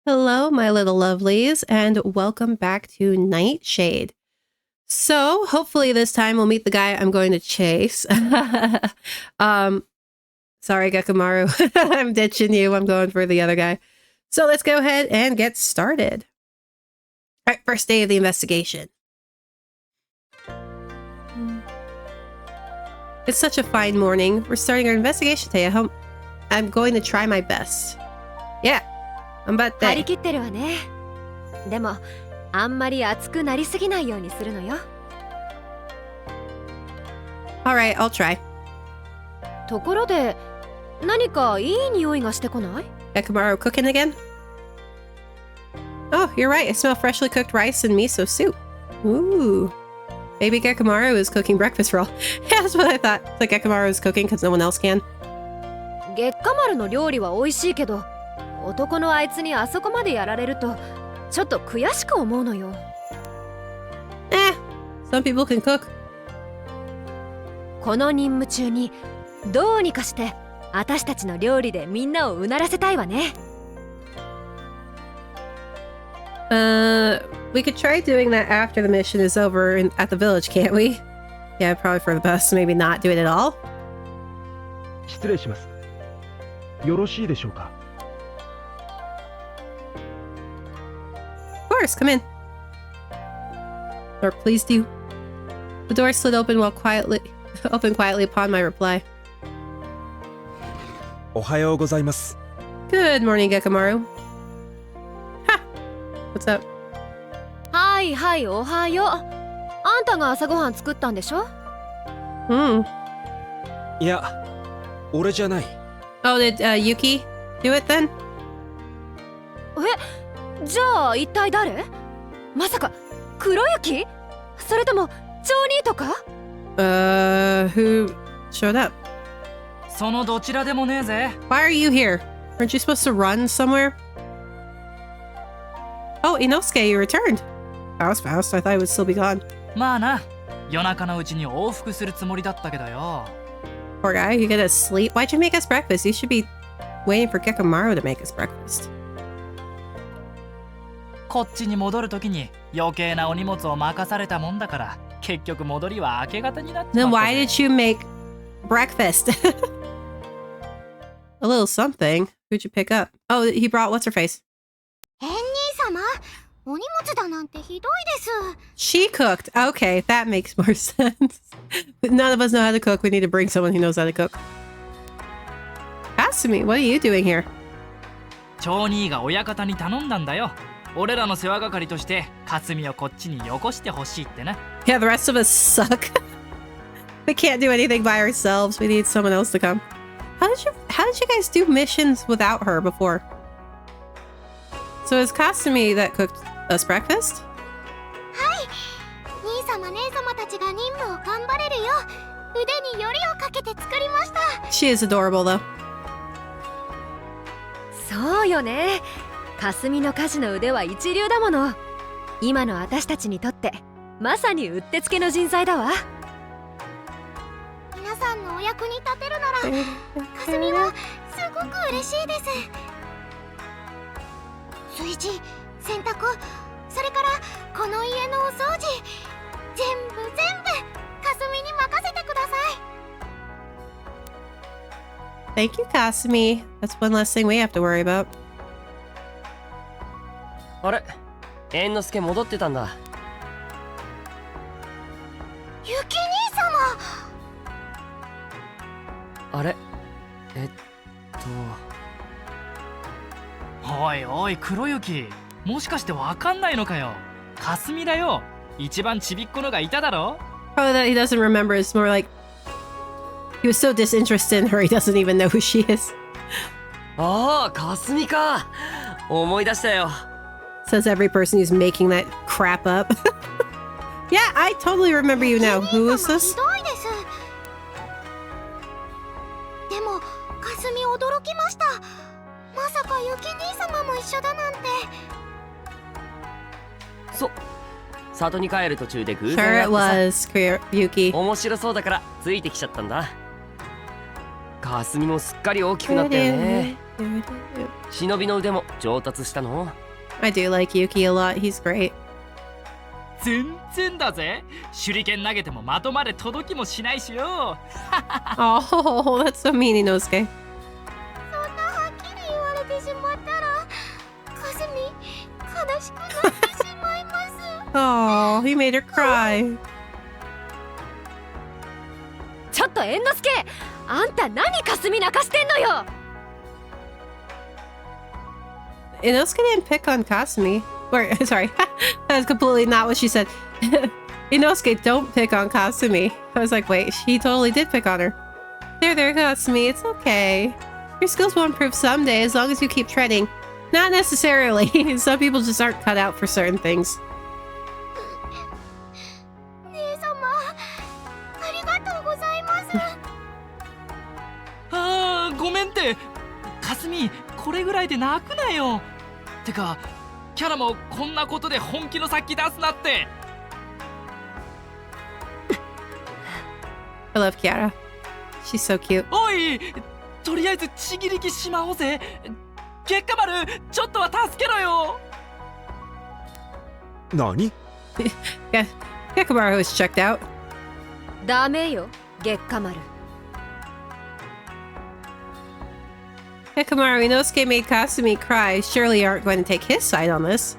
Hello, my little lovelies, and welcome back to Nightshade. So, hopefully this time we'll meet the guy I'm going to chase. Sorry, Gekamaru. I'm ditching you. I'm going for the other guy. So let's go ahead and get started. All right, first day of the investigation. It's such a fine morning. We're starting our investigation today. I'm going to try my best. Yeah. 頑張って。張り切ってるわね。でも、あんまり熱くなりすぎないようにするのよ。Alright, I'll try. ところで、何かいい匂いがしてこない？ Gekamaru cooking again? Oh, you're right. I smell freshly cooked rice and miso soup. Ooh. Maybe Gekamaru is cooking breakfast for all. Yeah, that's what I thought. It's like Gekamaru is cooking because no one else can. 月下丸の料理は美味しいけど、男のあいつにあそこまでやられるとちょっと悔しく思うのよ。Some people can cook. この任務中にどうにかして私たちの料理でみんなをうならせたいわね。We could try doing that after the mission is over at the village, can't we? Yeah, probably for the best. Maybe not do it at all. 失礼します。よろしいでしょうか。Of course, come in. Or please do. The door slid open quietly upon my reply. おはようございます。Good morning, Gekamaru. Ha! What's up? はいはい、おはよう。あんたが朝ごはん作ったんでしょ？いや、俺じゃない。Oh, did Yuki do it then? じゃあ一体誰？まさか黒雪？それともジョニーとか？Who showed up? そのどちらでもねえぜ。 Why are you here? Aren't you supposed to run somewhere? Oh, Inosuke, you returned. That was fast. I thought it would still be gone. まあな、夜中のうちに往復するつもりだったけどよ。Poor guy, you gotta sleep. Why'd you make us breakfast? You should be waiting for Gekamaru to make us breakfast. こっちに戻るときに余計なお荷物を任されたもんだから、結局戻りは明け方になっちまった Then ぜ。why did you make breakfast? A little something. Who'd you pick up? Oh, he brought what's her face? エンニー様、お荷物だなんてひどいです。 She cooked. Okay, that makes more sense. But none of us know how to cook. We need to bring someone who knows how to cook. Kasumi, what are you doing here? 長兄が親方に頼んだんだよ。俺らの世話係としてかすみをこっちによこしてほしいってね。Yeah, the rest of us suck. We can't do anything by ourselves. We need someone else to come. How did you guys do missions without her before? So it's Kasumi that cooked us breakfast? はい、兄様姉様たちが任務を頑張れるよう腕によりをかけて作りました。 She is adorable though. そうよね。かすみの家事の腕は一流だもの。今の私たちにとってまさにうってつけの人材だわ。皆さんのお役に立てるならかすみはすごく嬉しいです。炊事、洗濯、それからこの家のお掃除、全部かすみに任せてください。 Thank you, Kasumi. That's one less thing we have to worry about. あれ、猿之助戻ってたんだ。ゆき兄様。あれ、おいおい黒雪、もしかしてわかんないのかよ。かすみだよ。一番ちびっこのがいただろ。 Probably that he doesn't remember. It's more like he was so disinterested in her, he doesn't even know who she is. ああ、かすみか。思い出したよ。Says every person who's making that crap up. Yeah, I totally remember you now. Who is this? ひどいです。でもかすみ驚きました。まさかゆき兄様も一緒だなんて。里に帰る途中で偶然 Sure 会 it ってさ。 was, Yuki. 面白そうだからついてきちゃったんだ。かすみもすっかり大きくなったよね。忍びの腕も上達したの？ I do like Yuki a lot. He's great. 全然だぜ。手裏剣投げても的まで届きもしないしよ。 Oh, that's so mean, Inosuke. そんなはっきり言われてしまったらかすみ悲しくなってしまいます。 Oh, he made her cry. ちょっと猿之助、あんた何かすみ泣かしてんのよ。 Inosuke didn't pick on Kasumi. Or, sorry, that's completely not what she said. Inosuke, don't pick on Kasumi. I was like, wait, she totally did pick on her. There, Kasumi, it's okay. Your skills will improve someday as long as you keep treading. Not necessarily. Some people just aren't cut out for certain things. 姉様ありがとうございます。あー、ごめんって。かすみ、これぐらいで泣くなよ。てか、キャラもこんなことで本気の殺気出すなって。 I love Kiara. She's so cute. おい、とりあえずちぎりきしまおうぜ。月下丸、ちょっとは助けろよ。何？ Yeah, Yakamaru was checked out. ダメよ月下丸。 Yakamaru, Inosuke made Kasumi cry. Surely you aren't going to take his side on this.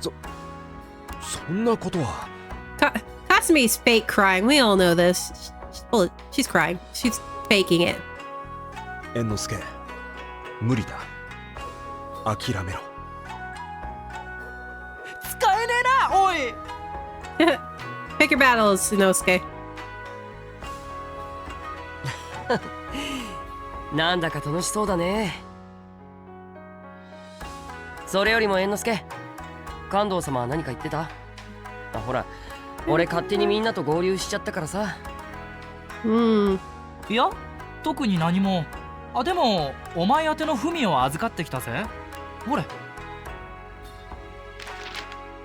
そんなことは。Kasumi's fake crying. We all know this. She's crying. She's faking it. 猿之助、無理だ。諦めろ。使えねえな、おい。 Pick your battles, Inosuke. なんだか楽しそうだね。それよりも猿之助、関東様は何か言ってた？あ、ほら、俺勝手にみんなと合流しちゃったからさ。いや、特に何も。あ、でもお前宛ての文を預かってきたぜ。ほれ。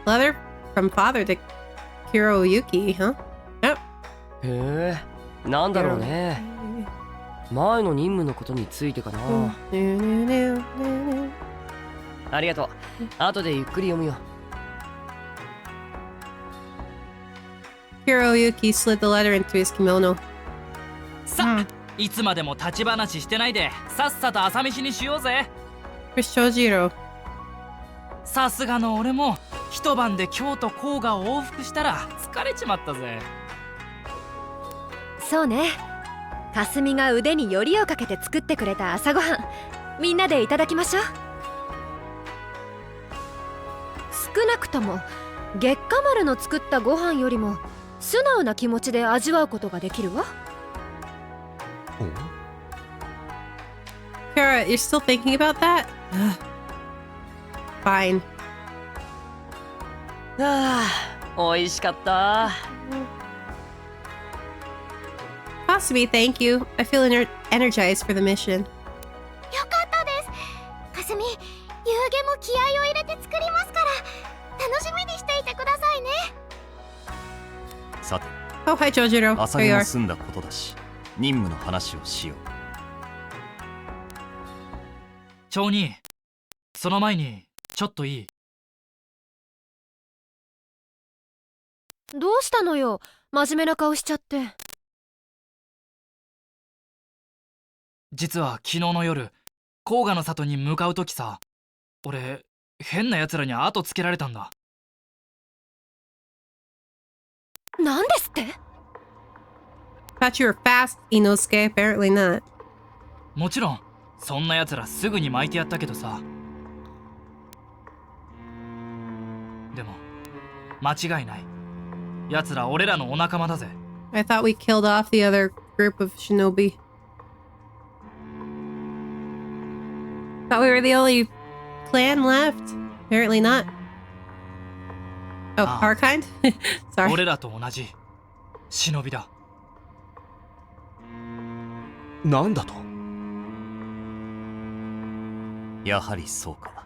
Letter from father to Kuroyuki, huh? Yep. へえ、なんだろうね。前の任務のことについてかな。ありがとう。後でゆっくり読むよ。 Kuroyuki slid the letter into his kimono. さあ、いつまでも立ち話してないでさっさと朝飯にしようぜ。 Where's Shojiro? さすがの俺も一晩で京都甲賀を往復したら疲れちまったぜ。そうね、かすみが腕によりをかけて作ってくれた朝ごはん、みんなでいただきましょう。少なくとも月下丸の作ったご飯よりも素直な気持ちで味わうことができるわ。 Kara, you're still thinking about that? Fine. ああ、美味しかった。 Kasumi, thank you. I feel energized for the mission. よかったです。かすみ、夕げも気合を入れて作りますから楽しみにしていてくださいね。さて、 Oh, hi, Jojiro. 朝 There you 毛も are. 済んだことだし、任務の話をしよう。町人、その前にちょっといい？どうしたのよ、真面目な顔しちゃって。実は昨日の夜、甲賀の里に向かうときさ、俺変な奴らに後つけられたんだ。なんですって？ Thought you were fast, Inosuke. Apparently not. もちろんそんな奴らすぐに巻いてやったけどさ。でも間違いない、奴ら俺らのお仲間だぜ。 I thought we killed off the other group of shinobi. Thought we were the only clan left. Apparently not. Oh, Ah. our kind? Sorry. 俺らと同じ忍びだ。なんだと？やはりそうか。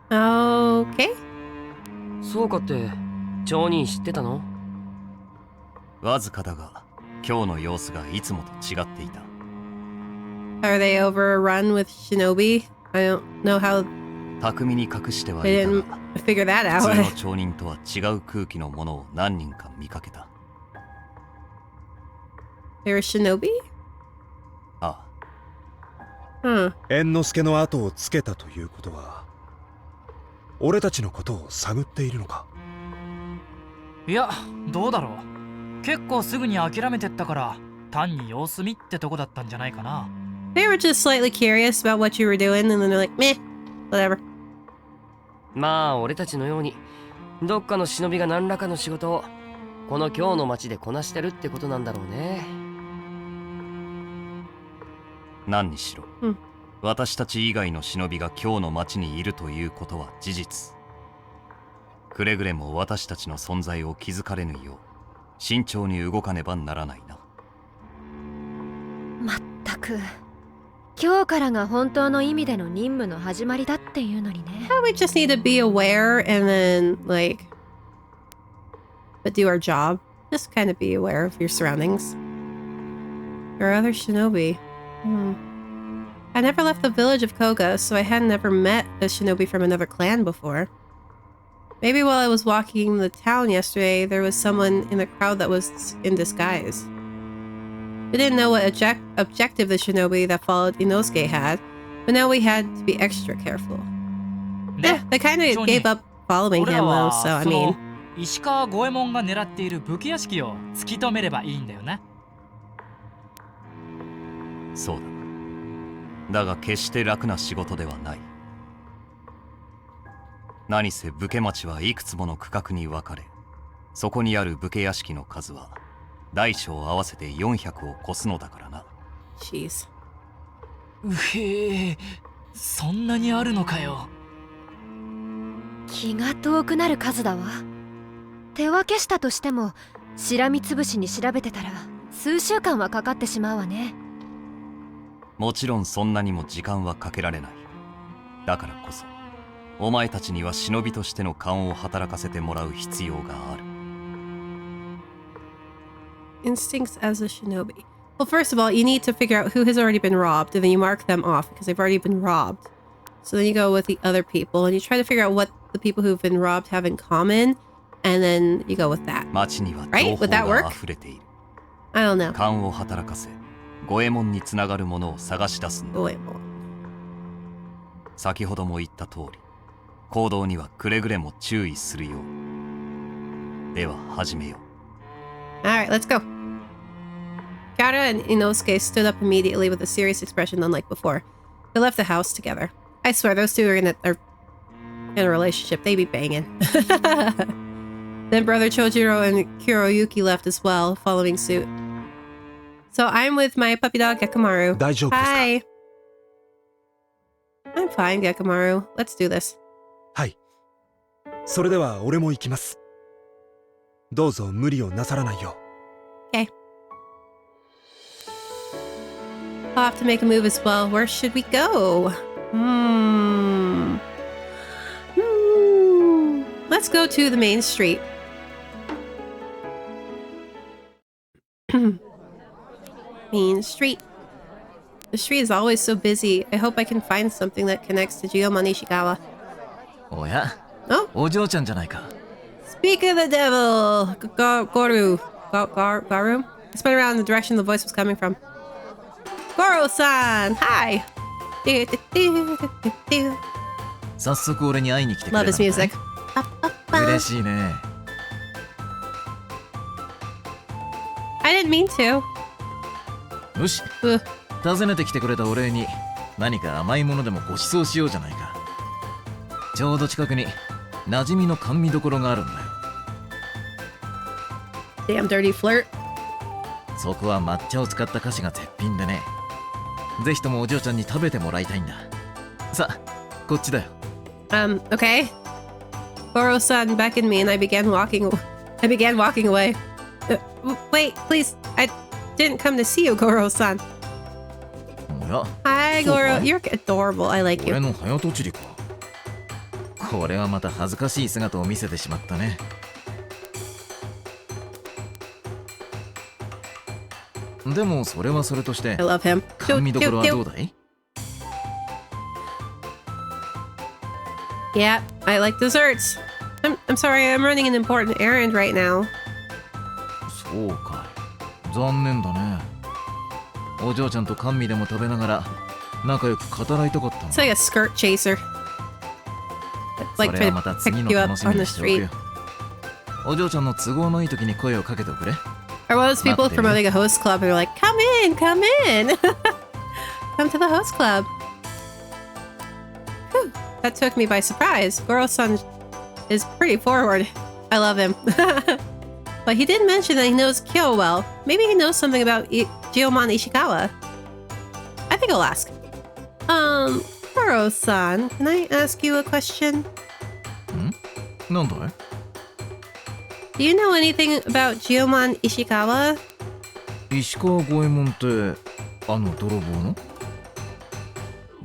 Okay. そうかって町人知ってたの？わずかだが、今日の様子がいつもと違っていた。 Are they overrun with shinobi? I don't know how 巧みに隠しては they いた didn't が figure that 普通の out. 町人とは違う空気のものを何人か見かけた。 They're a shinobi? あ Hmm. 猿之助の後をつけたということは俺たちのことを探っているのか。いやどうだろう。結構すぐに諦めてったから単に様子見ってとこだったんじゃないかな。 They were just slightly curious about what you were doing, and then they're like, meh, whatever. まあ俺たちのようにどっかの忍びが何らかの仕事をこの今日の街でこなしてるってことなんだろうね。何にしろ、うん私たち以外の忍びが今日の町にいるということは事実。くれぐれも私たちの存在を気づかれぬよう慎重に動かねばならないな。まったく今日からが本当の意味での任務の始まりだっていうのにね。 We just need to be aware and then, like, but do our job. Just kind of be aware of your surroundings. There are other shinobi. I never left the village of Koga, so I hadn't ever met a shinobi from another clan before. Maybe while I was walking the town yesterday, there was someone in the crowd that was in disguise. We didn't know what objective the shinobi that followed Inosuke had, but now we had to be extra careful. Yeah, they kind of gave up following 俺 him ら though, は so I その mean... 石川五右衛門が狙っている武家屋敷を突き止めればいいんだよね。そうだ。だが決して楽な仕事ではない。何せ武家町はいくつもの区画に分かれ、そこにある武家屋敷の数は大小合わせて400を超すのだからな。 Jeez. うへえ、そんなにあるのかよ。気が遠くなる数だわ。手分けしたとしてもしらみつぶしに調べてたら数週間はかかってしまうわね。もちろんそんなにも時間はかけられない。だからこそお前たちには忍びとしての勘を働かせてもらう必要がある。 Instincts as a shinobi. Well, first of all, you need to figure out who has already been robbed, and then you mark them off because they've already been robbed. So then you go with the other people, and you try to figure out what the people who've been robbed have in common, and then you go with that. 町には Right? 情 Would that 報 work? が溢れている。 I don't know. 勘を働かせ、五右衛門につながるものを探し出すんだ。 Goemon. 先ほども言った通り、行動にはくれぐれも注意するよう。では始めよう。 Alright, let's go. Kara and Inosuke stood up immediately with a serious expression unlike before. They left the house together. I swear those two are in a relationship. They be banging. Then brother Chojiro and Kuroyuki left as well, following suit. So I'm with my puppy dog Gekamaru. 大丈夫ですか。 Hi. I'm fine, Gekamaru. Let's do this. はい。それでは俺も行きます。どうぞ無理をなさらないよう。 Okay. I'll have to make a move as well. Where should we go? Let's go to the main street. Main street. The street is always so busy. I hope I can find something that connects to Jiyoma Nishikawa. おや Oh, お嬢ちゃんじゃないか。 speak of the devil! Goru. Garu? I spun around in the direction the voice was coming from. Goro-san! Hi! 早速俺に会いに来てくれ Love た his のかい music. Ba-ba-ba. 嬉しいね。 I didn't mean to. よし、 Ugh. 訪ねてきてくれたお礼に何か甘いものでもご馳走しようじゃないか。ちょうど近くに馴染みの甘味どころがあるんだよ。 Damn dirty flirt. そこは抹茶を使った菓子が絶品でね。ぜひともお嬢ちゃんに食べてもらいたいんだ。さあ、こっちだよ。 Okay. Goro-san beckoned me and I began walking away. Wait, please. I didn't come to see you, Goro-san. おや、 Hi, そうか Goro. You're adorable. I like 俺 you. の早とちりか。これはまた恥ずかしい姿を見せてしまったね。でもそれはそれとして I love him. 甘味どころはどうだい？ Yeah, I like desserts. I'm sorry, I'm running an important errand right now. そうかい。残念だね。お嬢ちゃんと甘味でも食べながら仲良く語らいたかったの。 It's like a skirt chaser. It's like それは trying また to 次 pick の you up 楽しみ on に the しておく street. よ。お嬢ちゃんの都合のいい時に声をかけておくれ。 Or one of those people 待ってる。 promoting a host club who are like, come in, come in. Come to the host club. Whew, that took me by surprise. Goro-san is pretty forward. I love him. But he did mention that he knows Kyo well. Maybe he knows something about Geomon Ishikawa. I think I'll ask. Goro-san, can I ask you a question? なんだい？ Do you know anything about Geomon Ishikawa? 石川五右衛門ってあの泥棒の？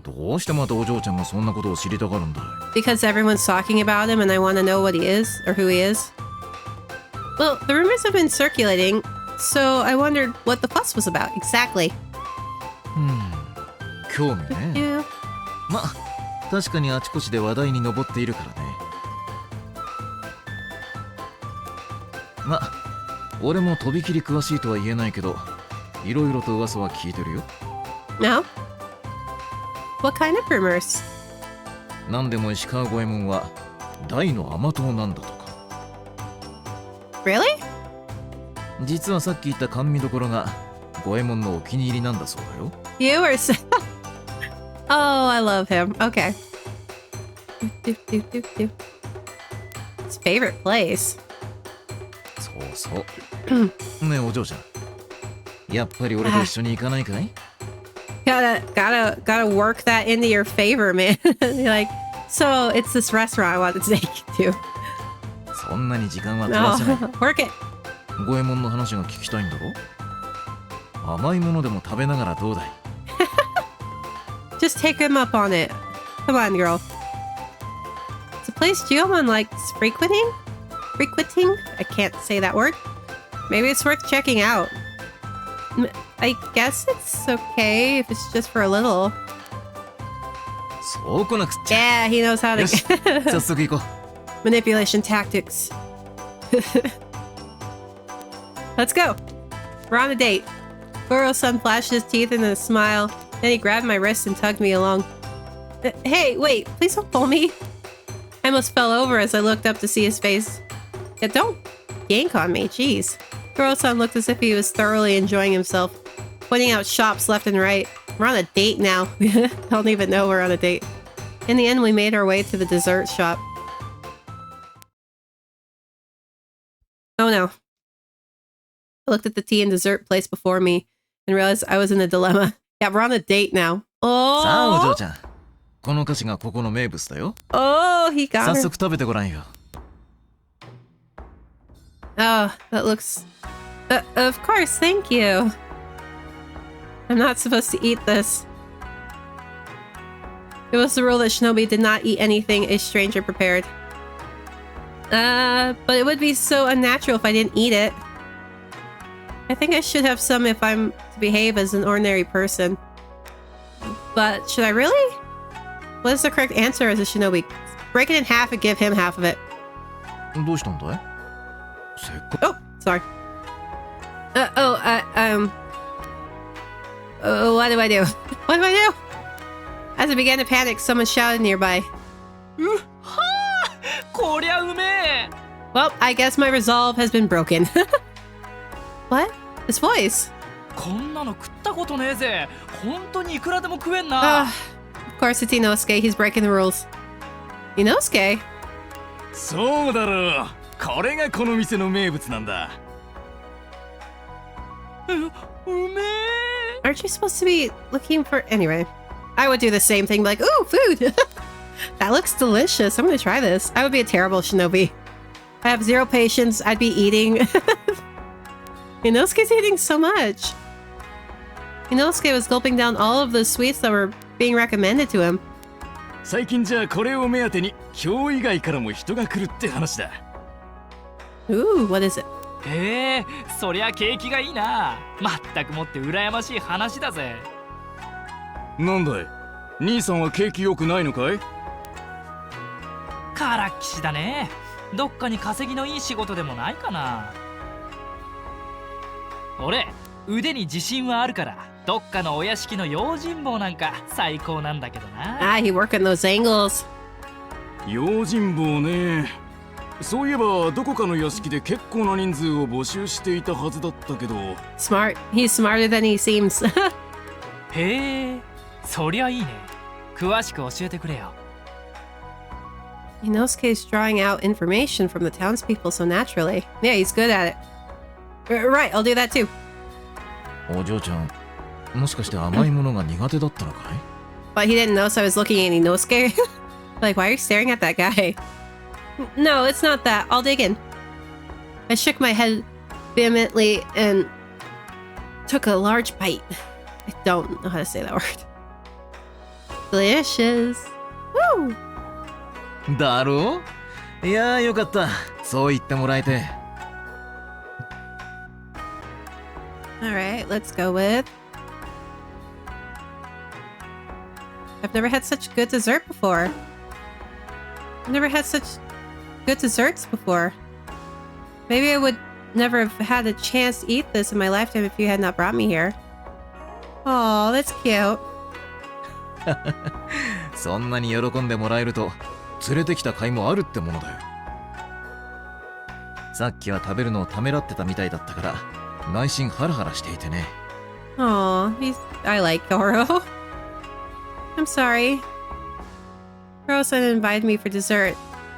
どうしてまたお嬢ちゃんがそんなことを知りたがるんだい？ Because everyone's talking about him and I want to know what he is or who he is. Well, the rumors have been circulating, so I wondered what the fuss was about exactly. 興味ね。 Yeah. まあ確かにあちこちで話題に上っているからね。まあ俺もとびきり詳しいとは言えないけど、いろいろと噂は聞いてるよ。 No? What kind of rumors? なんでも石川五右衛門は大の甘党なんだとか。 Really? 実はさっき言った甘味どころが五右衛門のお気に入りなんだそうだよ。 You are so... Oh, I love him. Okay. His favorite place. そうそう。ねえお嬢ちゃん。やっぱり俺と一緒に行かないかい？ Gotta work that into your favor, man. You're like, so it's this restaurant I want to take you to. そんなに時間は取らせない。 No, work it. 五右衛門の話が聞きたいんだろ？甘いものでも食べながらどうだい？ Just take him up on it. Come on, girl. It's a place Geomon likes frequenting? Frequenting? I can't say that word. Maybe it's worth checking out. I guess it's okay if it's just for a little. そうこなくっちゃ。 Yeah, he knows how よし、 to 早速行こう。 manipulation tactics. Let's go. We're on a date. Goro-san flashed his teeth in a smile. Then he grabbed my wrist and tugged me along. Hey, wait, please don't pull me. I almost fell over as I looked up to see his face. Yeah, don't yank on me, jeez. Goro-san looked as if he was thoroughly enjoying himself, pointing out shops left and right. We're on a date now. I don't even know we're on a date. In the end, we made our way to the dessert shop. Oh no. I looked at the tea and dessert place before me and realized I was in a dilemma. Yeah, we're on a date now. さあお嬢 Oh, ちゃん。この菓子がここの名物だよ。 oh, he got 早 her. 速食べてごらんよ。 Oh, that looks... of course, thank you. I'm not supposed to eat this. It was the rule that Shinobi did not eat anything a stranger prepared. But it would be so unnatural if I didn't eat it. I think I should have some if I'm to behave as an ordinary person. But should I really? What is the correct answer as a shinobi? Break it in half and give him half of it. どうしたんだい？せっか Oh, sorry. What do I do? What do I do? As I began to panic, someone shouted nearby. こりゃうめえ。 Well, I guess my resolve has been broken. What? His voice. こんなの食ったことねえぜ。本当にいくらでも食えんな。 Of course, it's Inosuke. He's breaking the rules. Inosuke? そうだろう。これがこの店の名物なんだ。うめえ。 Aren't you supposed to be looking for... Anyway, I would do the same thing. Like, ooh, food! That looks delicious. I'm gonna try this. I would be a terrible shinobi. I have zero patience. I'd be eating. Inosuke's eating so much. Inosuke was gulping down all of the sweets that were being recommended to him. 最近じゃこれを目当てに今日以外からも人が来るって話だ。 Ooh, what is it? へえ、そりゃ景気がいいな。まったくもって羨ましい話だぜ。なんだい、兄さんは景気良くないのかい？からっきしだね。どっかに稼ぎのいい仕事でもないかな。俺腕に自信はあるから、どっかのお屋敷の用心棒なんか最高なんだけどな。Ah, he working those angles. 用心棒ね。そういえばどこかの屋敷で結構な人数を募集していたはずだったけど。 Smart. He's smarter than he seems. へえ、そりゃいいね。詳しく教えてくれよ。Inosuke's drawing out information from the townspeople so naturally. Yeah, he's good at it. Right, I'll do that too. お嬢ちゃん、もしかして甘いものが苦手だったのかい？ But he didn't notice I was looking at Inosuke. Like, why are you staring at that guy? No, it's not that. I'll dig in. I shook my head vehemently and took a large bite. I don't know how to say that word. Delicious. Woo! だろう？いやーよかった。そう言ってもらえて。Alright, let's go with... I've never had such good dessert before. I've never had such good desserts before. Maybe I would never have had a chance to eat this in my lifetime if you had not brought me here. Oh, that's cute. そんなに喜んでもらえると連れてきた甲斐もあるってものだよ。さっきは食べるのをためらってたみたいだったから内心ハラハラしていてね。Oh, I like Goro. I'm sorry. Goro-san invited me for dessert.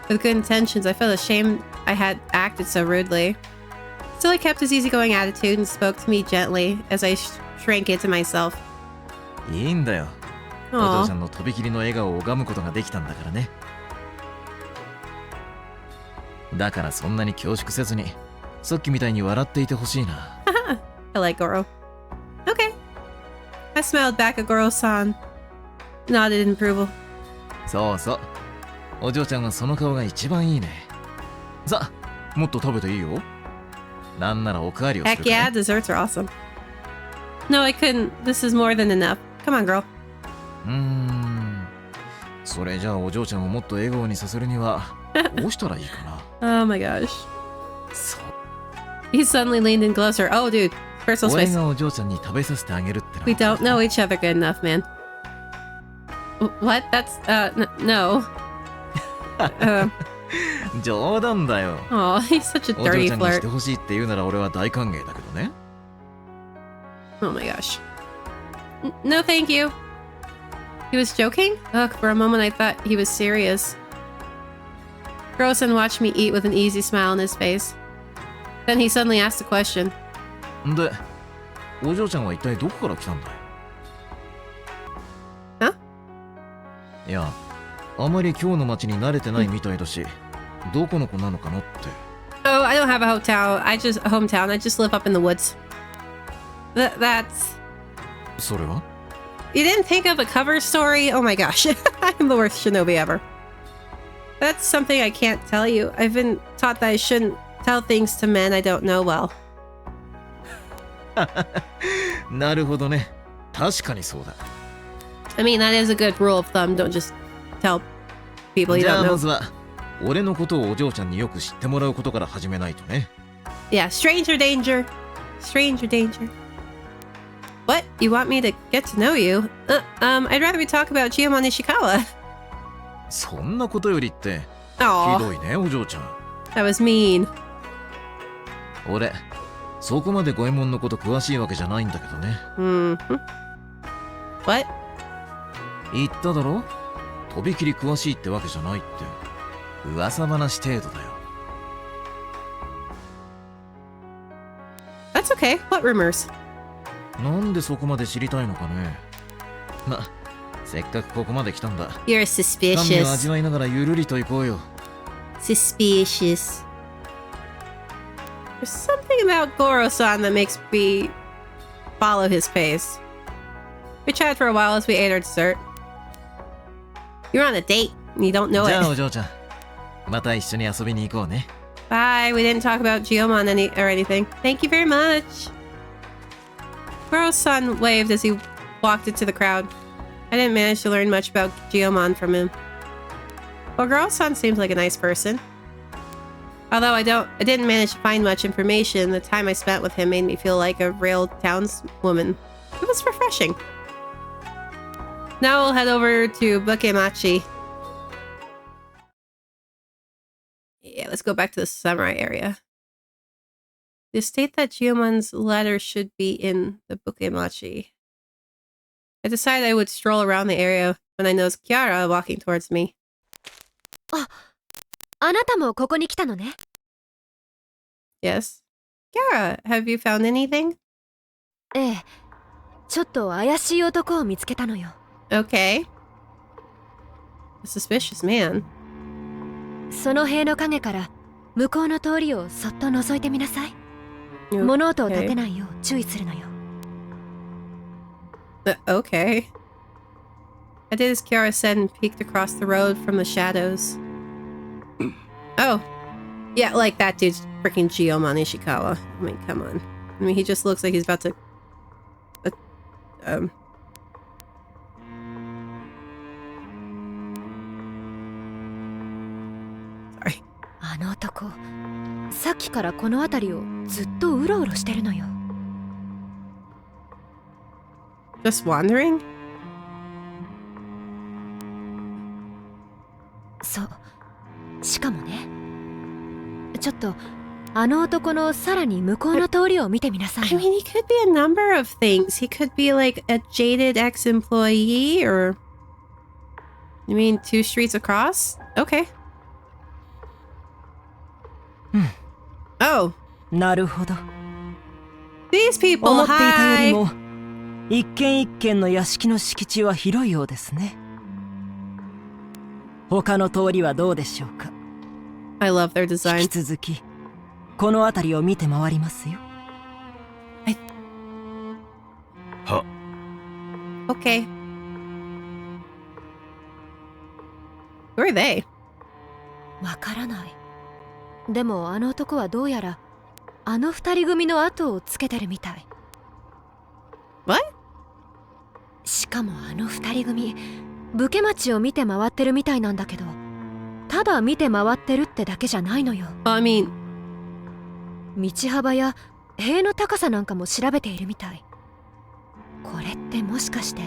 With good intentions, I felt ashamed I had acted so rudely. Still, he kept his easygoing attitude and spoke to me gently as I shrank into myself. いいんだよ。お Aw. 父さんのとびきりの笑顔を拝むことができたんだからね。だからそんなに恐縮せずにさっきみたいに笑っていてほしいな。I like Goro. Okay. I smiled back at Goro-san. Nodded in approval. そうそう。お嬢ちゃんはその顔が一番いいね。さあ、もっと食べていいよ。なんならおかわりをする Heck かい？ yeah, desserts are awesome. No, I couldn't. This is more than enough. Come on, girl. それじゃあお嬢ちゃんをもっと笑顔にさせるにはどうしたらいいかな。 Oh my gosh. そう。 He suddenly leaned in closer. Oh, dude. Personal 俺 space. がお嬢ちゃんに食べさせてあげるってのは We don't know each other good enough, man. What? That's, no. 冗談だよ。 Oh, he's such a お嬢 dirty ちゃんにして flirt. ほしいって言うなら俺は大歓迎だけどね。 Oh my gosh. No, thank you. He was joking? Ugh, for a moment I thought he was serious. Goro-san watched me eat with an easy smile on his face. Then he suddenly asked a question. で、お嬢ちゃんは一体どこから来たんだい？ Huh? いや、あまり今日の街に慣れてないみたいだし、どこの子なのかなって。 Oh, I don't have a hometown. I just live up in the woods. That's... それは？ You didn't think of a cover story? Oh my gosh. I'm the worst shinobi ever. That's something I can't tell you. I've been taught that I shouldn't tell things to men I don't know well. なるほどね。確かにそうだ。 I mean, that is a good rule of thumb. Don't just tell people you じゃ don't あま know. ずは俺のことをお嬢ちゃんによく知ってもらうことから始めないとね。 Yeah, stranger danger. Stranger danger. What? You want me to get to know you? I'd rather we talk about Giomon Ishikawa. そんなことよりってひ Aw, どいね、お嬢ちゃん。 that was mean. 俺、そこまで五右衛門のこと詳しいわけじゃないんだけどね。Mm-hmm. What? 言っただろ？とびきり詳しいってわけじゃないって。噂話程度だよ。 That's okay. What rumors? なんでそこまで知りたいのかね。ま、せっかくここまで来たんだ。 You're 甘味を suspicious. 味わいながらゆるりと行こうよ。 Suspicious. There's something about Goro-san that makes me follow his pace. We chatted for a while as we ate our dessert. You're on a date and you don't know じゃあお it. 嬢ちゃん、また一緒に遊びに行こうね。 Bye. We didn't talk about Giomon or anything. Thank you very much. Goro-san waved as he walked into the crowd. I didn't manage to learn much about Giomon from him. Well, Girl-san seems like a nice person. Although I didn't manage to find much information, the time I spent with him made me feel like a real townswoman. It was refreshing. Now we'll head over to Bukemachi. Yeah, let's go back to the samurai area. They state that Giomon's letter should be in the Bukemachi. I decided I would stroll around the area when I noticed Kiara walking towards me. あなたもここに来たのね。Yes. Kiara, have you found anything? ええ、ちょっと怪しい男を見つけたのよ。Okay. A suspicious man. その塀の影から向こうの通りをそっと覗いてみなさい。物音を立てないよう注意するのよ。Okay. I did as Kiara said and peeked across the road from the shadows. Oh. Yeah, like that dude's freaking Giomon Ishikawa. I mean, come on. I mean, he just looks like he's about to... Sorry. あの男、さっきからこの辺りをずっとうろうろしてるのよ。Just wandering? そう。しかもね、ちょっとあの男のさらに向こうの通りを見てみなさい。I mean, he could be a number of things. He could be like a jaded ex-employee or... You mean 2 streets across? Okay. Oh. なるほど。 These people, 思っていたより hi! も一軒一軒の屋敷の敷地は広いようですね。他の通りはどうでしょうか。 I love their 引 design. き続きこの辺りを見て回りますよ。は。Okay. Who are they? わからない。でもあの男はどうやらあの二人組の後をつけてるみたい。 What? しかもあの二人組、武家町を見て回ってるみたいなんだけど、ただ見て回ってるってだけじゃないのよ。Well, I mean... 道幅や塀の高さなんかも調べているみたい。これってもしかして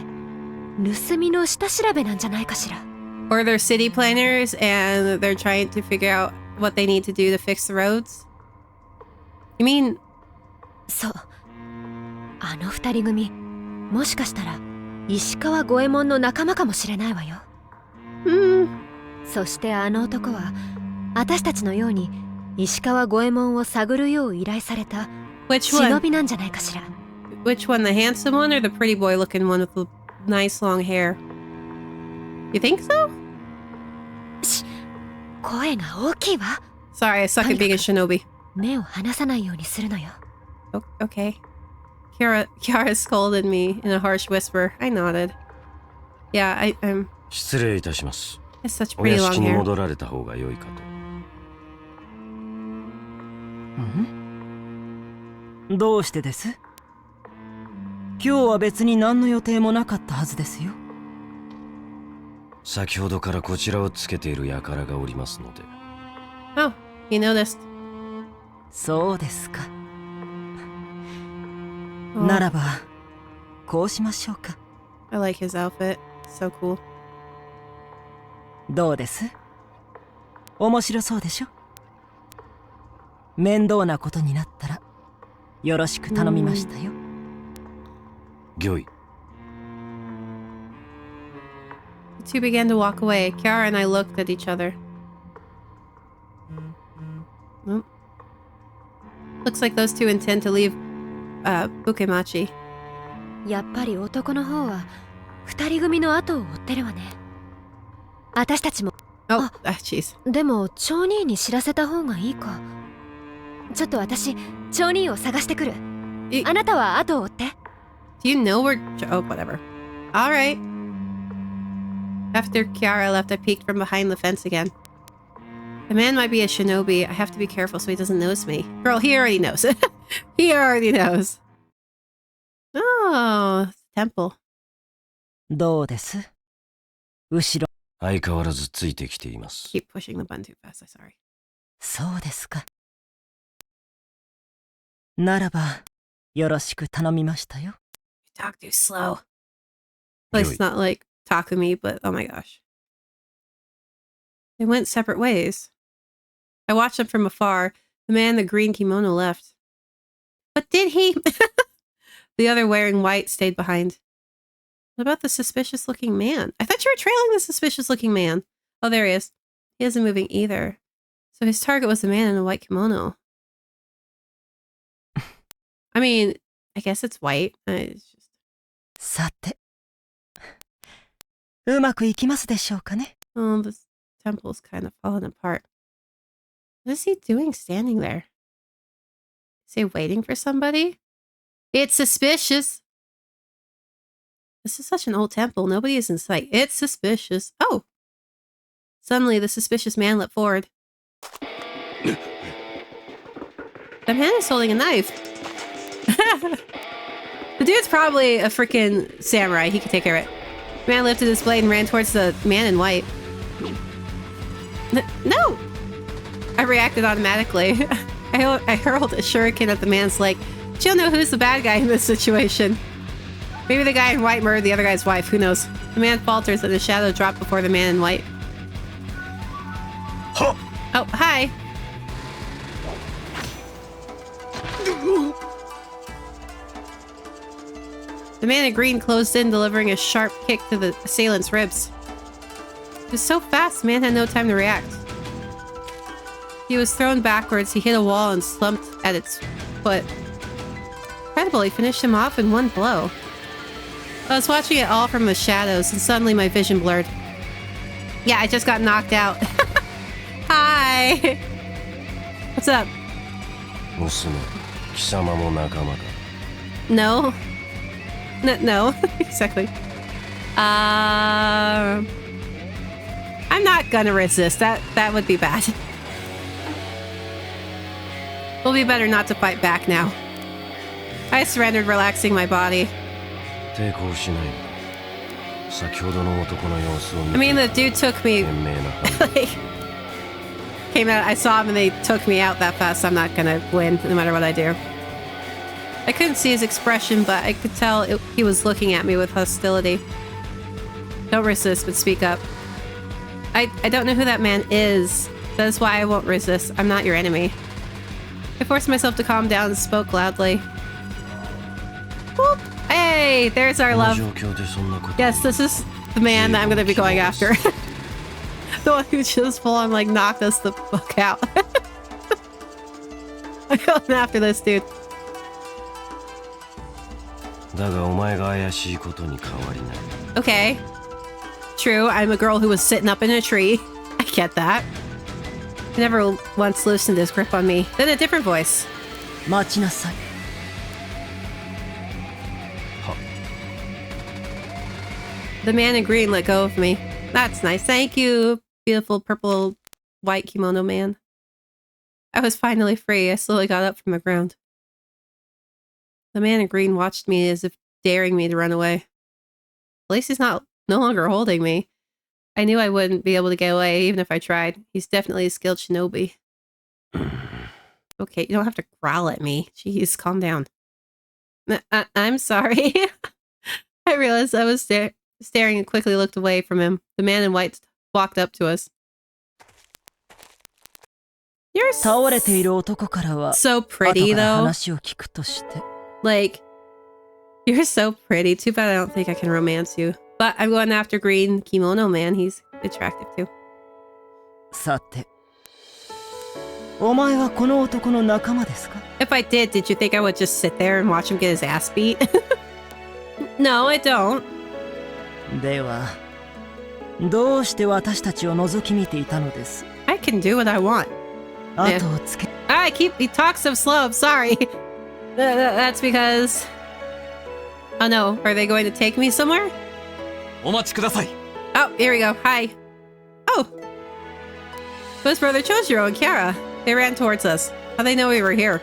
盗みの下調べなんじゃないかしら。 Or they're city planners and they're trying to figure out what they need to do to fix the roads? You mean... そう。あの二人組、もしかしたら石川五右衛門の仲間かもしれないわよ。そしてあの男は私たちのように石川五右衛門を探るよう依頼された Which one? 忍びなんじゃないかしら。 Which one? The handsome one or the pretty boy looking one with the nice long hair? You think so? 声が大きいわ。 Sorry, I suck at being a shinobi. 目を離さないようにするのよ。Okay. Kiara scolded me in a harsh whisper. I nodded. Yeah, I'm... 失礼いたします。 It's such お pretty 屋 long 敷に hair. 戻られた方が良いかと。どうしてです？今日は別に何の予定もなかったはずですよ。先ほどからこちらをつけている輩がおりますので。Oh, you noticed. そうですか。 Oh, ならばこうしましょうか。 I like his outfit. So cool. どうです？面白そうでしょ？面倒なことになったらよろしく頼みましたよ。御意。 The two began to walk away. Kiara and I looked at each other. Looks like those two intend to leave Bukemachi. やっぱり男の方は二人組の後を追ってるわね。私たちも。 Oh, jeez. でも町人に知らせた方がいいか。ちょっと私町人を探してくる。あなたは後を追って。 Do you know where... Oh, whatever. Alright. After Kiara left, I peeked from behind the fence again. The man might be a shinobi. I have to be careful so he doesn't notice me. Girl, he already knows. He already knows. Oh, temple. どうです？後ろ相変わらずついてきています。 Keep pushing the button too fast, I'm sorry. そうですか。ならば、よろしく頼みましたよ。Talk too slow. Well, it's not like talk to me, but oh my gosh. They went separate ways. I watched them from afar. The man in the green kimono left. But did he? The other wearing white stayed behind. What about the suspicious-looking man? I thought you were trailing the suspicious-looking man. Oh, there he is. He isn't moving either. So his target was the man in a white kimono. I mean, I guess it's white. It's just... さて、うまくいきますでしょうかね。Oh, this temple's kind of falling apart. What is he doing standing there? Is he waiting for somebody? It's suspicious. This is such an old temple. Nobody is in sight. It's suspicious. Oh! Suddenly, the suspicious man leapt forward. The man is holding a knife. The dude's probably a freaking samurai. He can take care of it. The man lifted his blade and ran towards the man in white. No! I reacted automatically. I hurled a shuriken at the man's leg. But you'll know who's the bad guy in this situation. Maybe the guy in white murdered the other guy's wife. Who knows? The man falters and a shadow dropped before the man in white. Huh. Oh, hi. The man in green closed in, delivering a sharp kick to the assailant's ribs. It was so fast, the man had no time to react. He was thrown backwards, he hit a wall and slumped at its foot. Incredible, he finished him off in one blow. I was watching it all from the shadows, and suddenly my vision blurred. Yeah, I just got knocked out. Hi! What's up? No. No, exactly. I'm not gonna resist. That would be bad. It'll be better not to fight back now. I surrendered, relaxing my body. I mean, the dude took me... like, came out, I saw him and they took me out that fast. I'm not gonna win, no matter what I do. I couldn't see his expression, but I could tell he was looking at me with hostility. Don't resist, but speak up. I don't know who that man is. That is why I won't resist. I'm not your enemy. I forced myself to calm down and spoke loudly. Whoop! Hey, there's our love. Yes, this is the man that I'm going to be going after. The one who just full on like knocked us the fuck out. I'm going after this dude. Okay. True, I'm a girl who was sitting up in a tree. I get that. He never once loosened his grip on me. Then a different voice. The man in green let go of me. That's nice. Thank you, beautiful purple white kimono man. I was finally free. I slowly got up from the ground. The man in green watched me as if daring me to run away. At least he's no longer holding me. I knew I wouldn't be able to get away even if I tried. He's definitely a skilled shinobi. Okay, you don't have to growl at me. Jeez, calm down. I'm sorry. I realized I was staring and quickly looked away from him. The man in white walked up to us. You're so pretty, though. Like, you're so pretty. Too bad I don't think I can romance you. But I'm going after green kimono man. He's attractive too. If I did you think I would just sit there and watch him get his ass beat? No, I don't. I can do what I want. Yeah. He talks so slow. I'm sorry. That's because... Oh no, are they going to take me somewhere? Oh, here we go. Hi. Oh! It was Brother Chojiro and Kiara. They ran towards us. How'd they know we were here?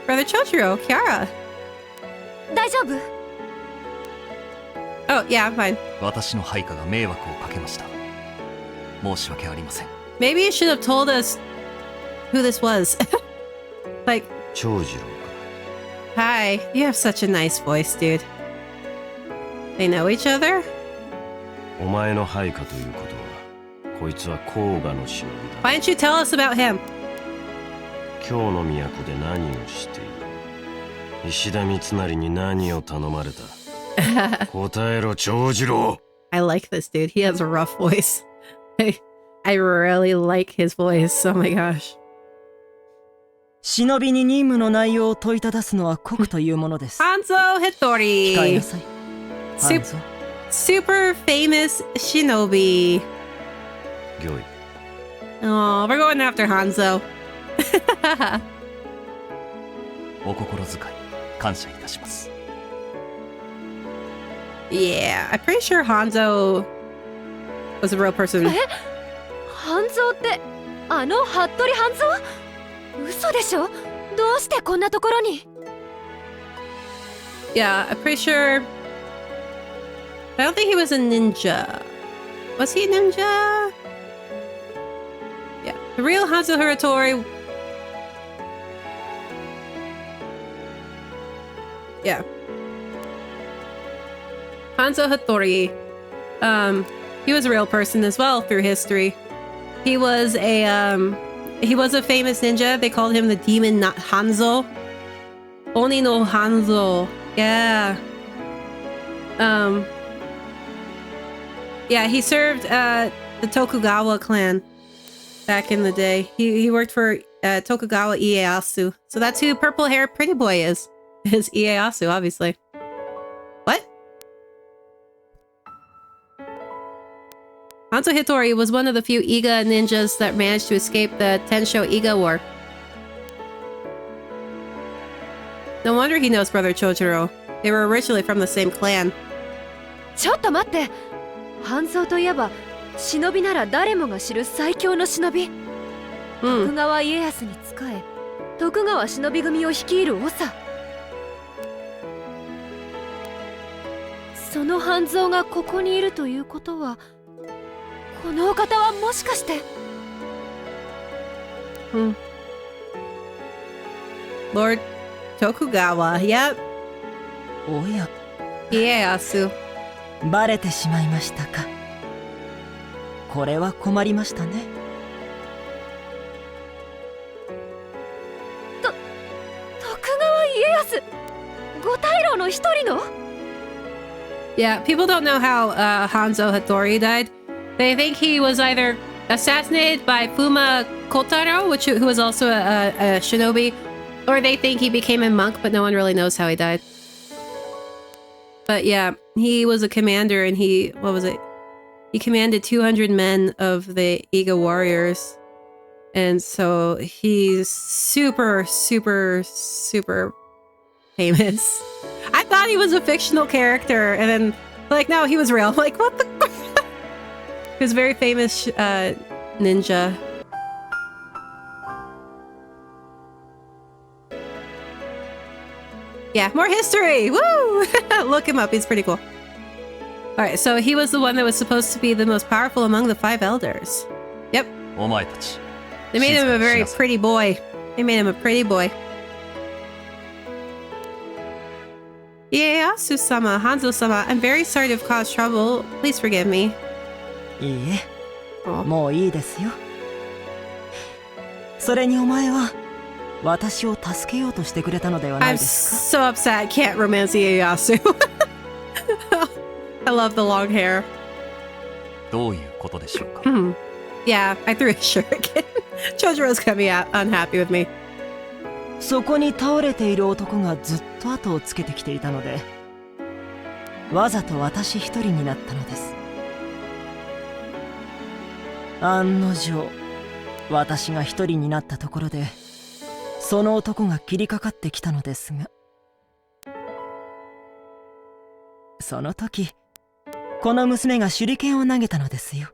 Brother Chojiro, Kiara. Oh, yeah, I'm fine. 申し訳ありません。 Maybe you should have told us who this was. Like, 長次郎 hi, you have such a nice voice, dude. They know each other? お前の配下ということは、こいつは甲賀の忍びだ。 Why didn't you tell us about him? 京の都で何をしている？石田三成に何を頼まれた？答えろ、長次郎。 I like this dude. He has a rough voice. I really like his voice. Oh my gosh. 忍びに任務の内容を問いただすのは国というものです。 Hanzo 控え Hitori. なさい。 Sup- super famous shinobi. 御意。 Oh, we're going after Hanzo. お心遣い感謝いたします。 Yeah, I'm pretty sure Hanzo was a real person. 半蔵ってあの服部半蔵？嘘でしょ？どうしてこんなところに？ Yeah, I'm pretty sure. I don't think he was a ninja. Was he a ninja? Yeah, the real Hanzo Hitori. Yeah. Hanzo Hitori. He was a real person as well through history. He was a famous ninja. They called him the demon not Hanzo. Oni no Hanzo. Yeah. Yeah, he served the Tokugawa clan back in the day. He worked for Tokugawa Ieyasu. So that's who purple hair pretty boy is. Is Ieyasu, obviously. What? Hanzo Hitori was one of the few Iga ninjas that managed to escape the Tensho Iga War. No wonder he knows Brother Chojuro. They were originally from the same clan. ちょっと待って。半蔵といえば忍びなら誰もが知る最強の忍び。徳川家康に仕え、徳川忍び組を率いる長。その半蔵がここにいるということは、このお方はもしかして。Lord Tokugawa, yep. おや。Ieyasu. バレてしまいましたか。これは困りましたね。徳川家康、五大老の一人の？ Yeah, people don't know how Hanzo Hitori died. They think he was either assassinated by Fuma Kotaro, who was also a shinobi, or they think he became a monk, but no one really knows how he died. But yeah, he was a commander, and he commanded 200 men of the Iga warriors. And so he's super, super, super famous. I thought he was a fictional character, and then, like, no, he was real. I'm like, what the? He was a very famous ninja. Yeah, more history! Woo! Look him up, he's pretty cool. Alright, so he was the one that was supposed to be the most powerful among the 5 elders. Yep. They made him a very pretty boy. They made him a pretty boy. Ieyasu-sama, Hanzo-sama, I'm very sorry to have caused trouble. Please forgive me. いいえ、もういいですよ。それにお前は私を助けようとしてくれたのではないですか。 I'm so upset I can't romance Ieyasu. I love the long hair. どういうことでしょうか。Yeah, I threw a shuriken. Chojiro's gonna be unhappy with me. そこに倒れている男がずっと後をつけてきていたので、わざと私一人になったのです。案の定、私が一人になったところで、その男が切りかかってきたのですが、その時、この娘が手裏剣を投げたのですよ。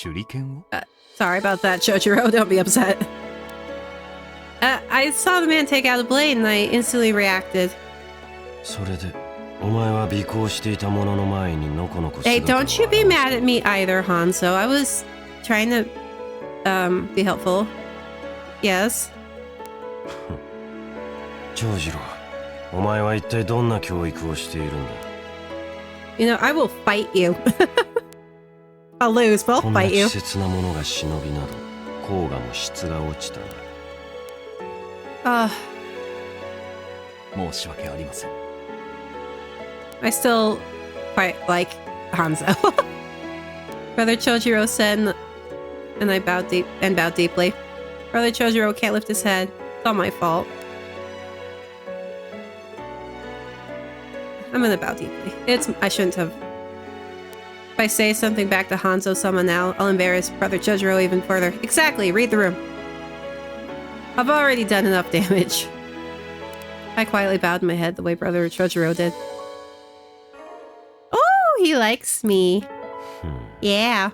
手裏剣をSorry about that, Chojiro. Don't be upset. I saw the man take out a blade and I instantly reacted. それでお前は尾行していたものの前にのこのこ Hey, don't you be mad at me either, Hanzo. I was trying to be helpful. Yes. 長次郎、お前は一体どんな教育をしているんだ。 You know, I will fight you. I'll lose, but こ I'll んな fight 稚 you. 拙なものが忍びなど、甲賀も質が落ちたな。申し訳ありません。I still quite like Hanzo. Brother Chojiro said, and I bowed deeply. Brother Chojiro can't lift his head. It's all my fault. I'm gonna bow deeply. I shouldn't have. If I say something back to Hanzo-sama now, I'll embarrass Brother Chojiro even further. Exactly, read the room. I've already done enough damage. I quietly bowed my head the way Brother Chojiro did. Oh, he likes me. Yeah.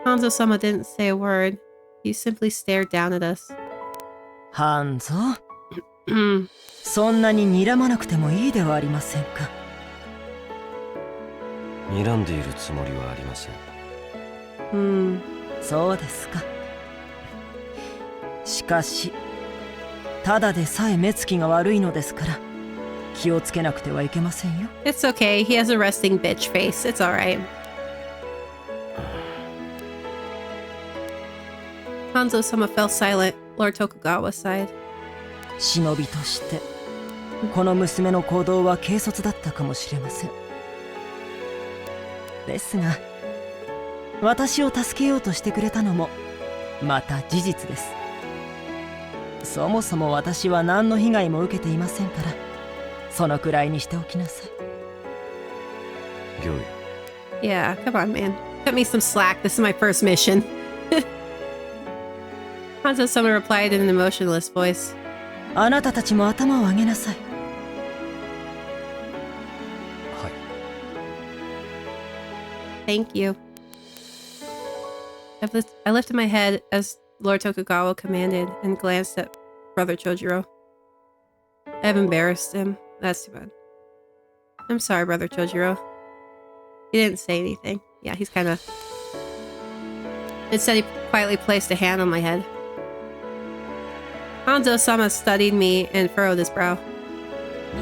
Hanzo-sama didn't say a word. He simply stared down at us. ハンゾそんなに睨まなくてもいいではありませんか。睨んでいるつもりはありません。そうですか。しかし、ただでさえ目つきが悪いのですから、気をつけなくてはいけませんよ。It's okay. He has a resting bitch face. It's alright. Hanzo-sama fell silent. Lord Tokugawa sighed. 忍びとして、この娘の行動は軽率だったかもしれません。ですが、私を助けようとしてくれたのも、また事実です。そもそも私は何の被害も受けていませんから、そのくらいにしておきなさい。御意。Yeah, come on, man. Cut me some slack. This is my first mission. Hanzo-sama replied in an emotionless voice. あなたたちも頭を上げなさい。はい。Thank you. I lifted my head as Lord Tokugawa commanded and glanced at Brother Chojiro. I've embarrassed him. That's too bad. I'm sorry, Brother Chojiro. He didn't say anything. Yeah, he's kind of... Instead, he quietly placed a hand on my head. Hanzo-sama studied me and furrowed his brow.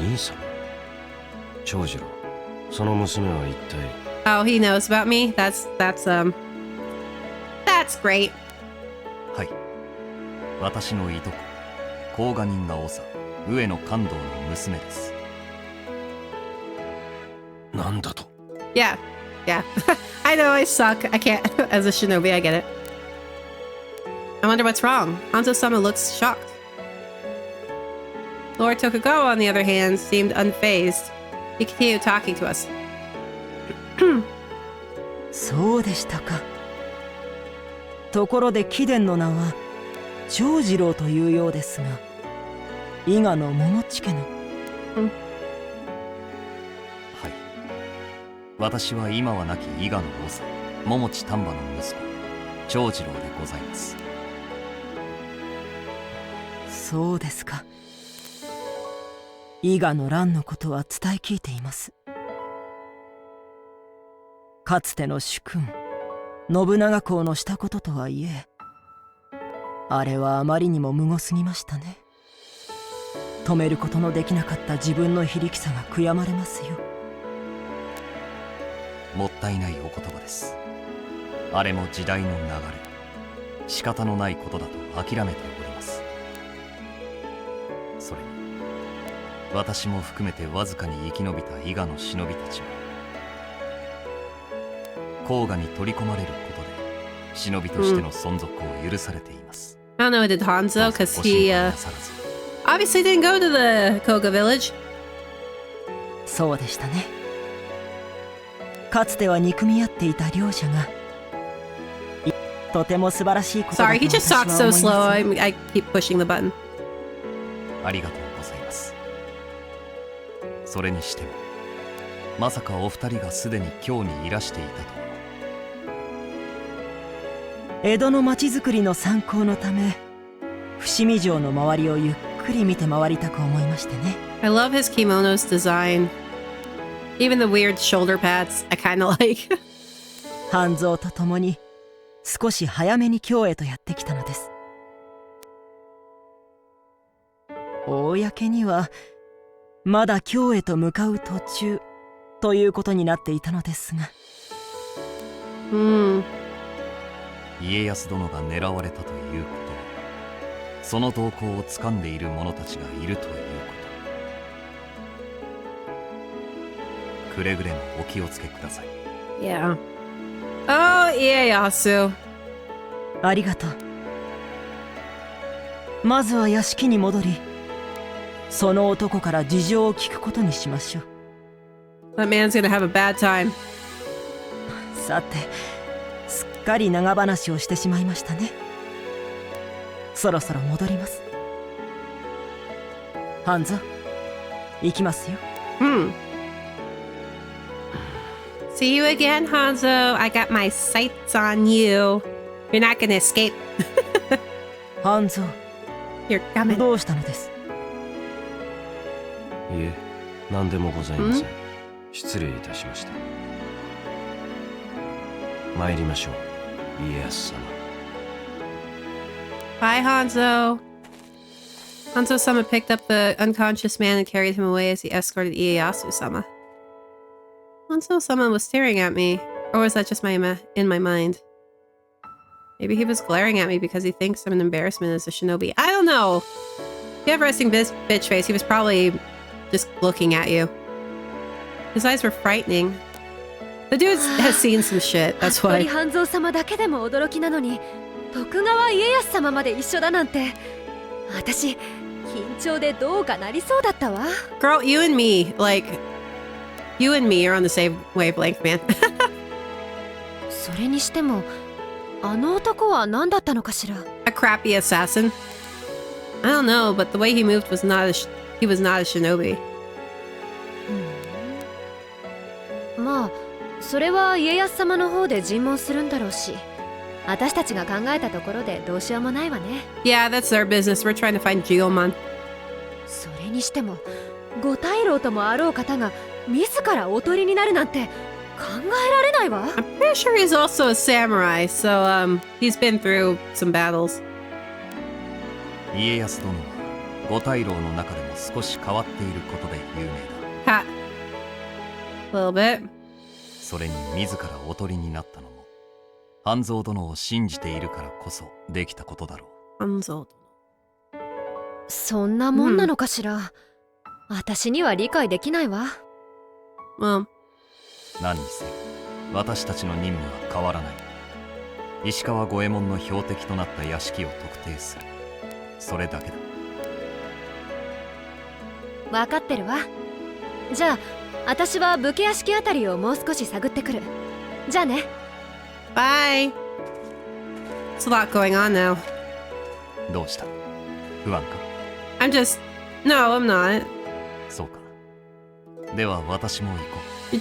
兄さん、長次郎、その娘は一体。Oh, he knows about me? That's great. はい。私のいとこ、甲賀人が長、上野勘道の娘です。なんだと。Yeah. I know I suck. I can't. As a shinobi, I get it. I wonder what's wrong. Hanzo-sama looks shocked. Lord Tokugawa, on the other hand, seemed unfazed. He continued talking to us. そうでしたか。ところで貴殿の名は長次郎というようですが、伊賀の桃地家の。はい。私は今は亡き伊賀の長、桃地丹波の息子、長次郎でございます。そうですか。伊賀の乱のことは伝え聞いています。かつての主君信長公のしたこととはいえ、あれはあまりにもむごすぎましたね。止めることのできなかった自分の非力さが悔やまれますよ。もったいないお言葉です。あれも時代の流れ、仕方のないことだと諦めております。それに私も含めてわずかに生き延びた伊賀の忍びたちは甲賀に取り込まれることで忍びとしての存続を許されています。I don't know, did Hanzo? Because he obviously didn't go to the Koga village. そうでしたね。かつては憎み合っていた両者がとても素晴らしいことだと Sorry, he just talks so slow. I keep pushing the button. ありがとうございます。それにしてもまさかお二人がすでに京にいらしていたとは。江戸の町づくりの参考のため伏見城の周りをゆっくり見て回りたく思いましてね。I love his kimono's design. Even the weird shoulder pads, I kind of like. 半蔵と共に少し早めに京へとやってきたのです。公にはまだ京へと向かう途中ということになっていたのですが。家康殿が狙われたということは、その動向を掴んでいる者たちがいるということ。くれぐれもお気をつけください。Yeah. Oh, Ieyasu. ありがとう。まずは屋敷に戻り、その男から事情を聞くことにしましょう。That man's gonna have a bad time. さて、すっかり長話をしてしまいましたね。そろそろ戻ります。半蔵、行きますよ。See you again, Hanzo. I got my sights on you. You're not gonna escape. 半蔵、You're coming. どうしたのです？いえ、何でもございません。失礼いたしました。参りましょう、家康様。Bye, Hanzo. Hanzo-sama picked up the unconscious man and carried him away as he escorted Ieyasu-sama. Hanzo-sama was staring at me. Or was that just in my mind? Maybe he was glaring at me because he thinks I'm an embarrassment as a shinobi. I don't know! If you have resting bitch face, he was probably just looking at you. His eyes were frightening. The dude has seen some shit, that's why. 半蔵様だけでも驚きなのに、徳川家康様まで一緒だなんて。私、緊張でどうかなりそうだったわ。Girl, you and me are on the same wavelength, man. それにしても、あの男は何だったのかしら。A crappy assassin? I don't know, but the way he moved was he was not a shinobi. まあ、それは家康様の方で尋問するんだろうし、私たちが考えたところでどうしようもないわね。Yeah, that's their business. We're trying to find Geomon. それにしても、五大老ともあろう方が自らおとりになるなんて考えられないわ。I'm pretty sure he's also a samurai, so he's been through some battles. 家康殿は五大老の中でも少し変わっていることで有名だ。Ha. A little bit. それに自らおとりになったのも半蔵殿を信じているからこそできたことだろう。半蔵殿。そんなもんなのかしら。私には理解できないわ。何にせよ私たちの任務は変わらない。石川五右衛門の標的となった屋敷を特定する。それだけだ。分かってるわ。じゃあ私は武家屋敷あたりをもう少し探ってくる。じゃあね。Bye. There's a lot going on now. どうした？不安か？ No, I'm not. そうか。では私も行こう。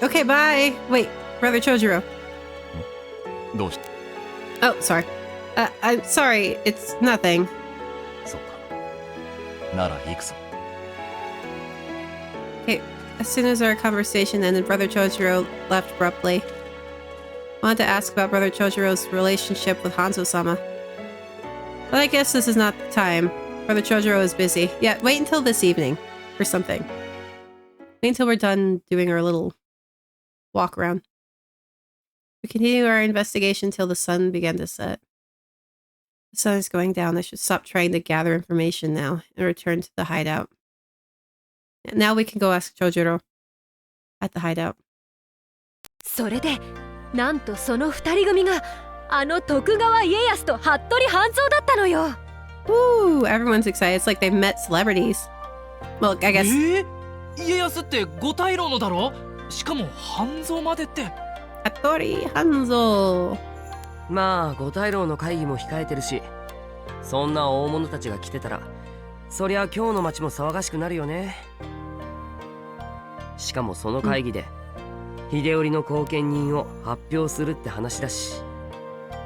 Okay, bye. Wait, Brother Chojuro. どうした？ Oh, sorry. I'm sorry, it's nothing. そうか。なら行くぞ。Okay, as soon as our conversation ended, Brother Chojuro left abruptly. I wanted to ask about Brother Chojiro's relationship with Hanzo-sama. But I guess this is not the time. Brother Chojuro is busy. Yeah, wait until this evening for something. Wait until we're done doing our little walk around. We continue our investigation till the sun began to set. The sun is going down. I should stop trying to gather information now and return to the hideout. And now we can go ask Chojuro at the hideout. それで、なんとその二人組があの徳川家康と服部半蔵だったのよ。Ooh, everyone's excited. It's like they've met celebrities. Well, I guess. 家康って五大老のだろ？しかも半蔵までって。服部半蔵。まあ五大老の会議も控えてるし、そんな大物たちが来てたら、そりゃ今日の町も騒がしくなるよね。しかもその会議で、秀頼の後見人を発表するって話だし。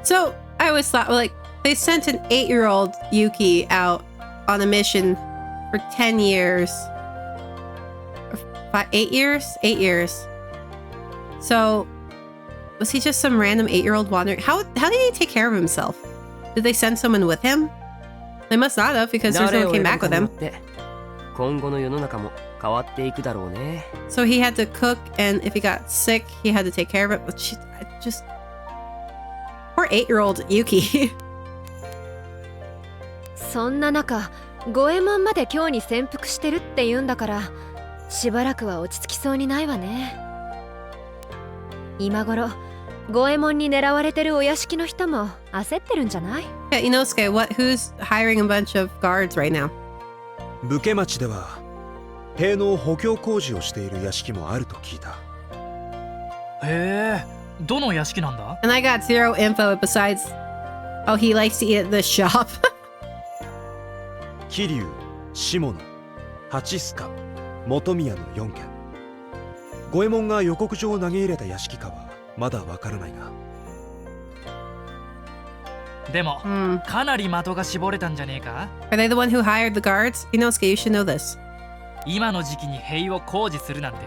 So I always thought, like, they sent an 8-year-old Yuki out on a mission for 10 years. 8 years? 8 years. So, was he just some random 8-year-old wandering? How did he take care of himself? Did they send someone with him? They must not have, because there's no one came back with him. So he had to cook, and if he got sick, he had to take care of it. But poor 8-year-old Yuki. そんな中、五右衛門まで今日に潜伏してるって言うんだから、しばらくは落ち着きそうにないわね。今頃、五右衛門に狙われてるお屋敷の人も焦ってるんじゃない？ Yeah, Inosuke, who's hiring a bunch of guards right now? 武家町では塀の補強工事をしている屋敷もあると聞いた。へえ、どの屋敷なんだ？ And I got zero info besides, oh, he likes to eat at the shop. 桐生、下野、八須賀、本宮の4軒。五右衛門が予告状を投げ入れた屋敷かはまだわからないが。でも、かなり的が絞れたんじゃねえか？ Are they the one who hired the guards? Inosuke, you should know this. 今の時期に塀を工事するなんて、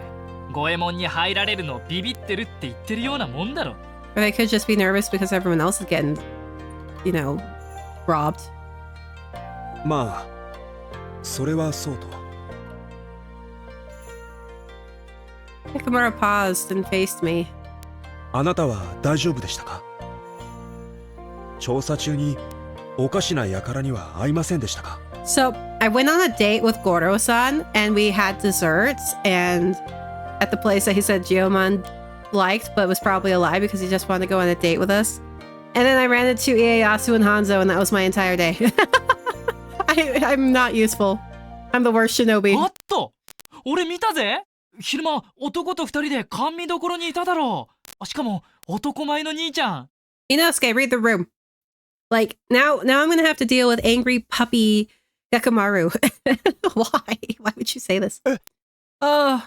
五右衛門に入られるのビビってるって言ってるようなもんだろ。Or they could just be nervous because everyone else is getting, you know, robbed. まあ、それはそうと。Nakamura paused and faced me. あなたは大丈夫でしたか？調査中におかしな輩には会いませんでしたか？ So, I went on a date with Goro-san, and we had desserts, and at the place that he said Geomon liked, but was probably a lie because he just wanted to go on a date with us. And then I ran into Ieyasu and Hanzo, and that was my entire day. I'm not useful. I'm the worst shinobi. あった！俺見たぜ！昼間、男と二人で甘味どころにいただろう。しかも、男前の兄ちゃん。Inosuke, read the room. Like, now I'm gonna have to deal with angry puppy Gekamaru. Why? Why would you say this? Oh.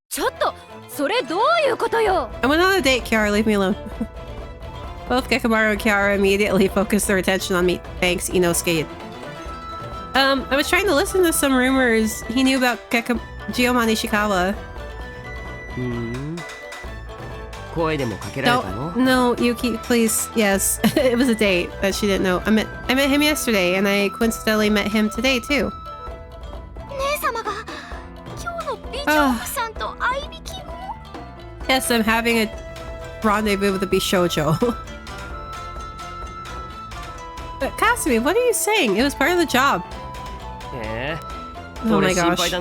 ちょっと、それどういうことよ？ I went on a date, Kiara. Leave me alone. Both Gekamaru and Kiara immediately focused their attention on me. Thanks, Inosuke. I was trying to listen to some rumors he knew about Geomon Ishikawa. No, Yuki, please. Yes, it was a date that she didn't know. I met him yesterday, and I coincidentally met him today too. Yes, I'm having a rendezvous with a Bishoujo. But Kasumi, what are you saying? It was part of the job. Oh my gosh.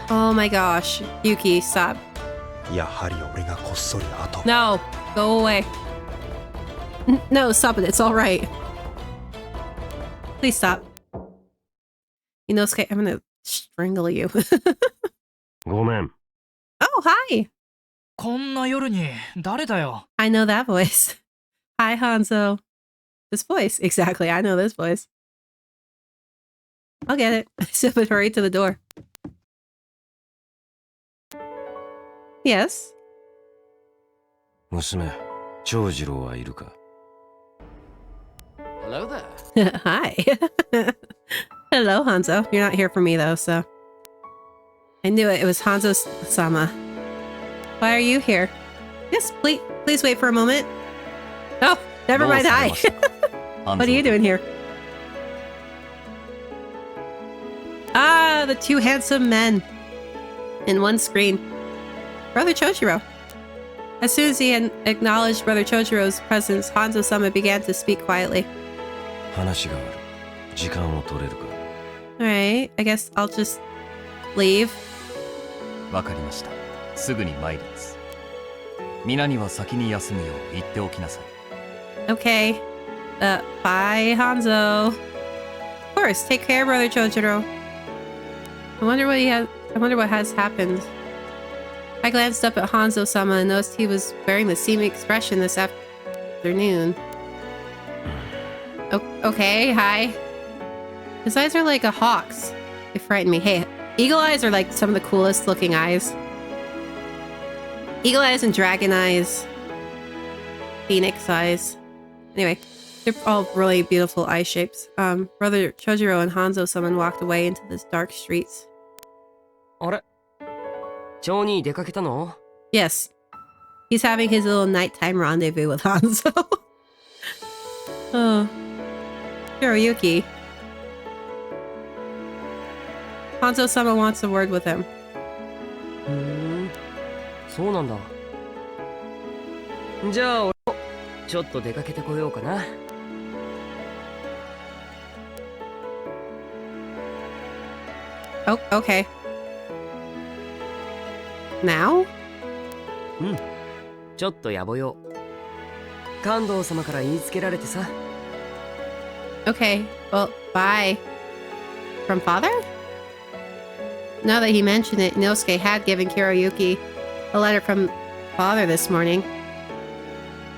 Oh my gosh. Yuki, stop. No, go away. No, stop it. It's all right. Please stop. Inosuke, I'm gonna strangle you. ごめん。 Oh, hi. こんな夜に誰だよ。 I know that voice. Hi, Hanzo. This voice. Exactly. I know this voice. I'll get it. Step it right to the door. Yes? 娘、長次郎はいるか？ Hello there. Hi. Hello, Hanzo. You're not here for me, though, so... I knew it. It was Hanzo-sama. Why are you here? Yes, please wait for a moment. Oh, never mind. Hi. What are you doing here? Ah, the two handsome men in one screen. Brother Chojiro. As soon as he had acknowledged Brother Chojiro's presence, Hanzo-sama began to speak quietly. 話がある。時間を取れるか？ Alright, I guess I'll just leave. わかりました。すぐに参ります。皆には先に休むよう言っておきなさい。Okay. Bye, Hanzo. Of course, take care, Brother Chojiro. I wonder what has happened. I glanced up at Hanzo-sama and noticed he was wearing the same expression this afternoon. Okay, hi. His eyes are like a hawk's. They frighten me. Hey, eagle eyes are like some of the coolest looking eyes. Eagle eyes and dragon eyes. phoenix eyes. Anyway, they're all really beautiful eye shapes. Brother Chojiro and Hanzo-sama walked away into the dark streets. あれ町に出かけたの Yes. He's having his little nighttime rendezvous with Hanzo. Oh. Hiroyuki. Hanzo-sama wants a word with him. そうなんだ。じゃあ俺もちょっと出かけてこようかな。Oh, okay. Now? ちょっと野暮よ。関東様から言いつけられてさ。Okay, well, bye. From father? Now that he mentioned it, Inosuke had given Hiroyuki a letter from father this morning.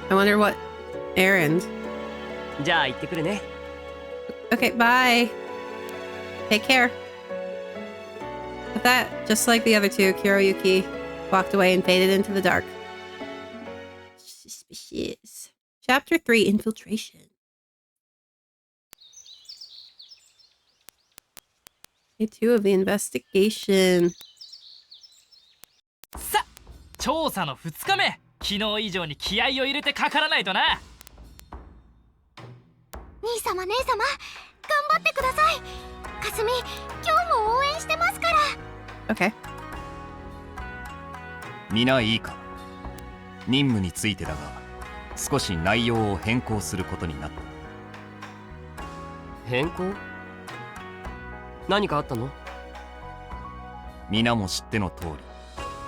I wonder what errand. じゃあ行ってくるね。Okay, bye. Take care. With that, just like the other two, Hiroyuki walked away and faded into the dark. Suspicious. Chapter 3, Infiltration. Day 2 of the investigation. さ、調査の2日目。昨日以上に気合を入れてかからないとな。兄様姉様、頑張ってください。かすみ、今日も応援してますから。Okay. 皆いいか。任務についてだが少し内容を変更することになった。変更？何かあったの？皆も知っての通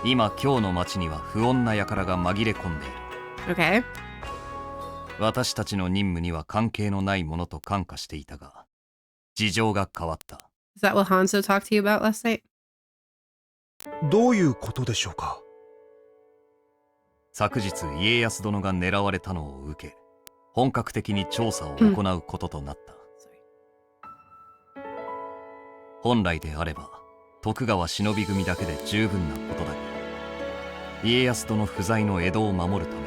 り、今今日の町には不穏な輩が紛れ込んでいる。 Okay. 私たちの任務には関係のないものと感化していたが、事情が変わった。 Is that what Hanzo talked to you about last night? どういうことでしょうか。昨日家康殿が狙われたのを受け、本格的に調査を行うこととなった。本来であれば徳川忍び組だけで十分なことだが、家康殿不在の江戸を守るため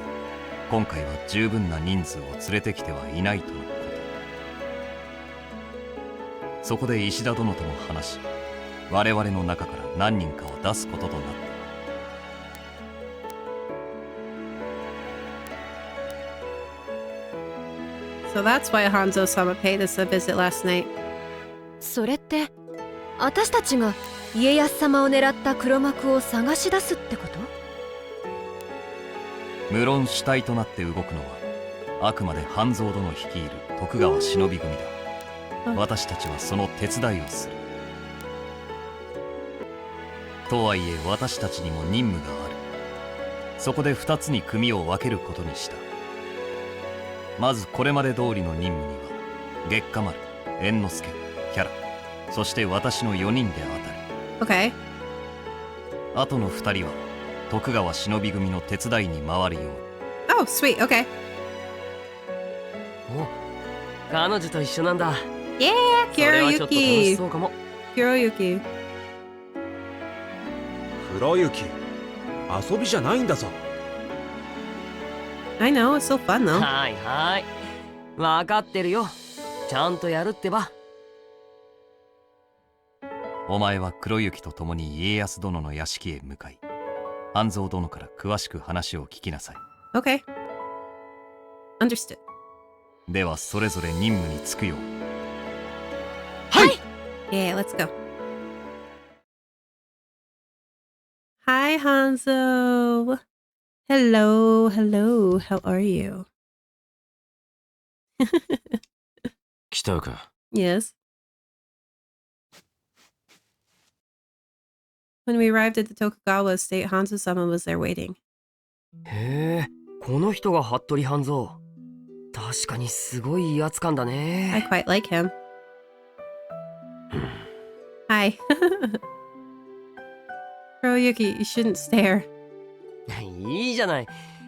今回は十分な人数を連れてきてはいないとのこと。そこで石田殿とも話し、我々の中から何人かを出すこととなった。So that's why Hanzo-sama paid us a visit last night. それって私たちが家康様を狙った黒幕を探し出すってこと？無論主体となって動くのはあくまで半蔵殿率いる徳川忍び組だ。私たちはその手伝いをする。とはいえ私たちにも任務がある。そこで2つに組を分けることにした。まずこれまで通りの任務には月下丸、猿之助、キャラ、そして私の4人で当たる。 Okay. あとの2人は徳川忍び組の手伝いに回るように。 Oh, sweet. Okay. お、彼女と一緒なんだ。 Yeah, それはちょっと楽し Hiroyuki. そうかも。 Hiroyuki. ひろゆき、遊びじゃないんだぞ。 I know, it's so fun though. はいはい。わかってるよ。ちゃんとやるってば。お前は黒雪と共に家康殿の屋敷へ向かい、半蔵殿から詳しく話を聞きなさい。 Okay. Understood. ではそれぞれ任務に就くよう。はい。Yeah, let's go. Hi, Hanzo. Hello, hello. How are you? 来たか。 Yes. When we arrived at the Tokugawa estate, Hanzo-sama was there waiting. へえ、この人が服部半蔵。確かにすごい威圧感だ I ね。 quite like him. Hi. Hiroyuki, you shouldn't stare. いいじゃない。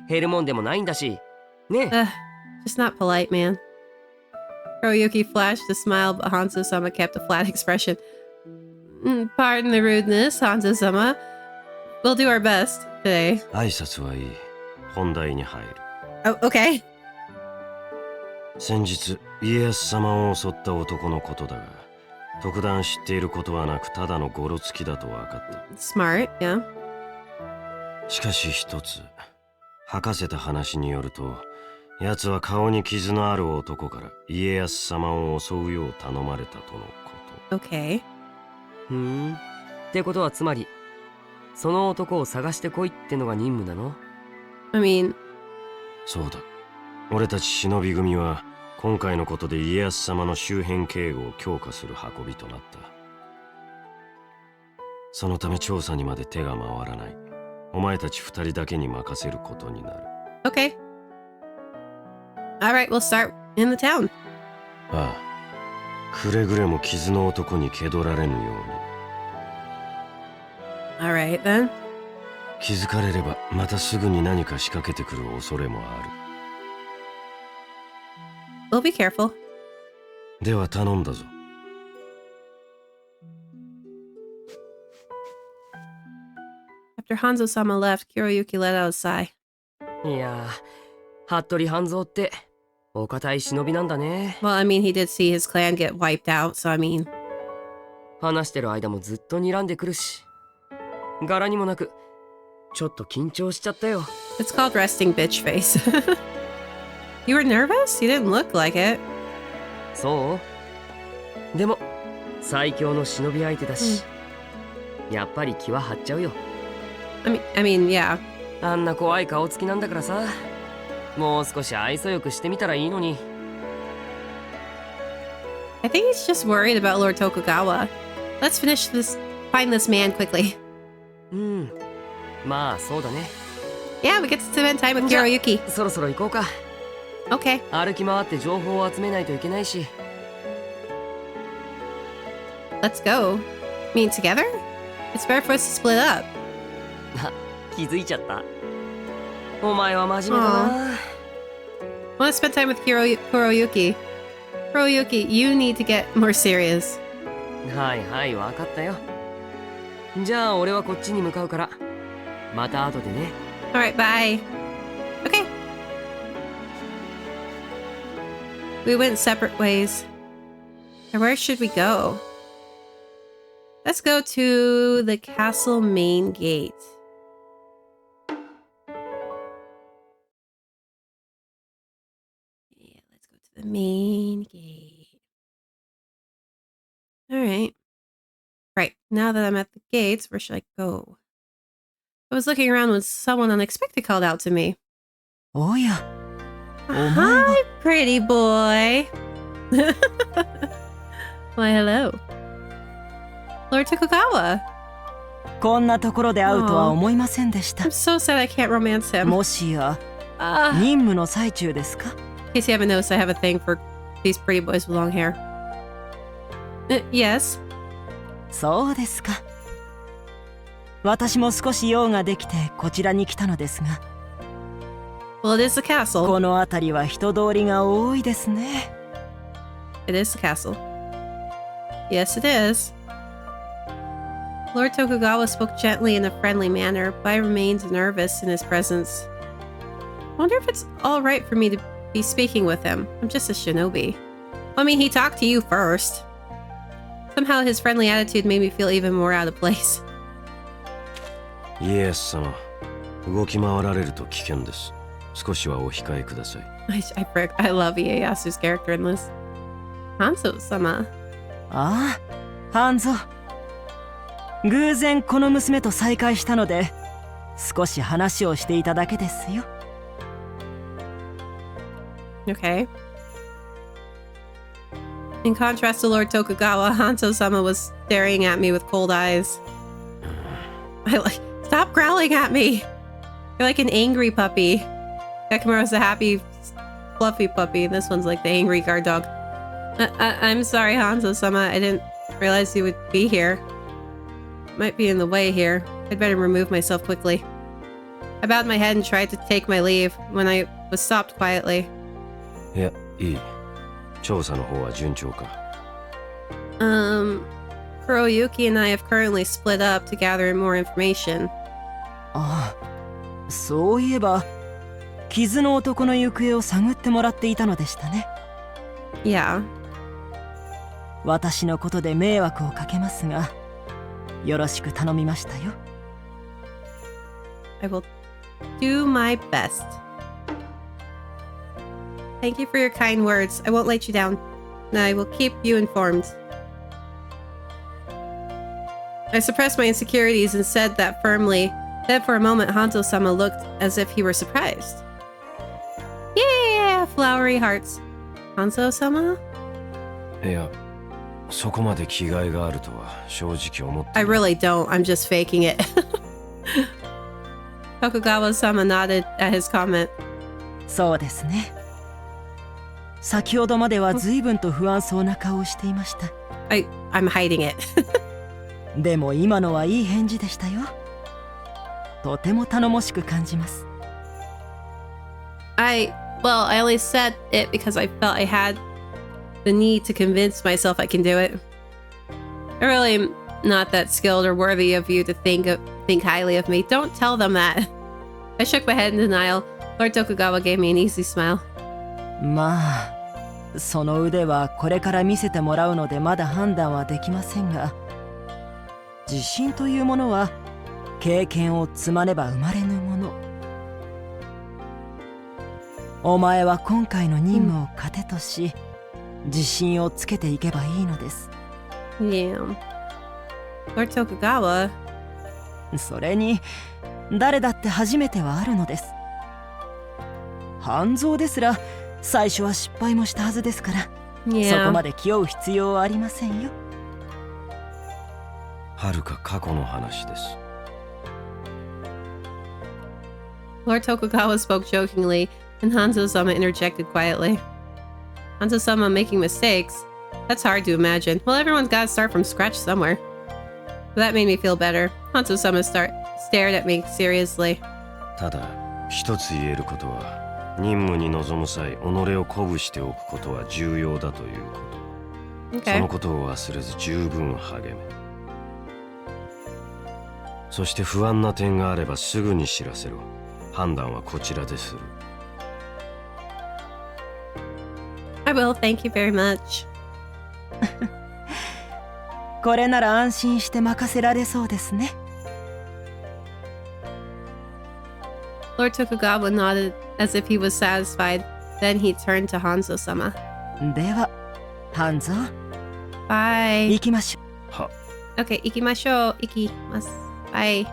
減るもんでもないんだし。ね。 Just not polite, man. Hiroyuki flashed a smile, but Hanzo-sama kept a flat expression. Pardon the rudeness, Hanzo-sama. We'll do our best today. 挨拶はいい。本題に入る。Oh, okay. 先日家康様を襲った男のことだが、特段知っていることはなく、ただのゴロつきだと分かった。 Smart, yeah. しかし一つ吐かせた話によると、奴は顔に傷のある男から家康様を襲うよう頼まれたとのこと。 Okay. ってことはつまりその男を探してこいってのが任務なの？ I mean... そうだ。俺たち忍び組は今回のことで家康様の周辺警護を強化する運びとなった。そのため調査にまで手が回らない。お前たち二人だけに任せることになる。 Okay. Alright, we'll start in the town. ああ。くれぐれも傷の男に気取られぬように。 Alright, then. 気づかれればまたすぐに何か仕掛けてくる恐れもある。 We'll be careful. では頼んだぞ。 After Hanzo-sama left, Kuroyuki let out a sigh. いやー、服部半蔵ってお堅い忍びなんだね。 Well, I mean, he did see his clan get wiped out, so I mean... 話してる間もずっと睨んでくるし、柄にもなくちょっと緊張しちゃったよ。 It's called resting bitch face. You were nervous? You didn't look like it. そうでも最強の忍び相手だし、やっぱり気は張っちゃうよ。 I mean, yeah. あんな怖い顔つきなんだからさ、もう少し愛想よくしてみたらいいのに。 I think he's just worried about Lord Tokugawa. Let's find this man quickly. まあそうだね。 Yeah, we get to spend time with Kuroyuki. そろそろ行こうか。 Okay. 歩き回って情報を集めないといけないし。 Let's go. Mean together? It's better for us to split up. 気づいちゃった。お前は真面目だな。I want to spend time with Kuroyuki. Kuroyuki, you need to get more serious. はいはい、わかったよ。じゃあ俺はこっちに向かうから、また後でね。Alright, bye. Okay. We went separate ways. And where should we go? Let's go to the castle main gate. Yeah, let's go to the main gate. Alright. Right, now that I'm at the gates, where should I go? I was looking around when someone unexpected called out to me. Oh yeah. Hi, pretty boy. Why, hello. Lord Tokugawa. こんなところで会うとは思いませんでした。 I'm so sad I can't romance him. もしや、任務の最中ですか? In case you haven't noticed, I have a thing for these pretty boys with long hair. Yes. そうですか。私も少し用ができてこちらに来たのですが。Well, it is the castle. この辺りは人通りが多いですね。It is the castle. Yes, it is. Lord Tokugawa spoke gently in a friendly manner, but I remained nervous in his presence. I wonder if it's all right for me to be speaking with him. I'm just a shinobi. I mean, he talked to you first. Somehow his friendly attitude made me feel even more out of place. イエス様、動き回られると危険です。少しはお控えください。I love Ieyasu's character in this. Hanzo-sama. ああ、ハンゾ。偶然この娘と再会したので、少し話をしていただけですよ。Okay. In contrast to Lord Tokugawa, Hanzo-sama was staring at me with cold eyes. Stop growling at me! You're like an angry puppy. Yakimaru's a happy, fluffy puppy, and this one's like the angry guard dog. I'm sorry, Hanzo-sama. I didn't realize you would be here. Might be in the way here. I'd better remove myself quickly. I bowed my head and tried to take my leave when I was stopped quietly. いや、いい。調査の方は順調か。Kuroyuki and I have currently split up to gather more information. ああ、そういえば、傷の男の行方を探ってもらっていたのでしたね。Yeah. 私のことで迷惑をかけますが、よろしく頼みましたよ。I will do my best. Thank you for your kind words. I won't let you down. I will keep you informed. I suppressed my insecurities and said that firmly. Then for a moment, Hanzo-sama looked as if he were surprised. Yeah! Flowery hearts. Hanzo-sama? いや、そこまで気概があるとは正直思って。I really don't. I'm just faking it. Tokugawa-sama nodded at his comment. そうですね。先ほどまでは随分と不安そうな顔をしていました。I'm hiding it. でも今のはいい返事でしたよ。とても頼もしく感じます。I only said it because I felt I had the need to convince myself I can do it. I really am not that skilled or worthy of you to think highly of me. Don't tell them that. I shook my head in denial. Lord Tokugawa gave me an easy smile. まあ、その腕はこれから見せてもらうのでまだ判断はできませんが、自信というものは経験を積まねば生まれぬもの。お前は今回の任務を糧とし、自信をつけていけばいいのです。Yeah. Lord Tokugawa. それに誰だって初めてはあるのです。半蔵ですら最初は失敗もしたはずですから、そこまで気負う必要はありませんよ。はるか過去の話です。Lord Tokugawa spoke jokingly, and Hanzo-sama interjected quietly. Hanzo-sama making mistakes? That's hard to imagine. Well, everyone's got to start from scratch somewhere. But that made me feel better. Hanzo-sama stared at me seriously. ただ、一つ言えることは、任務に臨む際、己を鼓舞しておくことは重要だということ。Okay. そのことを忘れず十分励め。そして不安な点があればすぐに知らせろ。判断はこちらでする。I will. Thank you very much. これなら安心して任せられそうですね。Lord Tokugawa nodded as if he was satisfied. Then he turned to Hanzo-sama. では、半蔵。Bye. 行きましょう。は。Okay, 行きましょう。行きます。Bye.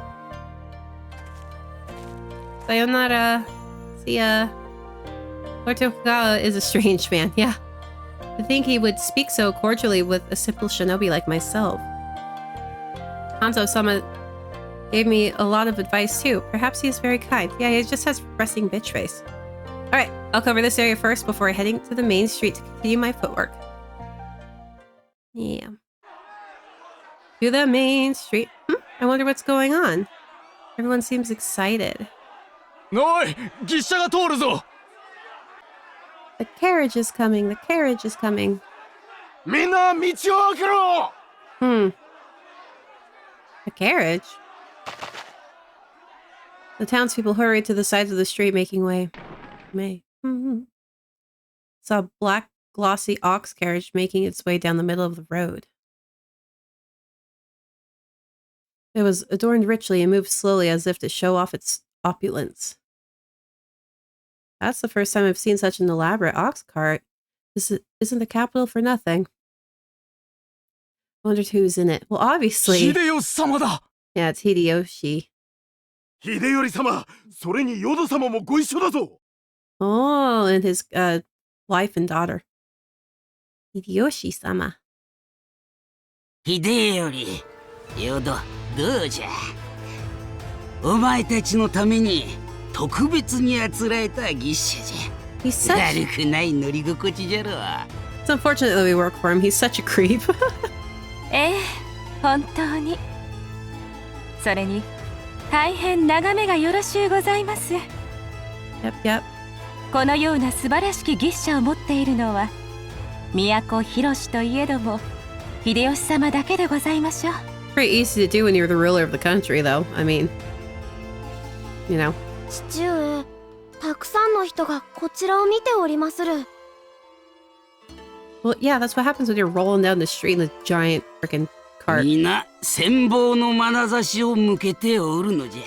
Sayonara. See ya. Lord Tokugawa is a strange man, yeah. To think he would speak so cordially with a simple shinobi like myself. Hanzo-sama gave me a lot of advice too. Perhaps he is very kind. Yeah, he just has resting bitch face. Alright, I'll cover this area first before heading to the main street to continue my footwork. Yeah. To the main street. I wonder what's going on. Everyone seems excited. おい、牛車が通るぞ。The carriage is coming. The carriage is coming. みんな道を開けろ。A carriage? The townspeople hurried to the sides of the street, making way. Saw a black, glossy ox carriage making its way down the middle of the road. It was adorned richly and moved slowly as if to show off its opulence. That's the first time I've seen such an elaborate ox cart. This isn't the capital for nothing. Wondered who's in it. Well, obviously. 秀吉様だ。Yeah, it's Hideyoshi. 秀頼様、それに淀様もご一緒だぞ。Oh, and his wife and daughter. Hideyoshi-sama. 秀頼、淀、どうじゃ。お前たちのために特別にあつらえた牛車じゃ。悪くない乗り心地じゃろ。It's unfortunate that we work for him. He's such a creep. ええ、本当に。それに大変眺めがよろしゅうございます。Yep. このような素晴らしき牛車を持っているのは都広しといえども秀吉様だけでございましょう。Pretty easy to do when you're the ruler of the country, though. I mean, you know. 父上、たくさんの人がこちらを見ておりまする。 Well, yeah, that's what happens when you're rolling down the street in a giant freaking cart. 皆羨望の眼差しを向けておるのじゃ。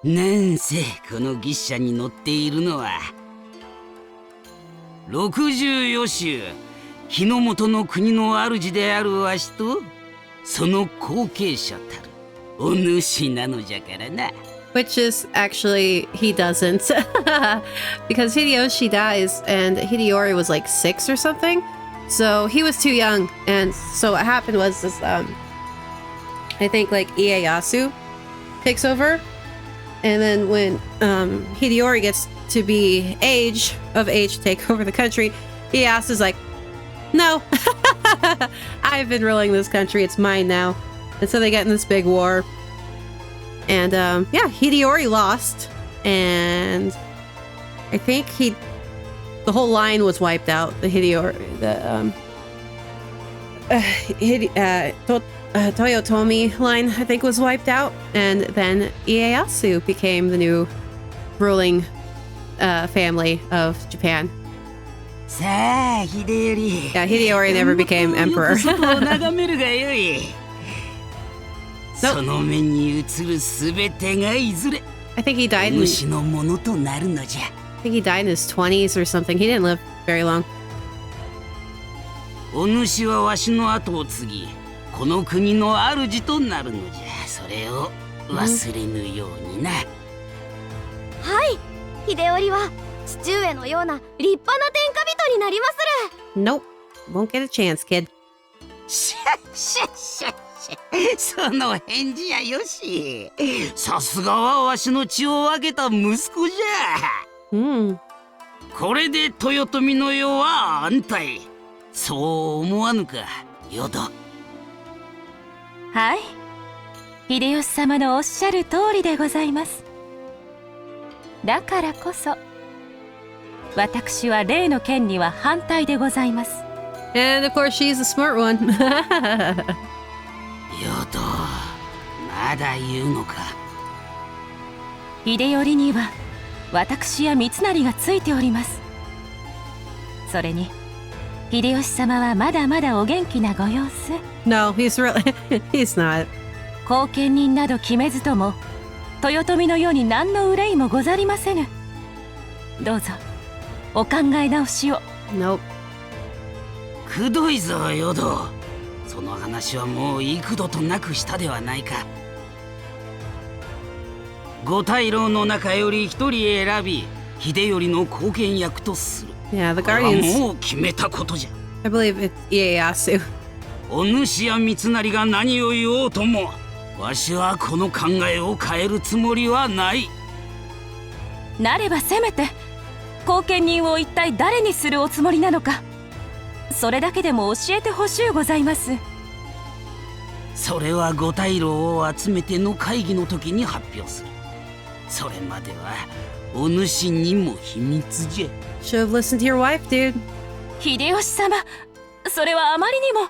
なんせこの牛車に乗っているのは64州日の本の国の主であるわしとその後継者たるお主なのじゃからな。 Which is actually, he doesn't. Because Hideyoshi dies and Hideyori was like 6 or something. So he was too young. And so what happened was this, I think like Ieyasu takes over. And then when Hideyori gets to be of age to take over the country, Ieyasu's like, no, I've been ruling this country. It's mine now. And so they get in this big war. And yeah, Hideyori lost, and I think the whole line was wiped out. The Toyotomi line, I think, was wiped out, and then Ieyasu became the new ruling family of Japan. Yeah, Hideyori never became emperor. Nope. I think he died in his 20s or something. He didn't live very long. お主はわしの後を継ぎ、この国の主となるのじゃ。それを忘れぬようにな。はい、秀頼は父上のような立派な天下人になりまする。 Nope, won't get a chance, kid. シャッシャッシャッ。その返事やよし。さすがはわしの血を分けた息子じゃ。これで豊臣の世は安泰。そう思わぬか、淀。はい、秀吉様のおっしゃる通りでございます。だからこそ私は例の件には反対でございます。 And of course she's the smart one. 淀、まだ言うのか。秀頼には私や三成がついております。それに秀吉様はまだまだお元気なご様子。 No, he's not. 後見人など決めずとも豊臣のように何の憂いもござりませぬ。どうぞお考え直しを。 Nope. くどいぞ、淀。その話はもう幾度となくしたではないか。五大老の中より一人選び、秀頼の後見役とする。Yeah, the Guardians. もう決めたことじゃ。I believe it's Ieyasu. お主や三成が何を言おうとも、わしはこの考えを変えるつもりはない。なればせめて後見人を一体誰にするおつもりなのか、それだけでも教えてほしゅうございます。それは五大老を集めての会議の時に発表する。それまではお主にも秘密じゃ。 Should have listened to your wife, dude. 秀吉様、それはあまりにも。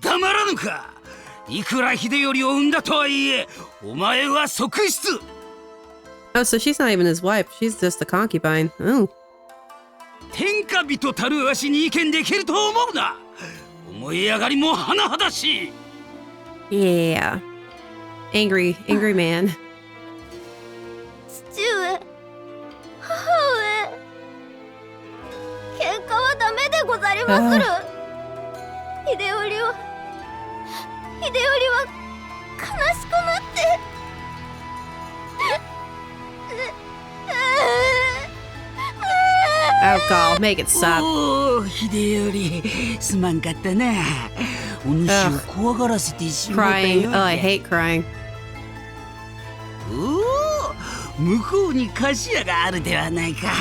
黙らぬか。いくら秀頼を産んだとはいえ、お前は側室。 Oh, so she's not even his wife. She's just a concubine. Oh. 天下人たるわしに意見できると思うな。思い上がりも甚だしい。 Yeah. Angry man. 父上、母上、喧嘩はダメでござりまする。秀頼は悲しくなって。Oh god, make it stop. おお、秀頼、すまんかったな。お主を怖がらせてしまったよ。Crying. Oh, I hate crying. おお、向こうに菓子屋があるではないか。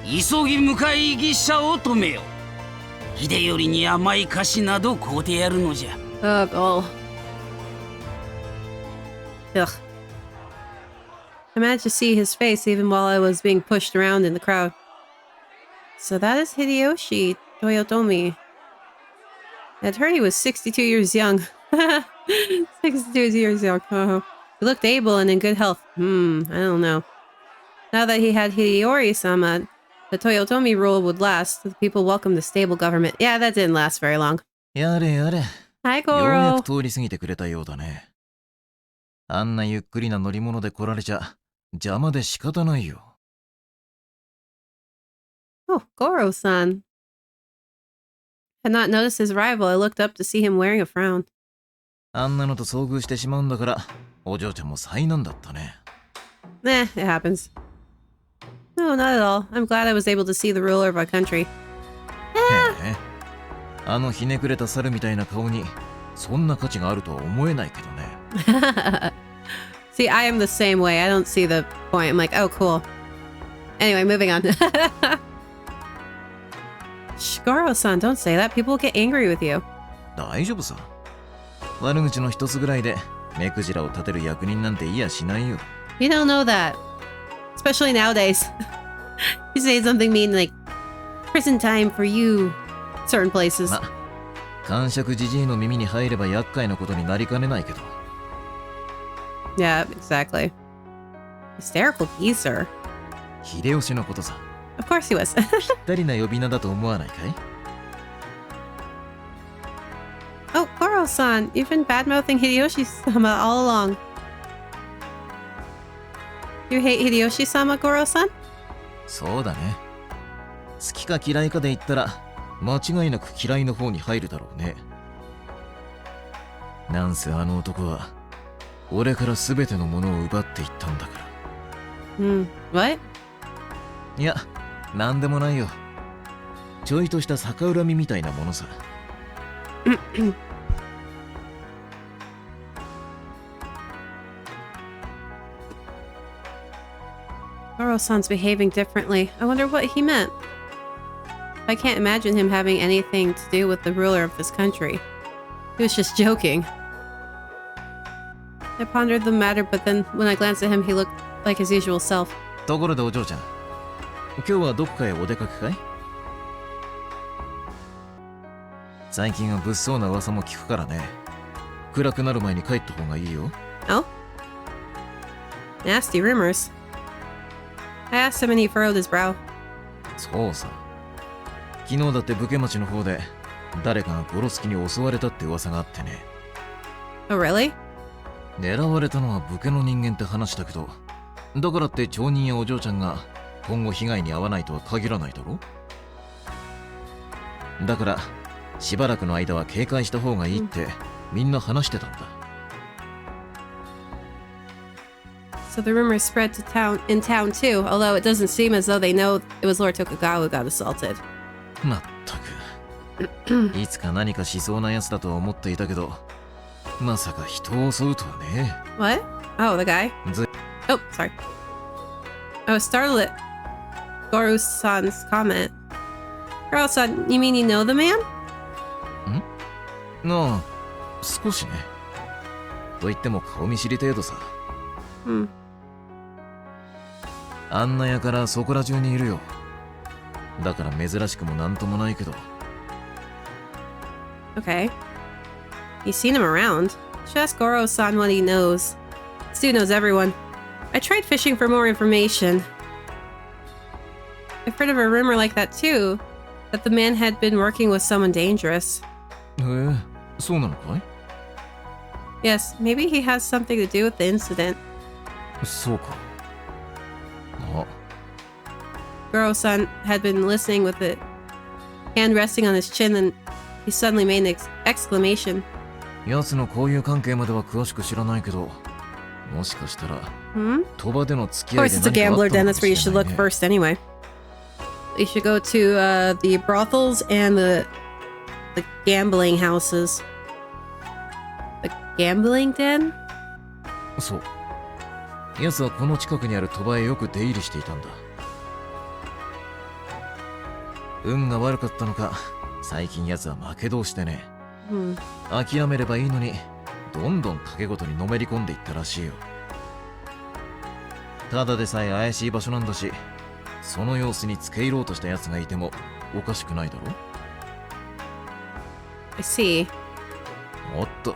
急ぎ向かい牛車を止めよ。秀頼に甘い菓子など買うてやるのじゃ。Oh god. Ugh. I managed to see his face even while I was being pushed around in the crowd. So that is Hideyoshi Toyotomi. I'd heard he was 62 years young. 62 years young. He looked able and in good health. I don't know. Now that he had Hideyori-sama, the Toyotomi rule would last. The people welcomed the stable government. Yeah, that didn't last very long. やれやれ。 Hi, ようや Goro. く通り過ぎてくれたようだね。あんなゆっくりな乗り物で来られちゃ邪魔で仕方ないよ。Oh, Goro-san. Had not noticed his arrival. I looked up to see him wearing a frown. あんなのと遭遇してしまうんだから、お嬢ちゃんも災難だったね。It happens. No, not at all. I'm glad I was able to see the ruler of our country. へえ。あのひねくれた猿みたいな顔に、そんな価値があるとは思えないけどね。See, I am the same way. I don't see the point. I'm like, oh, cool. Anyway, moving on. Goro-san, don't say that. People will get angry with you. 大丈夫さ。悪口の一つぐらいで目くじらを立てる役人なんていやしないよ。You don't know that. Especially nowadays. You say something mean like prison time for you. Certain places. ま、感触じじいの耳に入れば厄介なことになりかねないけど。Yeah, exactly. Hysterical geezer. 秀吉のことさ。Of course he was. ぴったりな呼び名だと思わないかい？ Oh, Goro-san, you've been bad-mouthing Hideyoshi-sama all along. You hate Hideyoshi-sama, Goro-san? そうだね。好きか嫌いかで言ったら、間違いなく嫌いの方に入るだろうね。なんせあの男は、俺から全てのものを奪っていったんだから。What? いや、なんでもないよ。ちょいとした逆恨みみたいなものさ。Goro-san's behaving differently. I wonder what he meant. I can't imagine him having anything to do with the ruler of this country. He was just joking. I pondered the matter, but then when I glanced at him, he looked like his usual self. ところでお嬢ちゃん、今日はどこかへお出かけかい？最近は物騒な噂も聞くからね。暗くなる前に帰った方がいいよ。Oh? Nasty rumors. I asked him and he furrowed his brow. そうさ。昨日だって武家町の方で誰かが殺す気に襲われたって噂があってね。Oh, really? 狙われたのは武家の人間って話だけど、だからって町人やお嬢ちゃんが今後被害に遭わないとは限らないだろ。だからしばらくの間は警戒した方がいいってみんな話してたんだ。So the rumors spread to in town too, although it doesn't seem as though they know it was Lord Tokugawa who got assaulted. まったく。いつか何かしそうなやつだとは思っていたけど、まさか人を襲うとはね。What? Oh, the guy? Oh, sorry. I was startled at Goro-san's comment. Goro-san, you mean you know the man? ああ、少しね。と言っても顔見知り程度さ。あんなやからそこら中にいるよ。だから珍しくもなんともないけど。Okay. You've seen him around. Should ask Goro-san what he knows. This dude knows everyone. I tried fishing for more information. I've heard of a rumor like that too, that the man had been working with someone dangerous. へえ、そうなのかい？ Yes, maybe he has something to do with the incident. そうか。あ。Goro-san had been listening with it, hand resting on his chin, and he suddenly made an exclamation. 奴の交友関係までは詳しく知らないけど、もしかしたら、賭場での付き合いで何かあったのかもしれないね。Of course, it's a gambler den. That's where you should look first, anyway. You should go to the brothels and the gambling houses. The gambling den? そう。奴はこの近くにある賭場へよく出入りしていたんだ。運が悪かったのか、最近奴は負け同士でね。諦めればいいのに、どんどん賭け事にのめり込んでいったらしいよ。ただでさえ怪しい場所なんだし、その様子に付け入ろうとした奴がいてもおかしくないだろ。I see. おっと、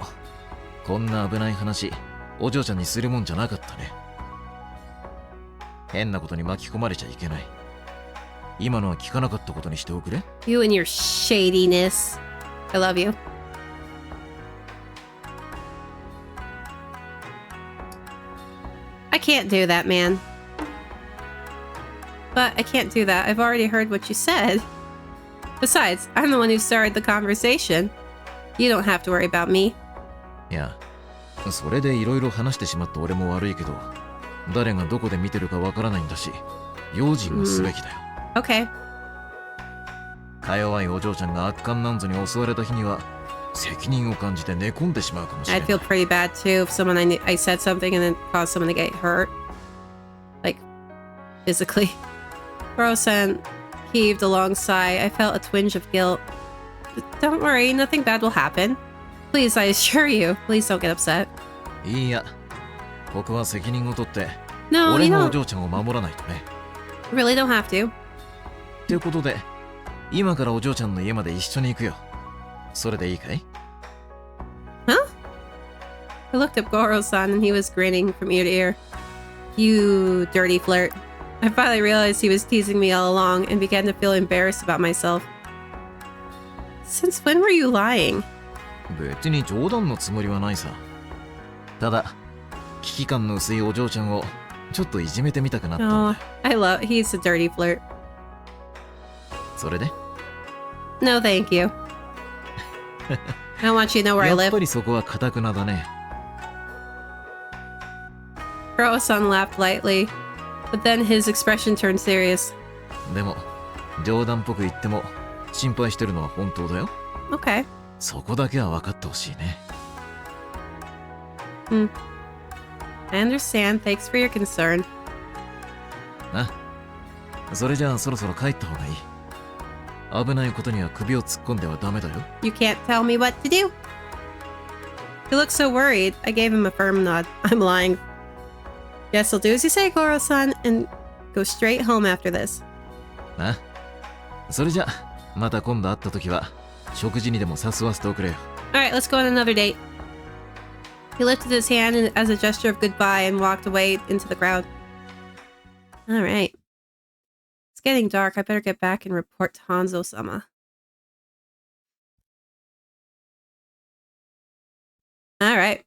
こんな危ない話、お嬢ちゃんにするもんじゃなかったね。変なことに巻き込まれちゃいけない。今のは聞かなかったことにしておくれ。 You and your shadiness. I love you. I can't do that, man. But I can't do that. I've already heard what you said. Besides, I'm the one who started the conversation. You don't have to worry about me. いや、それでいろいろ話してしまった俺も悪いけど、誰がどこで見てるかわからないんだし、用心はすべきだよ。Okay. か弱いお嬢ちゃんが悪漢なんぞに襲われた日には、責任を感じて寝込んでしまうかもしれない。I'd feel pretty bad too if someone I said something and then caused someone to get hurt. Like, physically. Goro-san heaved a long sigh. I felt a twinge of guilt. Don't worry, nothing bad will happen. Please, I assure you. Please don't get upset. いや、ここは責任を取って、No, 俺 you のお don't 嬢ちゃんを守らないとね。really don't have to. ってことで、今からお嬢ちゃんの家まで一緒に行くよ。それでいいかい？ Huh? I looked at Goro-san and he was grinning from ear to ear. You dirty flirt. I finally realized he was teasing me all along and began to feel embarrassed about myself. Since when were you lying? 別に冗談のつもりはないさ。ただ、危機感の薄いお嬢ちゃんをちょっといじめてみたくなったんだ。Oh, he's a dirty flirt. それで？ No, thank you. I don't want you to know where I やっ live. ぱりそこは堅くなだね。Goro-san laughed lightly, but then his expression turned serious. でも、冗談っぽく言っても心配してるのは本当だよ。Okay. そこだけは分かってほしいね。I understand. Thanks for your concern. あ、それじゃあそろそろ帰った方がいい。危ないことには首を突っ込んではダメだよ。You can't tell me what to do. He looked so worried. I gave him a firm nod. I'm lying. Yes, I'll do as you say, Goro-san, and go straight home after this. あ、それじゃまた今度会った時は食事にでも誘わせておくれよ。Alright, let's go on another date. He lifted his hand as a gesture of goodbye and walked away into the crowd. Alright. It's getting dark. I better get back and report to Hanzo-sama. Alright.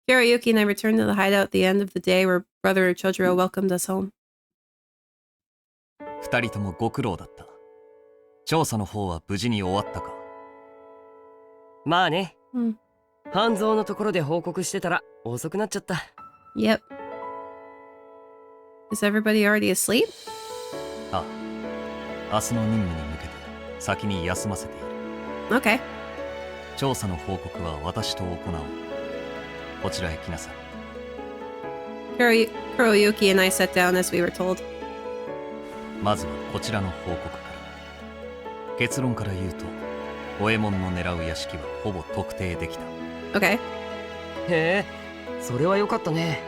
Hiroyuki and I returned to the hideout at the end of the day where brother Chojuro welcomed us home. 二人ともご苦労だった。調査の方は無事に終わったか？まあね。うん。半蔵のところで報告してたら遅くなっちゃった。Yep. Is everybody already asleep? あ、明日の任務に向けて先に休ませている。Okay. 調査の報告は私と行おう。こちらへ来なさい。Hiroyuki and I sat down as we were told. まずはこちらの報告から。結論から言うと、五右衛門の狙う屋敷はほぼ特定できた。Okay. へえ、それは良かったね。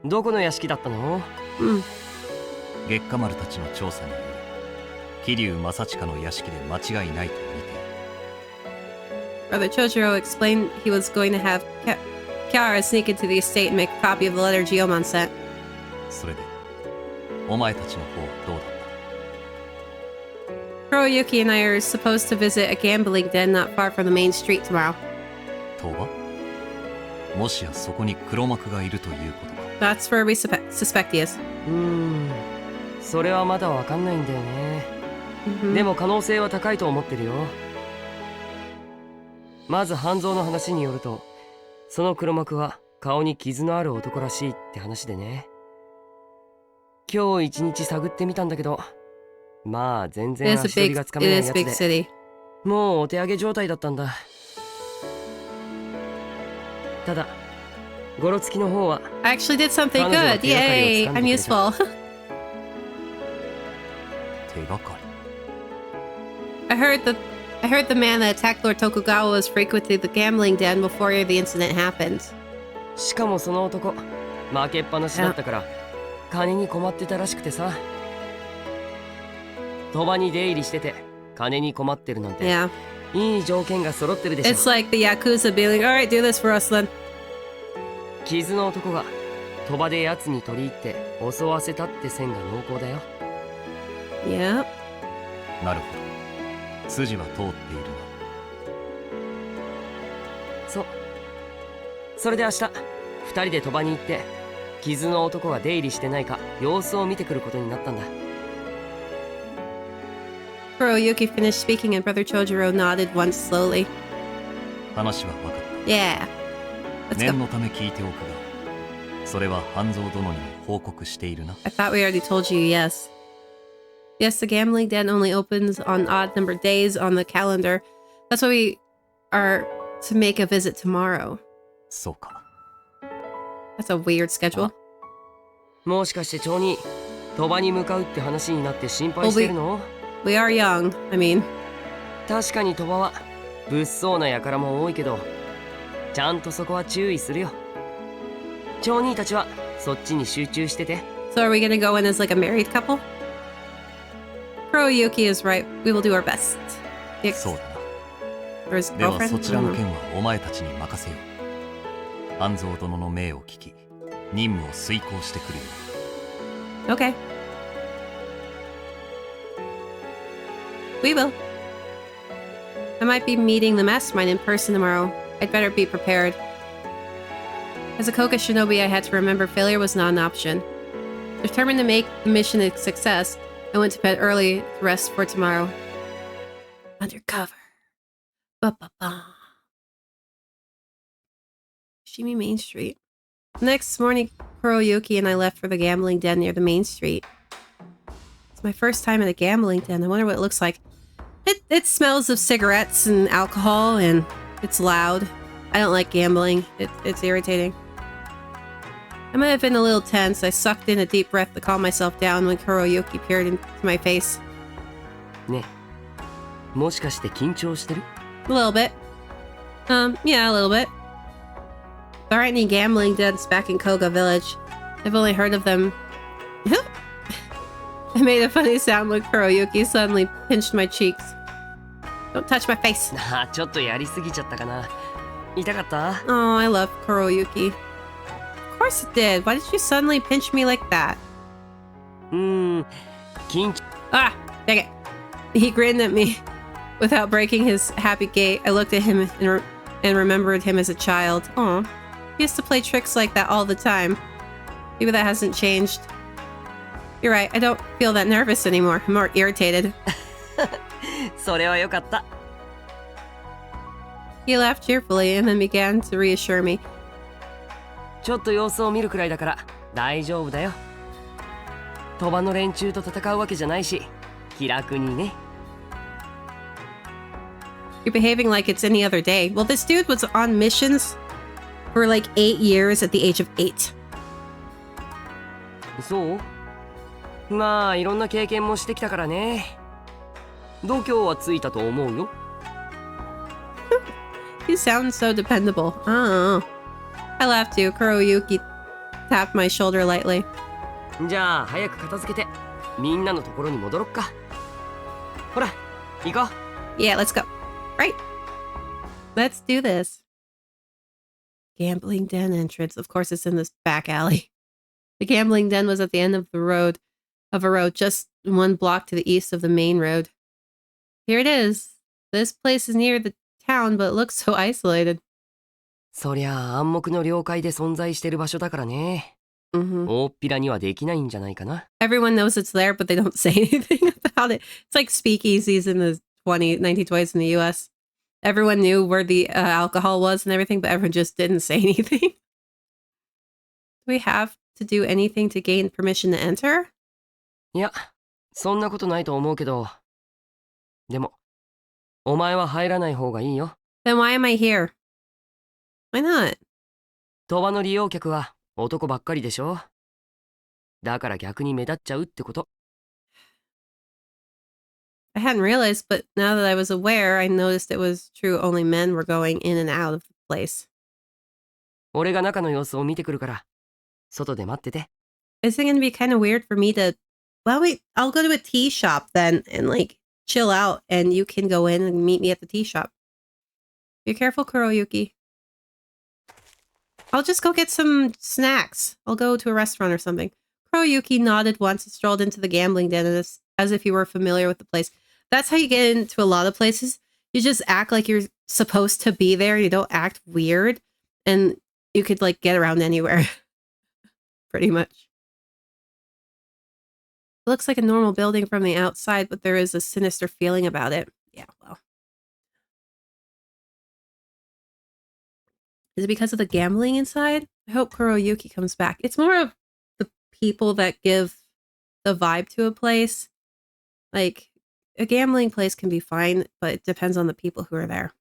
どこの屋敷だったの？月下丸たちの調査により、桐生正親の屋敷で間違いないと見ている。Brother Chojuro explained he was going to have Kiara sneak into the estate and make a copy of the letter Geomon sent. それで、お前たちの方はどうだった？ Hiroyuki and I are supposed to visit a gambling den not far from the main street tomorrow. 賭場？もしやそこに黒幕がいるということか。That's where we suspect he is. それはまだわかんないんだよね。でも可能性は高いと思ってるよ。まず半蔵の話によると、その黒幕は顔に傷のある男らしいって話でね。今日一日探ってみたんだけど、まあ全然足取りがつかめないやつで、もうお手上げ状態だったんだ。ただ、ゴロつきの方は I actually did something good. Yay! I'm useful. 手がかり。I heard the man that attacked Lord Tokugawa was frequenting the gambling den before the incident happened. しかもその男、負けっぱなしだったから、金に困ってたらしくてさ。賭場に出入りしてて、金に困ってるなんて。いい条件が揃ってるでしょ。It's like the Yakuza being like, alright, do this for us then. 傷の男が賭場で奴に取り入って襲わせたって線が濃厚だよ。Yep. なるほど。筋は通っているな。それで明日2人で賭場に行って傷の男が出入りしてないか様子を見てくることになったんだ。Kuroyuki finished speaking and Brother Chojuro nodded once slowly. 話は分かった。Yeah. Let's 念 go. のため聞いておくが、それは半蔵殿にも報告しているな。I thought we already told you yes. Yes, the gambling den only opens on odd numbered days on the calendar. That's why we are to make a visit tomorrow. そうか。That's a weird schedule. もしかして町に賭場に向かうって話になって心配してるの？ We are young. I mean. 確かに賭場は物騒な輩も多いけど、ちゃんとそこは注意するよ。町人たちはそっちに集中してて。So are we gonna go in as like a married couple? Kuroyuki is right. We will do our best. そうだな。 Or his では girlfriend? そちらの件はお前たちに任せよう。半蔵殿の命を聞き、任務を遂行してくるよ。Okay. We will. I might be meeting the mastermind in person tomorrow. I'd better be prepared. As a Koka shinobi, I had to remember failure was not an option. Determined to make the mission a success, I went to bed early to rest for tomorrow. Undercover. Ba-ba-ba. Shimi Main Street. Next morning, Kuroyuki and I left for the gambling den near the main street. It's my first time at a gambling den. I wonder what it looks like. It smells of cigarettes and alcohol, and it's loud. I don't like gambling. It's irritating. I might have been a little tense. I sucked in a deep breath to calm myself down when Kuroyuki peered into my face. ね、もしかして緊張してる？ A little bit. Yeah, a little bit. There aren't any gambling dens back in Koga Village. I've only heard of them. I made a funny sound when Kuroyuki suddenly pinched my cheeks. Don't touch my face. ちょっとやりすぎちゃったかな。痛かった？ Oh, I love Kuroyuki. Of course it did. Why did you suddenly pinch me like that? Ah, dang it. He grinned at me without breaking his happy gait. I looked at him and remembered him as a child. Aw, he used to play tricks like that all the time. Maybe that hasn't changed. You're right, I don't feel that nervous anymore. I'm more irritated. それはよかった。 He laughed cheerfully and then began to reassure me. ちょっと様子を見るくらいだから大丈夫だよ。賭場の連中と戦うわけじゃないし、気楽にね。 You're behaving like it's any other day. Well, this dude was on missions for like 8 years at the age of 8. そう？まあいろんな経験もしてきたからね。度胸はついたと思うよ。You sound so dependable. Oh. I laughed too. Kuroyuki tapped my shoulder lightly. じゃあ早く片付けてみんなのところに戻ろっか。ほら、行こう。 Yeah, let's go. Right. Let's do this. Gambling den entrance. Of course, it's in this back alley. The gambling den was at the end of a road, just 1 block to the east of the main road. Here it is. This place is near the town, but it looks so isolated. そりゃ暗黙の了解で存在してる場所だからね。大っぴらにはできないんじゃないかな。 Everyone knows it's there, but they don't say anything about it. It's like speakeasies in the 1920s in the US. Everyone knew where the alcohol was and everything, but everyone just didn't say anything. Do we have to do anything to gain permission to enter? いや、そんなことないと思うけど。でも、お前は入らない方がいいよ。 Then why am I here? Why not? 賭場の利用客は男ばっかりでしょ。だから逆に目立っちゃうってこと。I hadn't realized, but now that I was aware, I noticed it was true only men were going in and out of the place. 俺が中の様子を見てくるから、外で待ってて。Is it going to be kind of weird for me to... Well, wait, I'll go to a tea shop then and like chill out and you can go in and meet me at the tea shop. Be careful, Kuroyuki. I'll just go get some snacks. I'll go to a restaurant or something. Kuroyuki nodded once and strolled into the gambling den as if he were familiar with the place. That's how you get into a lot of places. You just act like you're supposed to be there. You don't act weird. And you could like get around anywhere. Pretty much. It looks like a normal building from the outside, but there is a sinister feeling about it. Yeah, well. Is it because of the gambling inside? I hope Kuroyuki comes back. It's more of the people that give the vibe to a place. Like, a gambling place can be fine, but it depends on the people who are there.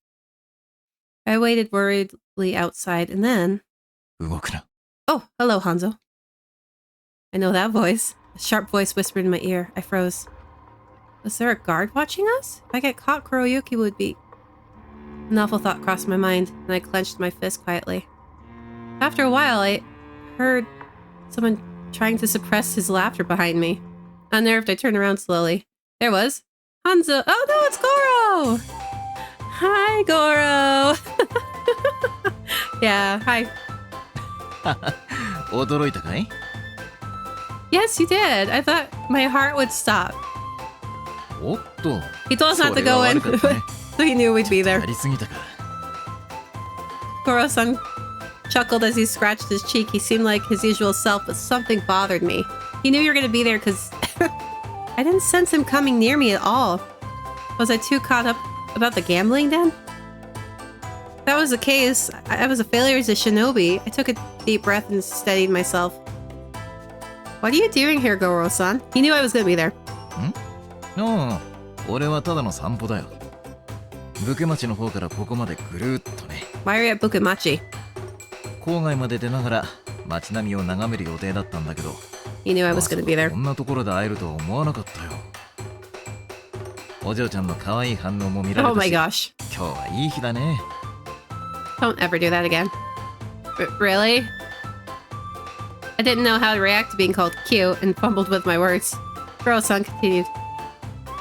I waited worriedly outside, and then... Oh, hello, Hanzo. I know that voice. A sharp voice whispered in my ear. I froze. Was there a guard watching us? If I get caught, Kuroyuki would be... An awful thought crossed my mind, and I clenched my fist quietly. After a while, I heard someone trying to suppress his laughter behind me. Unnerved, I turned around slowly. There was Hanzo. Oh no, it's Goro! Hi, Goro! Yeah, hi. Yes, you did. I thought my heart would stop. He told us not to go in, so he knew we'd be there. Goro-san chuckled as he scratched his cheek. He seemed like his usual self, but something bothered me. He knew you were going to be there because I didn't sense him coming near me at all. Was I too caught up about the gambling den? If that was the case, I was a failure as a shinobi. I took a deep breath and steadied myself. What are you doing here, Goro-san? He knew I was going to be there. No, 俺はただの散歩だよ。武家町の方からここまでぐるっとね。Why are you at Bukemachi? 郊外まで出ながら街並みを眺める予定だったんだけど。He knew I was going to be there. こんなところで会えるとは思わなかったよ。お嬢ちゃんの可愛い反応も見られたし。Oh my gosh. 今日はいい日だね。Don't ever do that again. Really? I didn't know how to react to being called cute and fumbled with my words. Goro-san continued.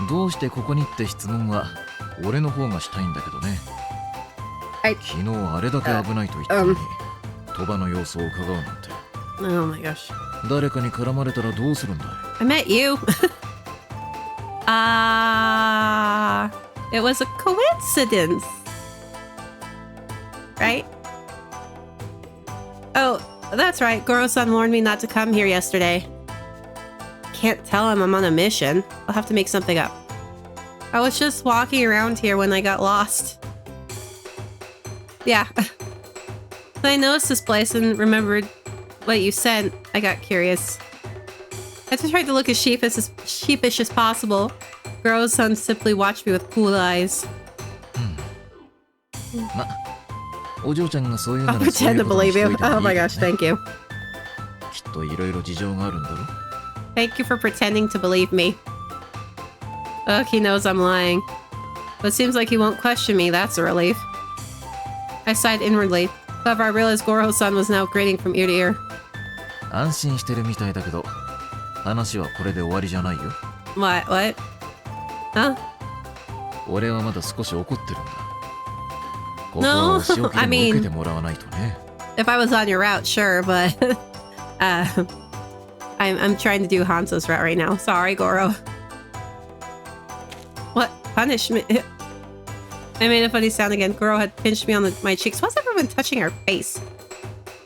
どうしてここにって質問は俺の方がしたいんだけどね。昨日あれだけ危ないと言ったのに、鳥羽の様子を伺うなんて。Oh my gosh. 誰かに絡まれたらどうするんだい？ I met you. It was a coincidence. Right? Oh, that's right. Goro-san warned me not to come here yesterday. Can't tell him I'm on a mission. I'll have to make something up. I was just walking around here when I got lost. Yeah. So I noticed this place and remembered what you said. I got curious. I just tried to look as sheepish as possible. Goro-san simply watched me with cool eyes. I'll pretend to believe you. Oh my gosh, thank you. Thank you for pretending to believe me. Ugh, he knows I'm lying. But it seems like he won't question me. That's a relief. I sighed inwardly. However, I realized Goro-san was now grinning from ear to ear. What? What? Huh? No, I mean, if I was on your route, sure, but I'm trying to do Hanzo's route right now. Sorry, Goro. What? Punishment? I made a funny sound again. Goro had pinched me on my cheeks. Why's everyone touching our face?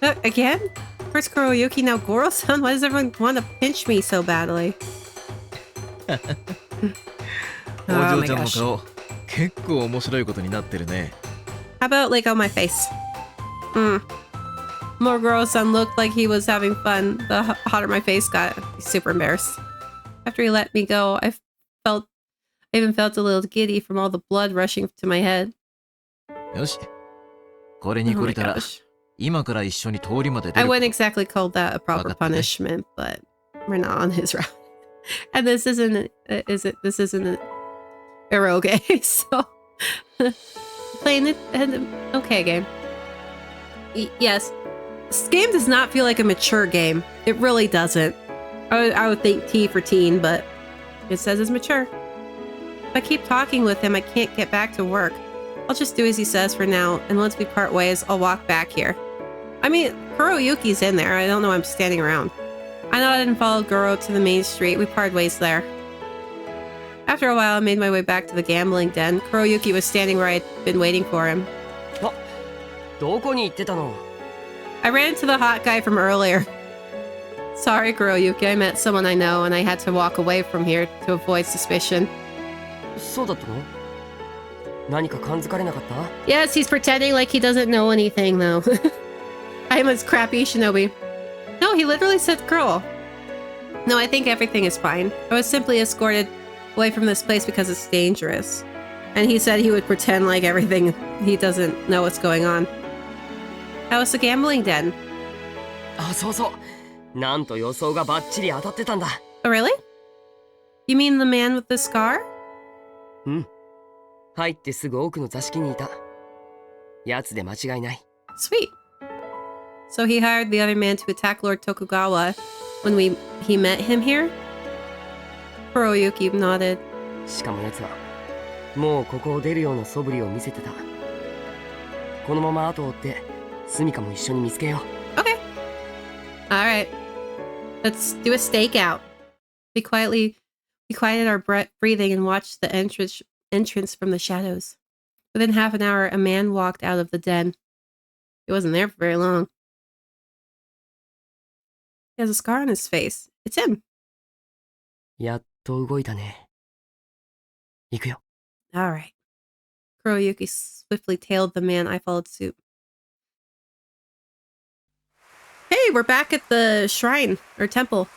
Again? First Kuroyuki, now Goro-san? Why does everyone want to pinch me so badly? Oh my gosh. How about like on my face? More Goro-san looked like he was having fun. The hotter my face got. Super embarrassed. After he let me go, I even felt a little giddy from all the blood rushing to my head. Oh my gosh. I wouldn't exactly call that a proper punishment, but we're not on his route. And this isn't this isn't an eroge, so playing it okay game. Yes. This game does not feel like a mature game. It really doesn't. I would think T for teen, but it says it's mature. If I keep talking with him, I can't get back to work. I'll just do as he says for now, and once we part ways, I'll walk back here. I mean, Kuroyuki's in there. I don't know I'm standing around. I nodded and followed Goro to the main street. We parted ways there. After a while, I made my way back to the gambling den. Kuroyuki was standing where I'd been waiting for him. I ran into the hot guy from earlier. Sorry, Kuroyuki. I met someone I know, and I had to walk away from here to avoid suspicion. Yes, he's pretending like he doesn't know anything, though. I'm his crappy shinobi. No, he literally said girl. No, I think everything is fine. I was simply escorted away from this place because it's dangerous. And he said he would pretend like everything, he doesn't know what's going on. How was the gambling den? Oh, really? You mean the man with the scar? Sweet. So he hired the other man to attack Lord Tokugawa when he met him here? Kuroyuki nodded. Okay. Alright. Let's do a stakeout. We quieted our breathing and watched the entrance from the shadows. Within half an hour, a man walked out of the den. He wasn't there for very long. He has a scar on his face. It's him. Alright. Kuroyuki swiftly tailed the man. I followed suit. Hey, we're back at the shrine, or temple.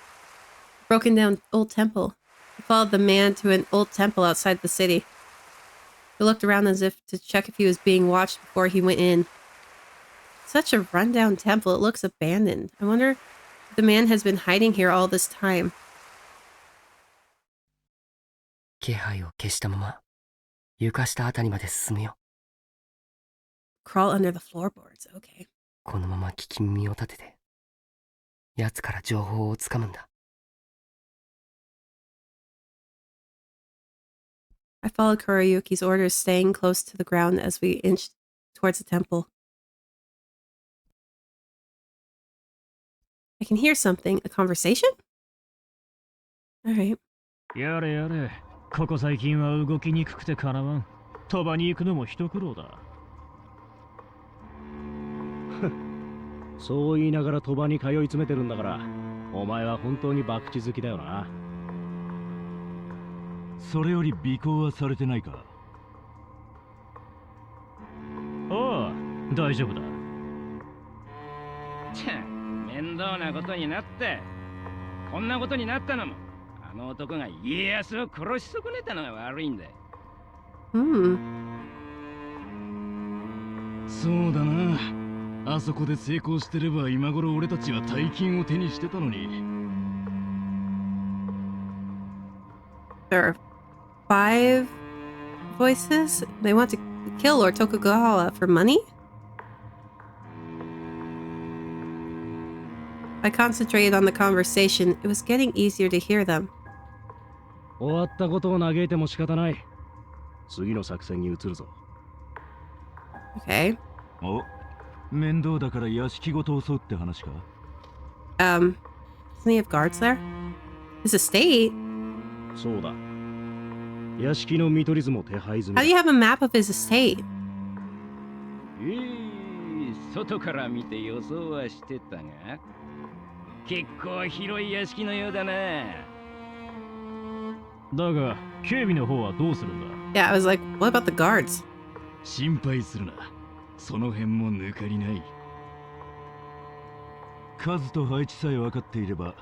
Broken down old temple. We followed the man to an old temple outside the city. He looked around as if to check if he was being watched before he went in. Such a rundown temple, it looks abandoned. I wonder if the man has been hiding here all this time. Crawl under the floorboards, okay. I followed Kuroyuki's orders, staying close to the ground as we inched towards the temple. I can hear something. A conversation? Alright. やれやれ、ここ最近は動きにくくてかなわん。鳥羽に行くのも一苦労だ。そう言いながら鳥羽に通い詰めてるんだから、お前は本当に博打好きだよな。それより尾行はされてないか？ああ、大丈夫だ。面倒なことになって、こんなことになったのも、あの男が家康を殺し損ねたのが悪いんだ。そうだな。あそこで成功してれば今頃俺たちは大金を手にしてたのに。There are 5 voices? They want to kill Lord Tokugawa for money? I concentrated on the conversation. It was getting easier to hear them. 終わったことを嘆いても仕方ない。次の作戦に移るぞ。Okay. お、面倒だから屋敷ごと襲うって話か？ Doesn't he have guards there? His estate? そうだ。屋敷の見取り図も手配済み。 How do you have a map of his estate? 外から見て予想はしてたが、結構広い屋敷のようだな。だが、警備の方はどうするんだ？ Yeah, I was like, what about the guards? 心配するな。その辺も抜かりない。数と配置さえ分かっていれば、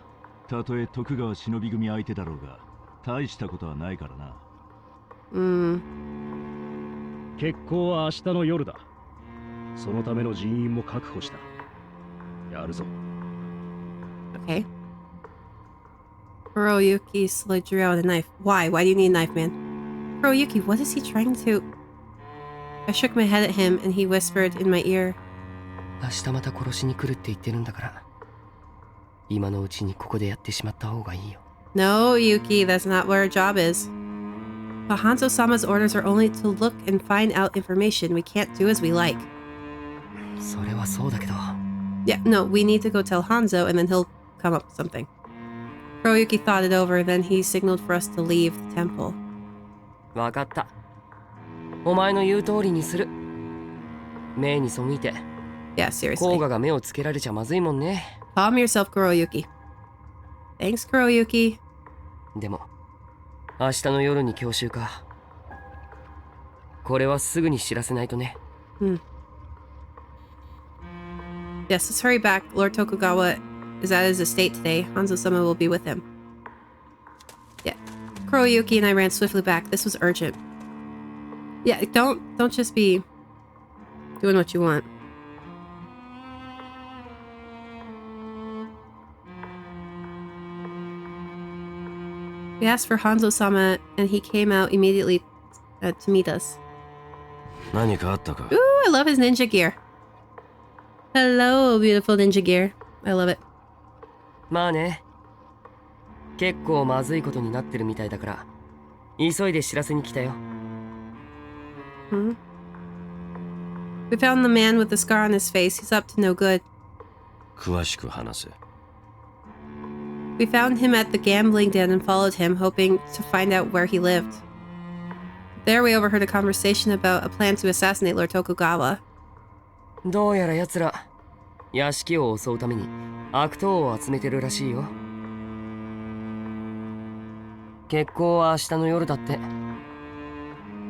たとえ徳川忍び組相手だろうが、大したことはないからな。決行は明日の夜だ。そのための人員も確保した。やるぞ。Okay. Kuroyuki slowly drew out a knife. Why? Why do you need a knife, man? Kuroyuki, what is he trying to... I shook my head at him and he whispered in my ear. 明日また殺しに来るって言ってるんだから、今のうちにここでやってしまった方がいいよ。No, Yuki, that's not what our job is. But Hanzo-sama's orders are only to look and find out information. We can't do as we like. それはそうだけど。Yeah, no, we need to go tell Hanzo and then he'll come up with something. Kuroyuki thought it over, then he signaled for us to leave the temple. わかった。お前の言う通りにする。目に背いて。Yeah, seriously. 甲賀が目をつけられちゃまずいもんね。Calm yourself, Kuroyuki. Thanks, Kuroyuki. でも、明日の夜に教習か。これはすぐに知らせないとね。Yes, let's hurry back. Lord Tokugawa is at his estate today. Hanzo-sama will be with him. Yeah. Kuroyuki and I ran swiftly back. This was urgent. Yeah, don't just be doing what you want. We asked for Hanzo-sama and he came out immediately to meet us. 何かあったか? Ooh, I love his ninja gear. Hello, beautiful ninja gear. I love it. まあね。結構まずいことになってるみたいだから、急いで知らせに来たよ。We found the man with the scar on his face. He's up to no good. 詳しく話せ. We found him at the gambling den and followed him, hoping to find out where he lived. There we overheard a conversation about a plan to assassinate Lord Tokugawa. どうやら奴ら、屋敷を襲うために悪党を集めてるらしいよ。決行は明日の夜だって。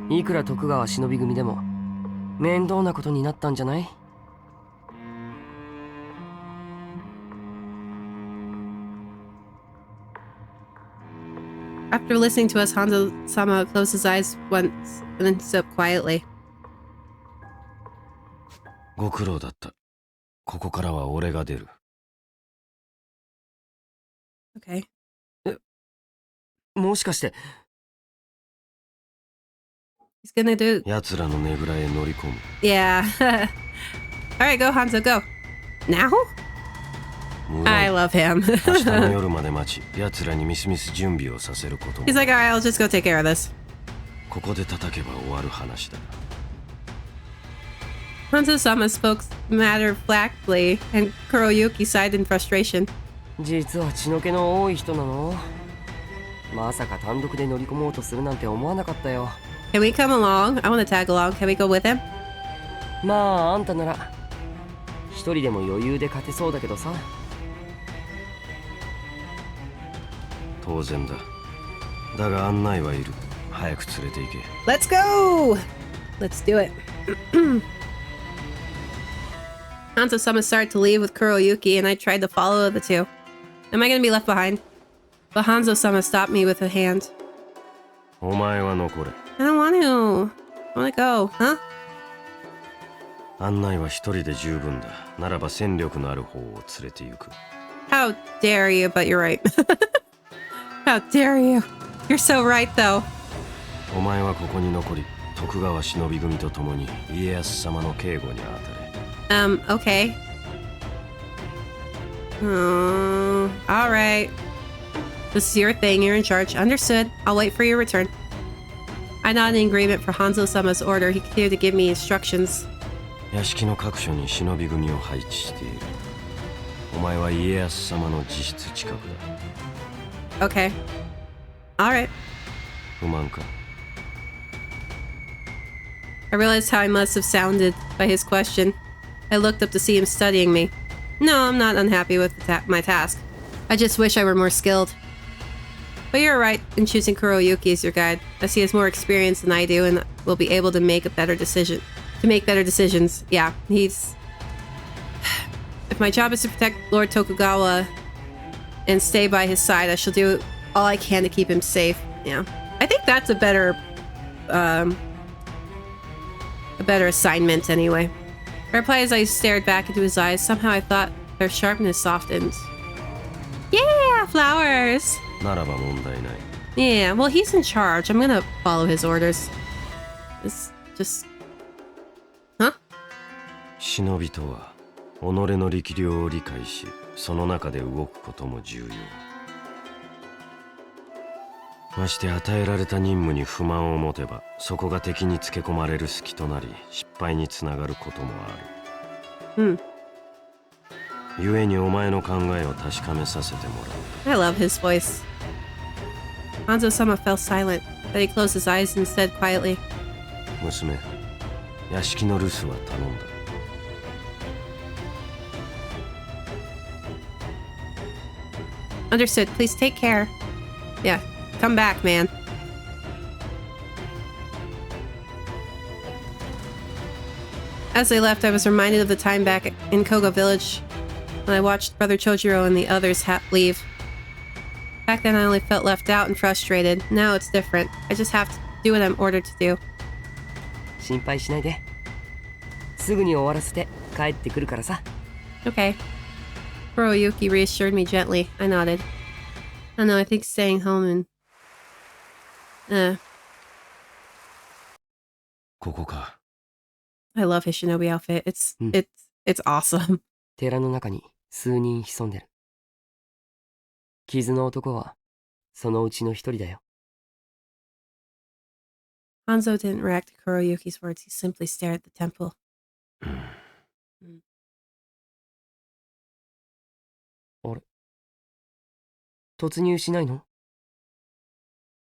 いくら徳川忍び組でも面倒なことになったんじゃない？ After listening to us, Hanzo-sama closed his eyes once and then stood up quietly. ご苦労だった。ここからは俺が出る。Okay. もしかして He's gonna do... 奴らのねぐらへ乗り込む。Yeah. Alright, go Hanzo, go. Now? I love him. 明日の夜まで待ち、奴らにみすみす準備をさせることも。He's like, alright, I'll just go take care of this. ここで叩けば終わる話だ。Hanzo-sama spoke matter-of-factly, and Kuroyuki sighed in frustration. 実は血の気の多い人なの？まさか単独で乗り込もうとするなんて思わなかったよ。Can we come along? I want to tag along. Can we go with him? まああんたなら一人でも余裕で勝てそうだけどさ。当然だ。だが案内はいる。早く連れて行け。Let's go! Let's do it. Hanzo-sama started to leave with Kuroyuki, and I tried to follow the two. Am I going to be left behind? But Hanzo-sama stopped me with a hand. お前は残れ。I don't want to. I want to go, huh? 案内は一人で十分だ。ならば戦力のある方を連れて行く。How dare you, but you're right. How dare you. You're so right, though. お前はここに残り、徳川忍び組と共に家康様の警護に当たれ。Okay. Alright. This is your thing, you're in charge. Understood. I'll wait for your return. I nodded in agreement for Hanzo-sama's order. He continued to give me instructions. 屋敷の各所に忍び組を配置している。お前は家康様の自室近くだ。Okay. Alright. 不満か? I realized how I must have sounded by his question. I looked up to see him studying me. No, I'm not unhappy with my task. I just wish I were more skilled. But you're right in choosing Kuroyuki as your guide, as he has more experience than I do and will be able to make better decisions. Yeah, he's... If my job is to protect Lord Tokugawa and stay by his side, I shall do all I can to keep him safe. Yeah. I think that's a better assignment anyway. I replied as I stared back into his eyes. Somehow I thought their sharpness softened. Yeah, flowers! ならば問題ない。 Yeah, well, he's in charge. I'm gonna follow his orders. It's just... Huh? 忍びとは、己の力量を理解し、その中で動くことも重要。まして与えられた任務に不満を持てば、そこが敵につけ込まれる隙となり、失敗につながることもある。故にお前の考えを確かめさせてもらう。 I love his voice. Hanzo-sama fell silent, but he closed his eyes and said quietly, 娘、屋敷の留守は頼んだ。 Understood. Please take care. Yeah, come back, man. As they left, I was reminded of the time back in Koga Village when I watched Brother Chojiro and the others leave. Back then I only felt left out and frustrated. Now it's different. I just have to do what I'm ordered to do. 心配しないで。すぐに終わらせて帰ってくるからさ。 Okay. Kuroyuki reassured me gently. I nodded. I know, I think staying home and... ここか。 I love his shinobi outfit. It's awesome. 寺の中に数人潜んでる。傷の男はそのうちの一人だよ。 Hanzo didn't react to Kuroyuki's words. He simply stared at the temple. あれ？突入しないの？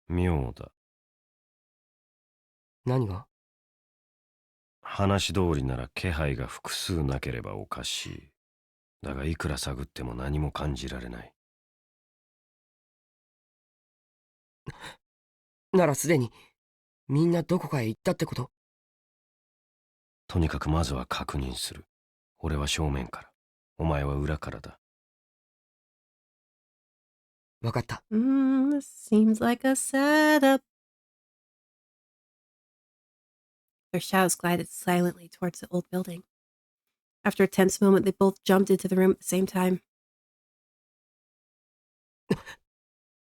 妙だ。何が？話通りなら気配が複数なければおかしい。だがいくら探っても何も感じられない。ならすでにみんなどこかへ行ったってこと？とにかくまずは確認する。俺は正面から、お前は裏からだ。わかった。This seems like a setup. Their shadows glided silently towards the old building. After a tense moment, they both jumped into the room at the same time.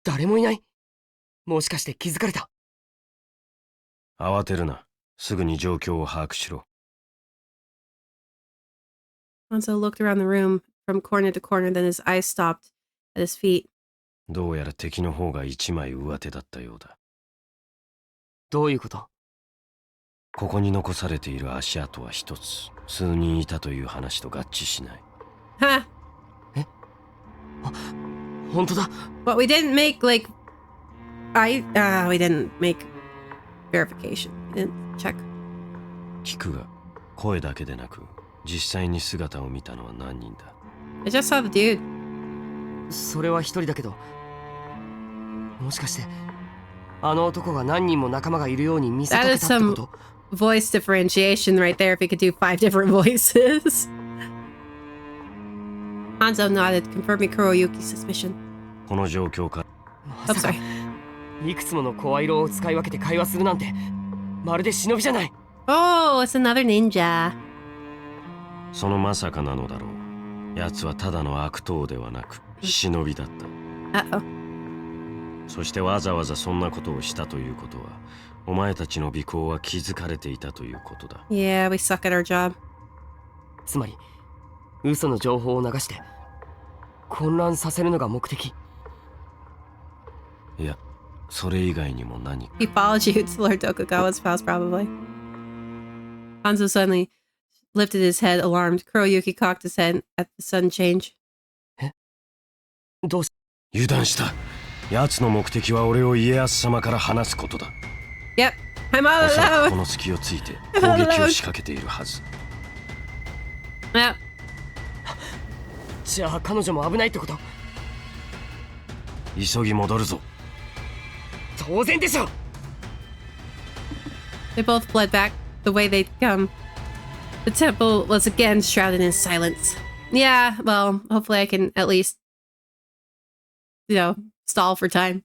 誰もいない。もしかして気づかれた。慌てるな。すぐに状況を把握しろ。Hanzo looked around the room from corner to corner, then his eyes stopped at his feet. どうやら敵の方が一枚上手だったようだ。どういうこと？ここに残されている足跡は一つ。数人いたという話と合致しない。Ha! え？あ、本当だ。But we didn't make we didn't make verification. We didn't check. 聞くが、声だけでなく、実際に姿を見たのは何人だ？ I just saw the dude. それは一人だけど、もしかしてあの男が何人も仲間がいるように見せかけたってこと？ Voice differentiation right there if he could do 5 different voices. Hanzo nodded, confirming Kuroyuki's suspicion. この状況か。I'm sorry. いくつもの声色を使い分けて会話するなんて、まるで忍びじゃない。Oh, it's another ninja. そのまさかなのだろう。奴はただの悪党ではなく、忍びだった。Uh-oh. そしてわざわざそんなことをしたということは、お前たちの尾行は気づかれていたということだ。Yeah, we suck at our job. つまり、嘘の情報を流して混乱させるのが目的。いや、それ以外にも何か。He followed you to Lord Tokugawa's house, probably. Hanzo suddenly lifted his head, alarmed. Kuroyuki cocked his head at the sudden change. え？どうし？油断した。奴の目的は俺を家康様から離すことだ。Yep, I'm all おそらく alone. この隙をついて攻撃を仕掛けているはず。Yep. じゃあ彼女も危ないってこと？急ぎ戻るぞ。当然でしょ。 They both fled back the way they'd come. The temple was again shrouded in silence. Yeah, well, hopefully I can at least, stall for time.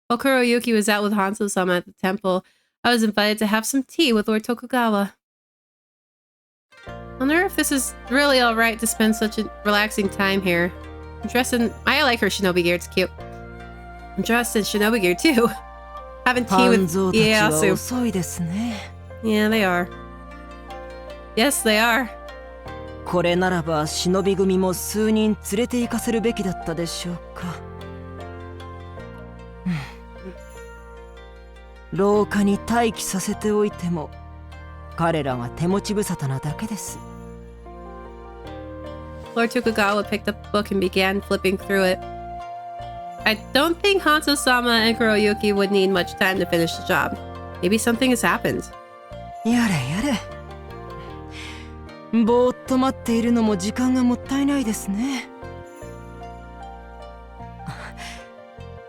While Kuroyuki was out with Hanzo-sama at the temple, I was invited to have some tea with Lord Tokugawa. I wonder if this is really alright to spend such a relaxing time here. I'm dressed in... I like her shinobi gear, it's cute. I'm dressed in shinobi gear too. Having tea with Ieyasu. Yeah, they are. Yes, they are. これならば忍び組も数人連れて行かせるべきだったでしょうか。廊下に待機させておいても彼らが手持ち無沙汰なだけです。Lord Tokugawa picked up the book and began flipping through it. I don't think Hanzo-sama and Kuroyuki would need much time to finish the job. Maybe something has happened. やれやれ。ぼーっと待っているのも時間がもったいないですね。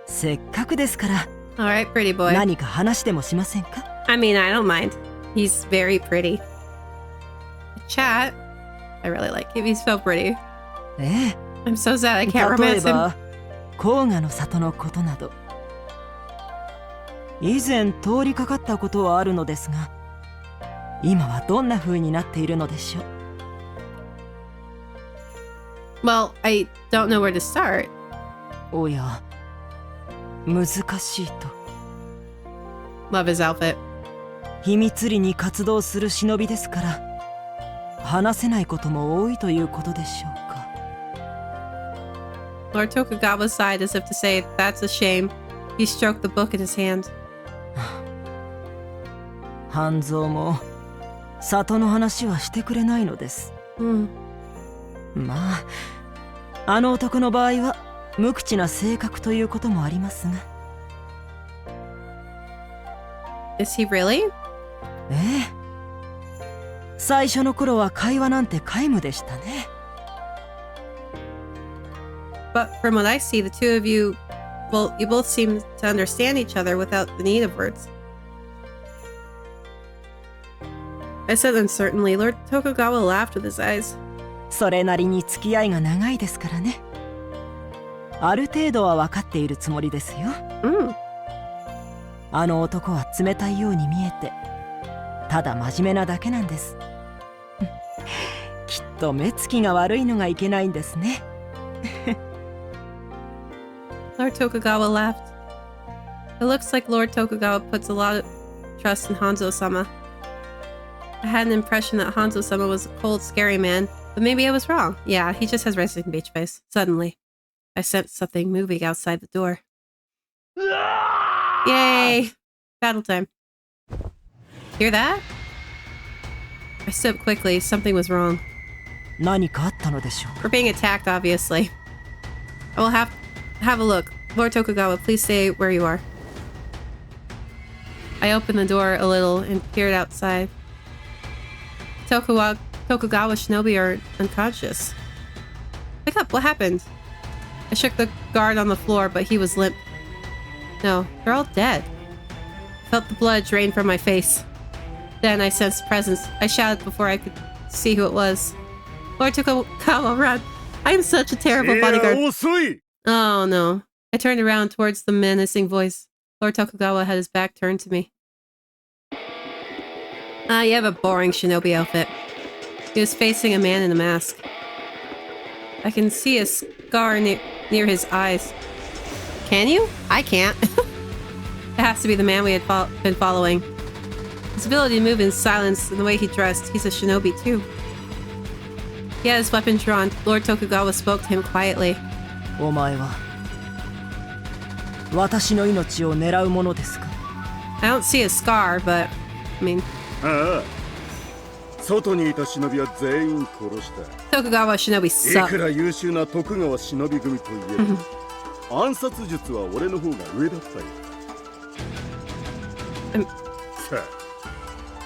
せっかくですから。Alright, pretty boy. 何か話でもしませんか? I mean, I don't mind. He's very pretty. Chat. I really like him. He's so pretty. ええ。I'm so sad I can't romance him. 例えば、黄河の里のことなど。以前通りかかったことはあるのですが、今はどんな風になっているのでしょう。Well, I don't know where to start. おや、難しいと。Love his outfit. 秘密裏に活動する忍びですから、話せないことも多いということでしょうか。Lord Tokugawa sighed as if to say, "That's a shame." He stroked the book in his hand. 半蔵も里の話はしてくれないのです。まあ、あの男の場合は無口な性格ということもありますが。Is he really? ええ。最初の頃は会話なんて皆無でしたね。But from what I see, the two of you, well, you both seem to understand each other without the need of words. I said uncertainly. Lord Tokugawa laughed with his eyes. それなりに付き合いが長いですからね。ある程度は分かっているつもりですよ。あの男は冷たいように見えて、ただ真面目なだけなんです。きっと目つきが悪いのがいけないんですね。Lord Tokugawa laughed. It looks like Lord Tokugawa puts a lot of trust in Hanzo-sama. I had an impression that Hanzo-sama was a cold, scary man, but maybe I was wrong. Yeah, he just has resting beach face. Suddenly, I sensed something moving outside the door. Yay! Battle time. Hear that? I stood up quickly. Something was wrong. 何かあったのでしょう。 We're being attacked, obviously. I will have a look. Lord Tokugawa, please stay where you are. I opened the door a little and peered outside. Tokugawa shinobi are unconscious. Wake up, what happened? I shook the guard on the floor, but he was limp. No, they're all dead. I felt the blood drain from my face. Then I sensed presence. I shouted before I could see who it was. Lord Tokugawa, run! I am such a terrible bodyguard. Oh no. I turned around towards the menacing voice. Lord Tokugawa had his back turned to me. You have a boring shinobi outfit. He was facing a man in a mask. I can see a scar near his eyes. Can you? I can't. It has to be the man we had been following. His ability to move in silence and the way he dressed, he's a shinobi too. He had his weapon drawn. Lord Tokugawa spoke to him quietly. お前は私の命を狙うものですか? I don't see a scar, but I mean. ああ、外にいた忍びは全員殺した。Tokugawa shinobi suck. いくら優秀な徳川忍び組といえば、暗殺術は俺の方が上だったよ。さ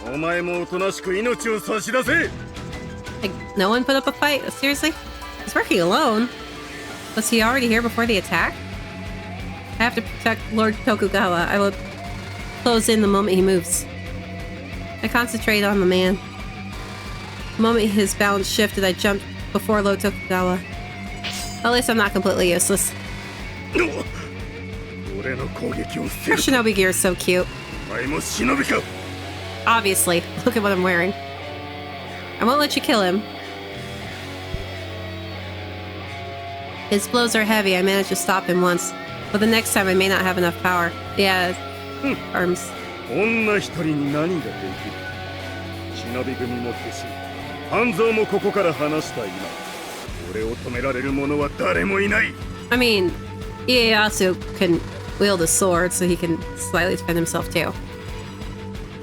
あ、お前もおとなしく命を差し出せ。Like, no one put up a fight? Seriously? He's working alone. Was he already here before the attack? I have to protect Lord Tokugawa. I will close in the moment he moves. I concentrate on the man. The moment his balance shifted, I jumped before Lord Tokugawa. At least I'm not completely useless. Her shinobi gear is so cute. Obviously. Look at what I'm wearing. I won't let you kill him. His blows are heavy. I managed to stop him once. But the next time I may not have enough power. Yeah, arms. 女一人に何ができる。忍び組も消し、半蔵もここから離した今、俺を止められる者は誰もいない。I mean, Ieyasu can wield a sword, so he can slightly defend himself too.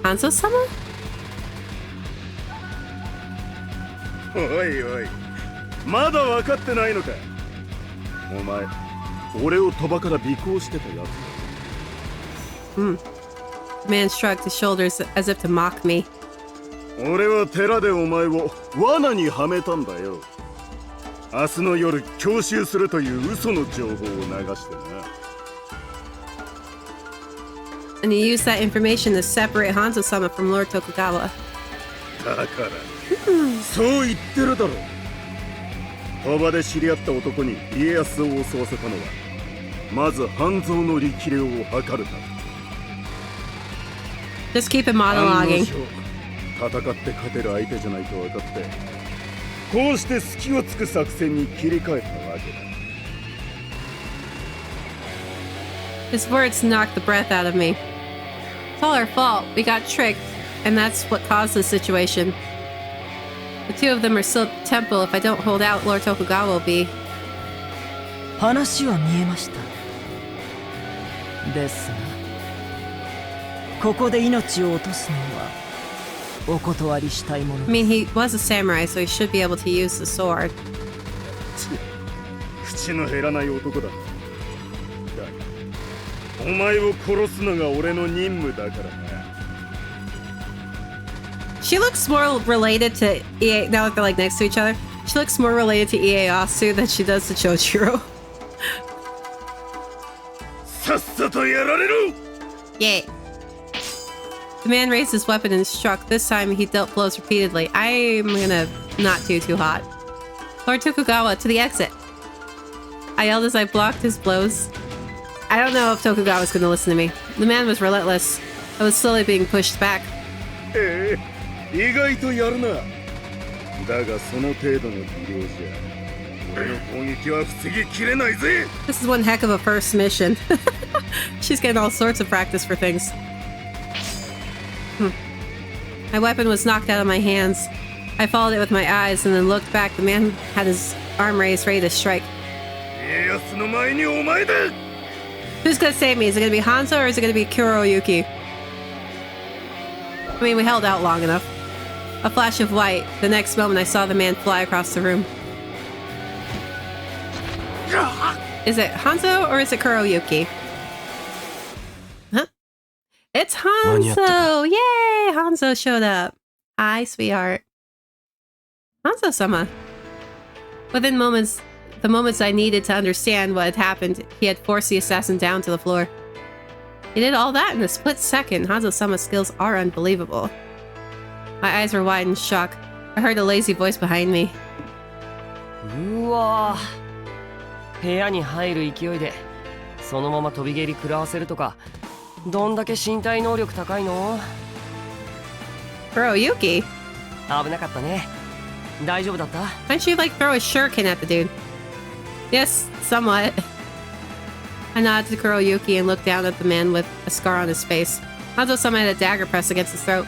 Hanzo-sama? おいおい、まだ分かってないのか。お前、俺を鳥羽から尾行してたやつ。The man shrugged his shoulders as if to mock me. 俺は寺でお前を罠にはめたんだよ。明日の夜強襲するという嘘の情報を流してな。And he used that information to separate Hanzo-sama from Lord Tokugawa. だから、そう言ってるだろ。鳥羽で知り合った男に家康を襲わせたのは、まず半蔵の力量を測るため。Just keep him monologuing. 戦って勝てる相手じゃないと分かって、こうして隙をつく作戦に切り替えたわけだ。His words knocked the breath out of me. It's all our fault. We got tricked, and that's what caused the situation. The two of them are still at the temple. If I don't hold out, Lord Tokugawa will be. 話は見えました。ですが、ここで命を落とすのはお断りしたいものです。I mean, he was a samurai, so he should be able to use the sword. 口の減らない男だ。だが、お前を殺すのが俺の任務だからな。She looks more related to EA, now that they're like next to each other. She looks more related to Ieyasu than she does to Chojiro. さっさとやられろ! Yay. The man raised his weapon and struck. This time he dealt blows repeatedly. I'm gonna not do too hot. Lord Tokugawa, to the exit. I yelled as I blocked his blows. I don't know if Tokugawa's gonna listen to me. The man was relentless. I was slowly being pushed back. 意外とやるな。だがその程度の技量じゃ、俺の攻撃は防ぎきれないぜ。This is one heck of a first mission. She's getting all sorts of practice for things. My weapon was knocked out of my hands. I followed it with my eyes and then looked back. The man had his arm raised, ready to strike. 家康の前にお前だ。Who's gonna save me? Is it gonna be Hanzo or is it gonna be Kuroyuki? I mean, we held out long enough. A flash of white. The next moment, I saw the man fly across the room. Is it Hanzo or is it Kuroyuki? Huh? It's Hanzo! Yay! Hanzo showed up. Hi, sweetheart. Hanzo-sama. Within moments, the moments I needed to understand what had happened, he had forced the assassin down to the floor. He did all that in a split second. Hanzo-sama's skills are unbelievable. My eyes were wide in shock. I heard a lazy voice behind me. うわぁ、部屋に入る勢いでそのまま飛び蹴り食らわせるとか、どんだけ身体能力高いの？ Bro, Yuki. 危なかったね。大丈夫だった？ Why don't you like throw a shuriken at the dude? Yes, somewhat. I nodded to Kuroyuki and looked down at the man with a scar on his face. Hanzo-sama had a dagger pressed against his throat.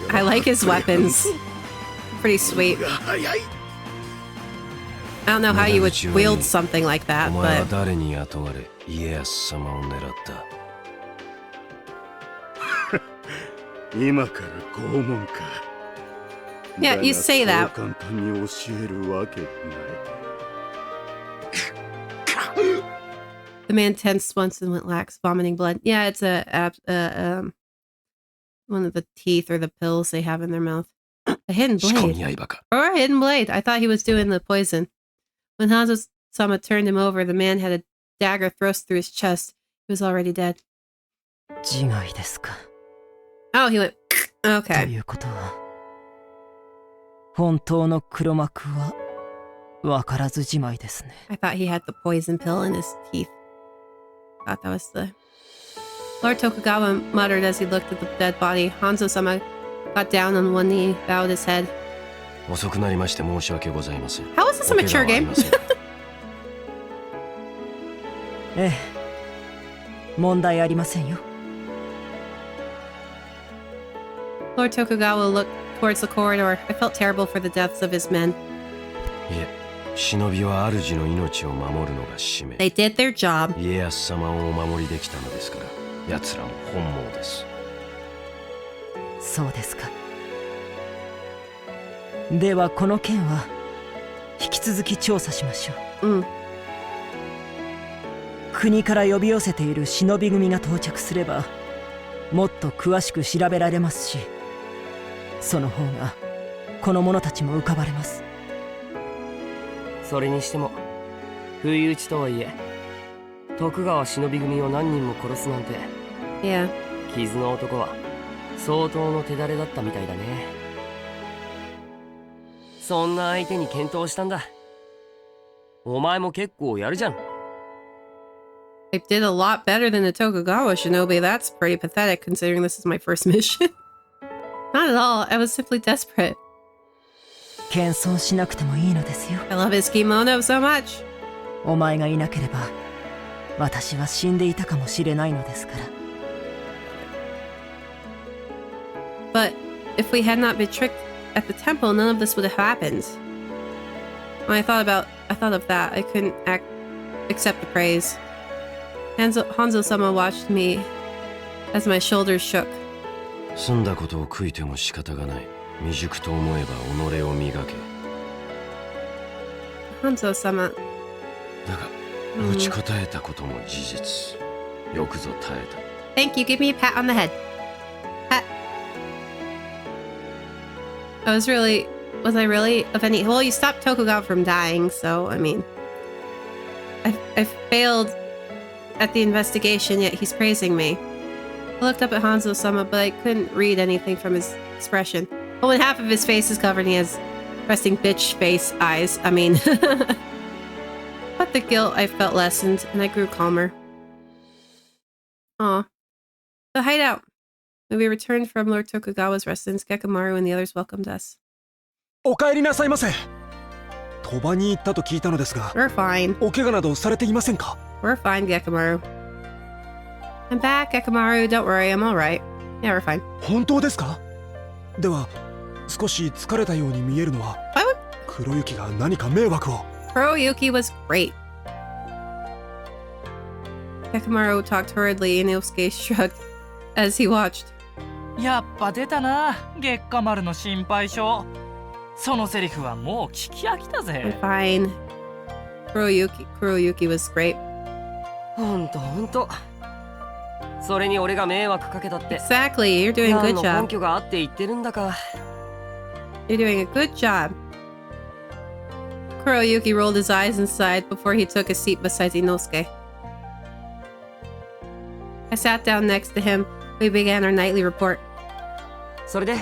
I like his weapons. Pretty sweet. I don't know how you would wield something like that, but... Yeah, you say that. The man tensed once and went lax, vomiting blood. Yeah, it's one of the teeth or the pills they have in their mouth. A hidden blade. Or a hidden blade. I thought he was doing the poison. When Hanzo-sama turned him over, the man had a dagger thrust through his chest. He was already dead. Oh, he went... Okay. 本当の黒幕はわからずじまいですね。 I thought he had the poison pill in his teeth. Thought that was the... Lord Tokugawa muttered as he looked at the dead body. Hanzo-sama got down on one knee, bowed his head. How is this a mature game? ええ、問題ありませんよ。 Lord Tokugawa looked towards the corridor. I felt terrible for the deaths of his men. They did their job. ではこの件は引き続き調査しましょう。国から呼び寄せている忍び組が到着すればもっと詳しく調べられますし、その方がこの者たちも浮かばれます。それにしても不意打ちとはいえ徳川忍び組を何人も殺すなんて、傷の男は相当の手だれだったみたいだね。そんな相手に検討したんだ。お前も結構やるじゃん。I did a lot better than the Tokugawa shinobi. That's pretty pathetic considering this is my first mission. Not at all. I was simply desperate. 謙遜しなくてもいいのですよ。 I love his kimono so much. お前がいなければ私は死んでいたかもしれないのですから。 But if we had not been tricked at the temple, none of this would have happened. When I thought of that, I couldn't accept the praise. Hanzo-sama watched me as my shoulders shook. 済んだことを悔いても仕方がない。未熟と思えば己を磨け。 Hanzo-sama. だが、打ち答えたことも事実。よくぞ耐えた。 Thank you. Give me a pat on the head. Pat. Was I really of any... Well, you stopped Tokugawa from dying, so, I mean... I failed at the investigation, yet he's praising me. I looked up at Hanzo-sama, but I couldn't read anything from his expression. Only half of his face is covered and he has resting bitch face eyes. I mean... But the guilt I felt lessened, and I grew calmer. Aw. The hideout. When we returned from Lord Tokugawa's residence, Gekamaru and the others welcomed us. お帰りなさいませ。鳥羽に行ったと聞いたのですが、 We're fine. お怪我などされていませんか？ We're fine, Gekamaru. I'm back, Gekamaru. Don't worry, I'm alright. Yeah, we're fine. 本当ですか？では、少し疲れたように見えるのは、黒雪が何か迷惑を。 Kuroyuki was great. Gekamaru talked hurriedly and Inosuke shrugged as he watched. やっぱ出たな、月下丸の心配性。そのセリフはもう聞き飽きたぜ。I'm fine. Kuroyuki was great. ほんと。それに俺が迷惑かけたって。Exactly, you're doing a good 何の job. 根拠があって言ってるんだか。You're doing a good job. Kuroyuki rolled his eyes and sighed before he took a seat beside Inosuke. I sat down next to him. We began our nightly report. それで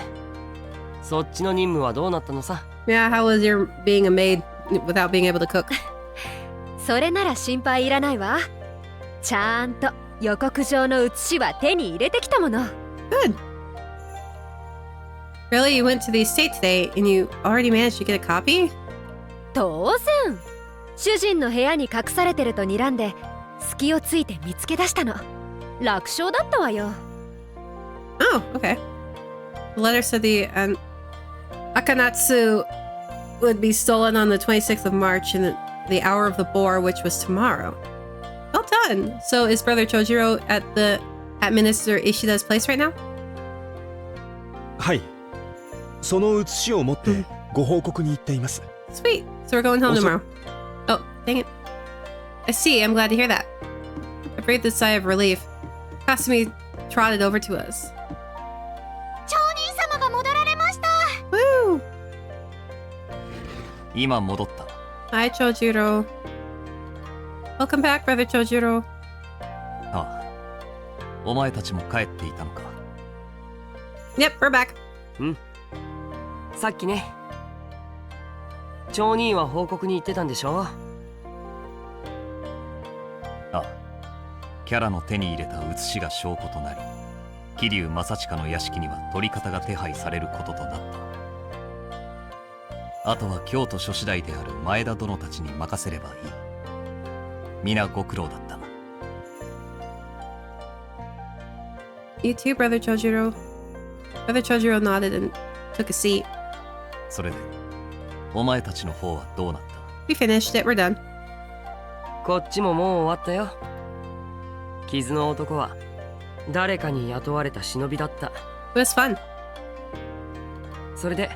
そっちの任務はどうなったのさ。 Yeah, how was your being a maid without being able to cook? それなら心配いらないわ。ちゃんと予告状の写しは手に入れてきたもの。 Good. Really, you went to the estate today and you already managed to get a copy? 当然。主人の部屋に隠されてると睨んで隙をついて見つけ出したの。楽勝だったわよ。 Oh, okay. The letter said the Akanatsu would be stolen on the 26th of March in the hour of the boar, which was tomorrow. Well done. So is Brother Chojiro at Minister Ishida's place right now? はい。その写しを持ってご報告に行っています。 Sweet. So we're going home tomorrow. Oh, dang it. I see. I'm glad to hear that. I breathed a sigh of relief. Kasumi trotted over to us. 町人様が戻られました。 Woo! 今戻った。 Hi, Chojiro. Welcome back, Brother Chojiro. ああ、お前たちも帰っていたのか。 Yep, we're back. さっきね。町人は報告に行ってたんでしょ。ああ、キャラの手に入れた写しが証拠となり、桐生正親の屋敷には取り方が手配されることとなった。あとは京都諸次第である前田殿たちに任せればいい。皆ご苦労だったな。 You too, Brother Chojiro. Brother Chojiro nodded and took a seat. それで、お前たちの方はどうなった？ We finished it. We're done. こっちももう終わったよ。傷の男は誰かに雇われた忍びだった。 It was fun. それで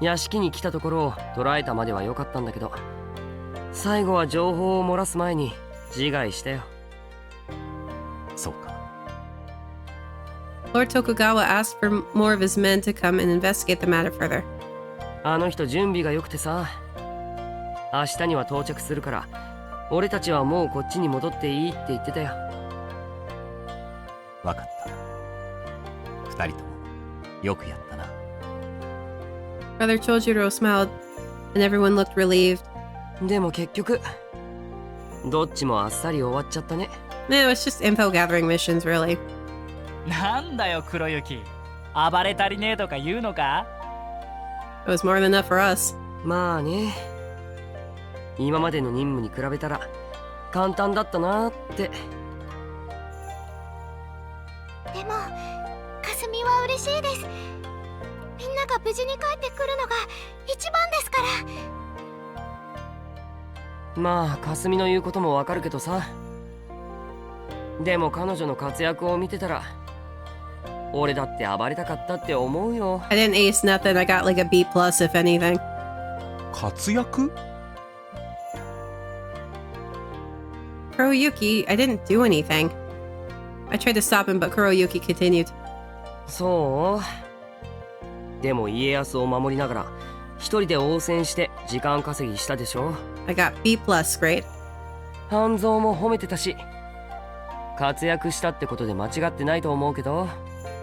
屋敷に来たところを捕らえたまでは良かったんだけど、最後は情報を漏らす前に自害したよ。そうか。Lord Tokugawa asked for more of his men to come and investigate the matter further. あの人準備が良くてさ、明日には到着するから俺たちはもうこっちに戻っていいって言ってたよ。わかった。二人ともよくやったな。Brother Chojuro smiled, and everyone looked relieved. でも結局どっちもあっさり終わっちゃったね。It was just info gathering missions, really. なんだよ黒雪、暴れ足りねえとか言うのか。 It was more than enough for us. まあね、今までの任務に比べたら簡単だったなって。でもかすみは嬉しいです。みんなが無事に帰ってくるのが一番ですから。まあかすみの言うこともわかるけどさ、でも彼女の活躍を見てたら俺だって暴れたかったって思うよ。 I didn't ace nothing. I got like a B plus, if anything. 活躍？ Kuroyuki, I didn't do anything. I tried to stop him, but Kuroyuki continued. そう。でも家康を守りながら一人で応戦して時間稼ぎしたでしょ。 I got B plus grade. 半蔵も褒めてたし、活躍したってことで間違ってないと思うけど。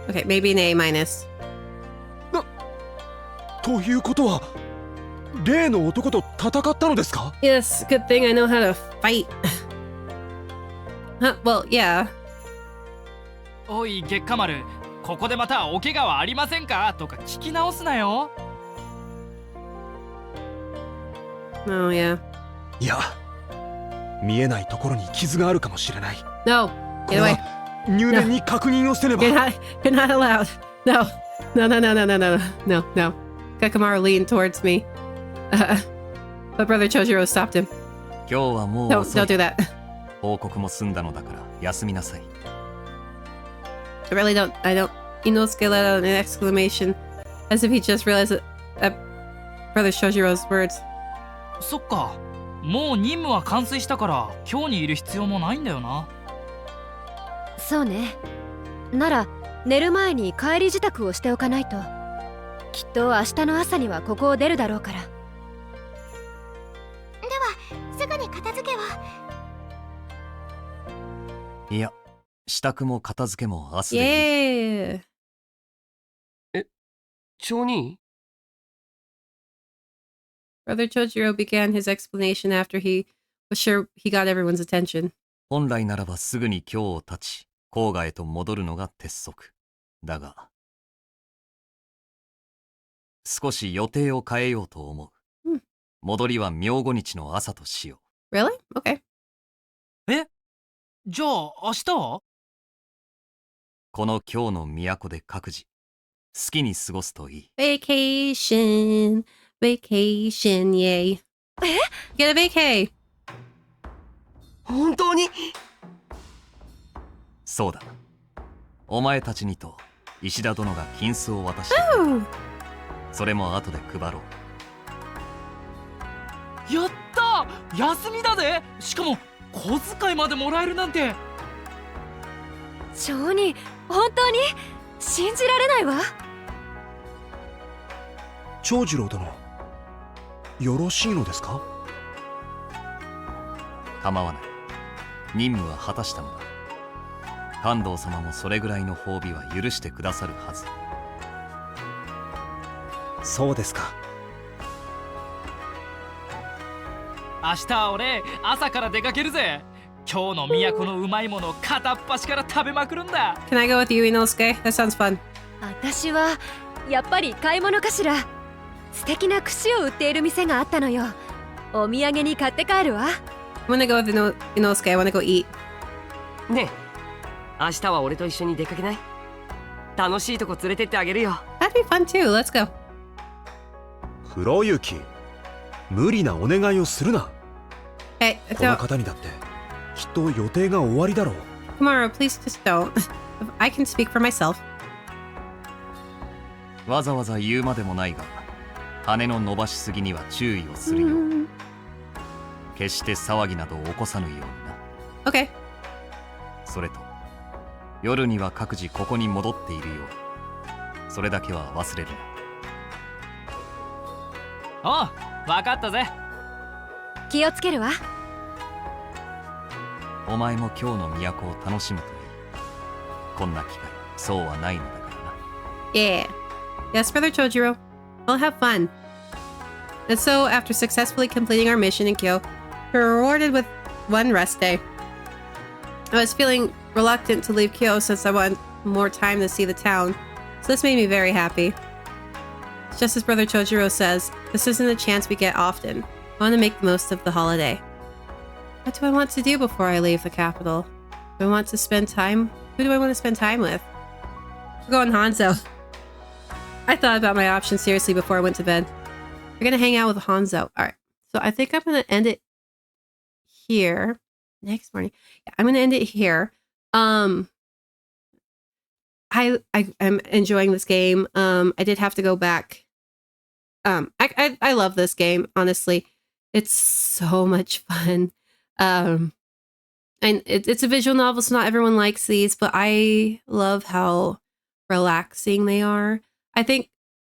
Okay, maybe an A minus. ということは例の男と戦ったのですか？ Yes, good thing I know how to fight. Well, yeah. おい月下丸、ここでまたお怪我はありませんかとか聞き直すなよ。Oh, yeah. いや、見えないところに傷があるかもしれない。 No, これ get away. は入念に確認をせねば。 You're not allowed. No, no, no, no, no, no, no, no, no. Kakamaru leaned towards me. But Brother Chojuro stopped him. 今日はもう No, 遅い。 don't do that. 報告も済んだのだから休みなさい。 I really don't. Inosuke let out an exclamation, as if he just realized that Brother Shojiro's words. そっか、もう任務は完遂したから今日にいる必要もないんだよな。そうね。なら寝る前に帰り支度をしておかないと。きっと明日の朝にはここを出るだろうから。ではすぐに片付けを。いや、支度も片付けも明日でいい。Yeah. 町人？ Brother Chojiro began his explanation after he was sure he got everyone's attention. 本来ならばすぐに京を立ち郊外へと戻るのが鉄則だが、少し予定を変えようと思う。戻りは明後日の朝としよう。Really? Okay. え？じゃあ明日は？この京の都で各自好きに過ごすといい。Vacation, vacation, yay. え？ Get a vacay. 本当に？そうだ。お前たちにと石田殿が金子を渡してくれた。それも後で配ろう。やった！休みだぜ！しかも小遣いまでもらえるなんて。町人、本当に信じられないわ。長次郎殿、よろしいのですか？構わない。任務は果たしたのだ。関東様もそれぐらいの褒美は許してくださるはず。そうですか。明日は俺朝から出かけるぜ。今日の都のうまいものを片っ端から食べまくるんだ。 Can I go with you, Inosuke? That sounds fun. 私はやっぱり買い物かしら。素敵な串を売っている店があったのよ。お土産に買って帰るわ。I'm gonna go with Inosuke. I wanna go eat. ねえ、明日は俺と一緒に出かけない？楽しいとこ連れてってあげるよ。 That'd be fun too. Let's go. 黒雪、無理なお願いをするな。Hey, この方にだってきっと予定が終わりだろう。Tomorrow, please just don't. I can speak for myself. わざわざ言うまでもないが、羽の伸ばしすぎには注意をするよう。決して騒ぎなど起こさぬようにな。Okay. それと、夜には各自ここに戻っているよう。それだけは忘れるな。おう、わかったぜ。気をつけるわ。お前も今日の都を楽しむといい。こんな機会、そうはないのだからな。Yeah. Yes, Brother Chojiro. I'll have fun. And so, after successfully completing our mission in Kyo, we were rewarded with one rest day. I was feeling reluctant to leave Kyo since I wanted more time to see the town, so this made me very happy. Just as Brother Chojiro says, this isn't a chance we get often. I want to make the most of the holiday. What do I want to do before I leave the capital? Do I want to spend time? Who do I want to spend time with? We're going Hanzo. I thought about my options seriously before I went to bed. We're gonna hang out with Hanzo. Alright. So I think I'm gonna end it here. Next morning. Yeah, I'm gonna end it here. I'm enjoying this game. I did have to go back. I love this game, honestly. It's so much fun. And it's a visual novel, so not everyone likes these, but I love how relaxing they are. I think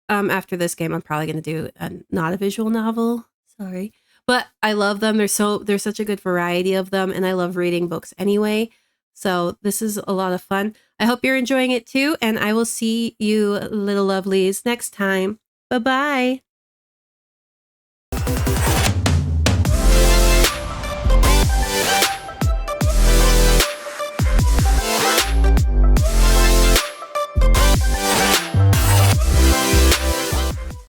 after this game, I'm probably going to do not a visual novel. Sorry. But I love them. There's such a good variety of them, and I love reading books anyway. So this is a lot of fun. I hope you're enjoying it too, and I will see you little lovelies next time. Bye-bye.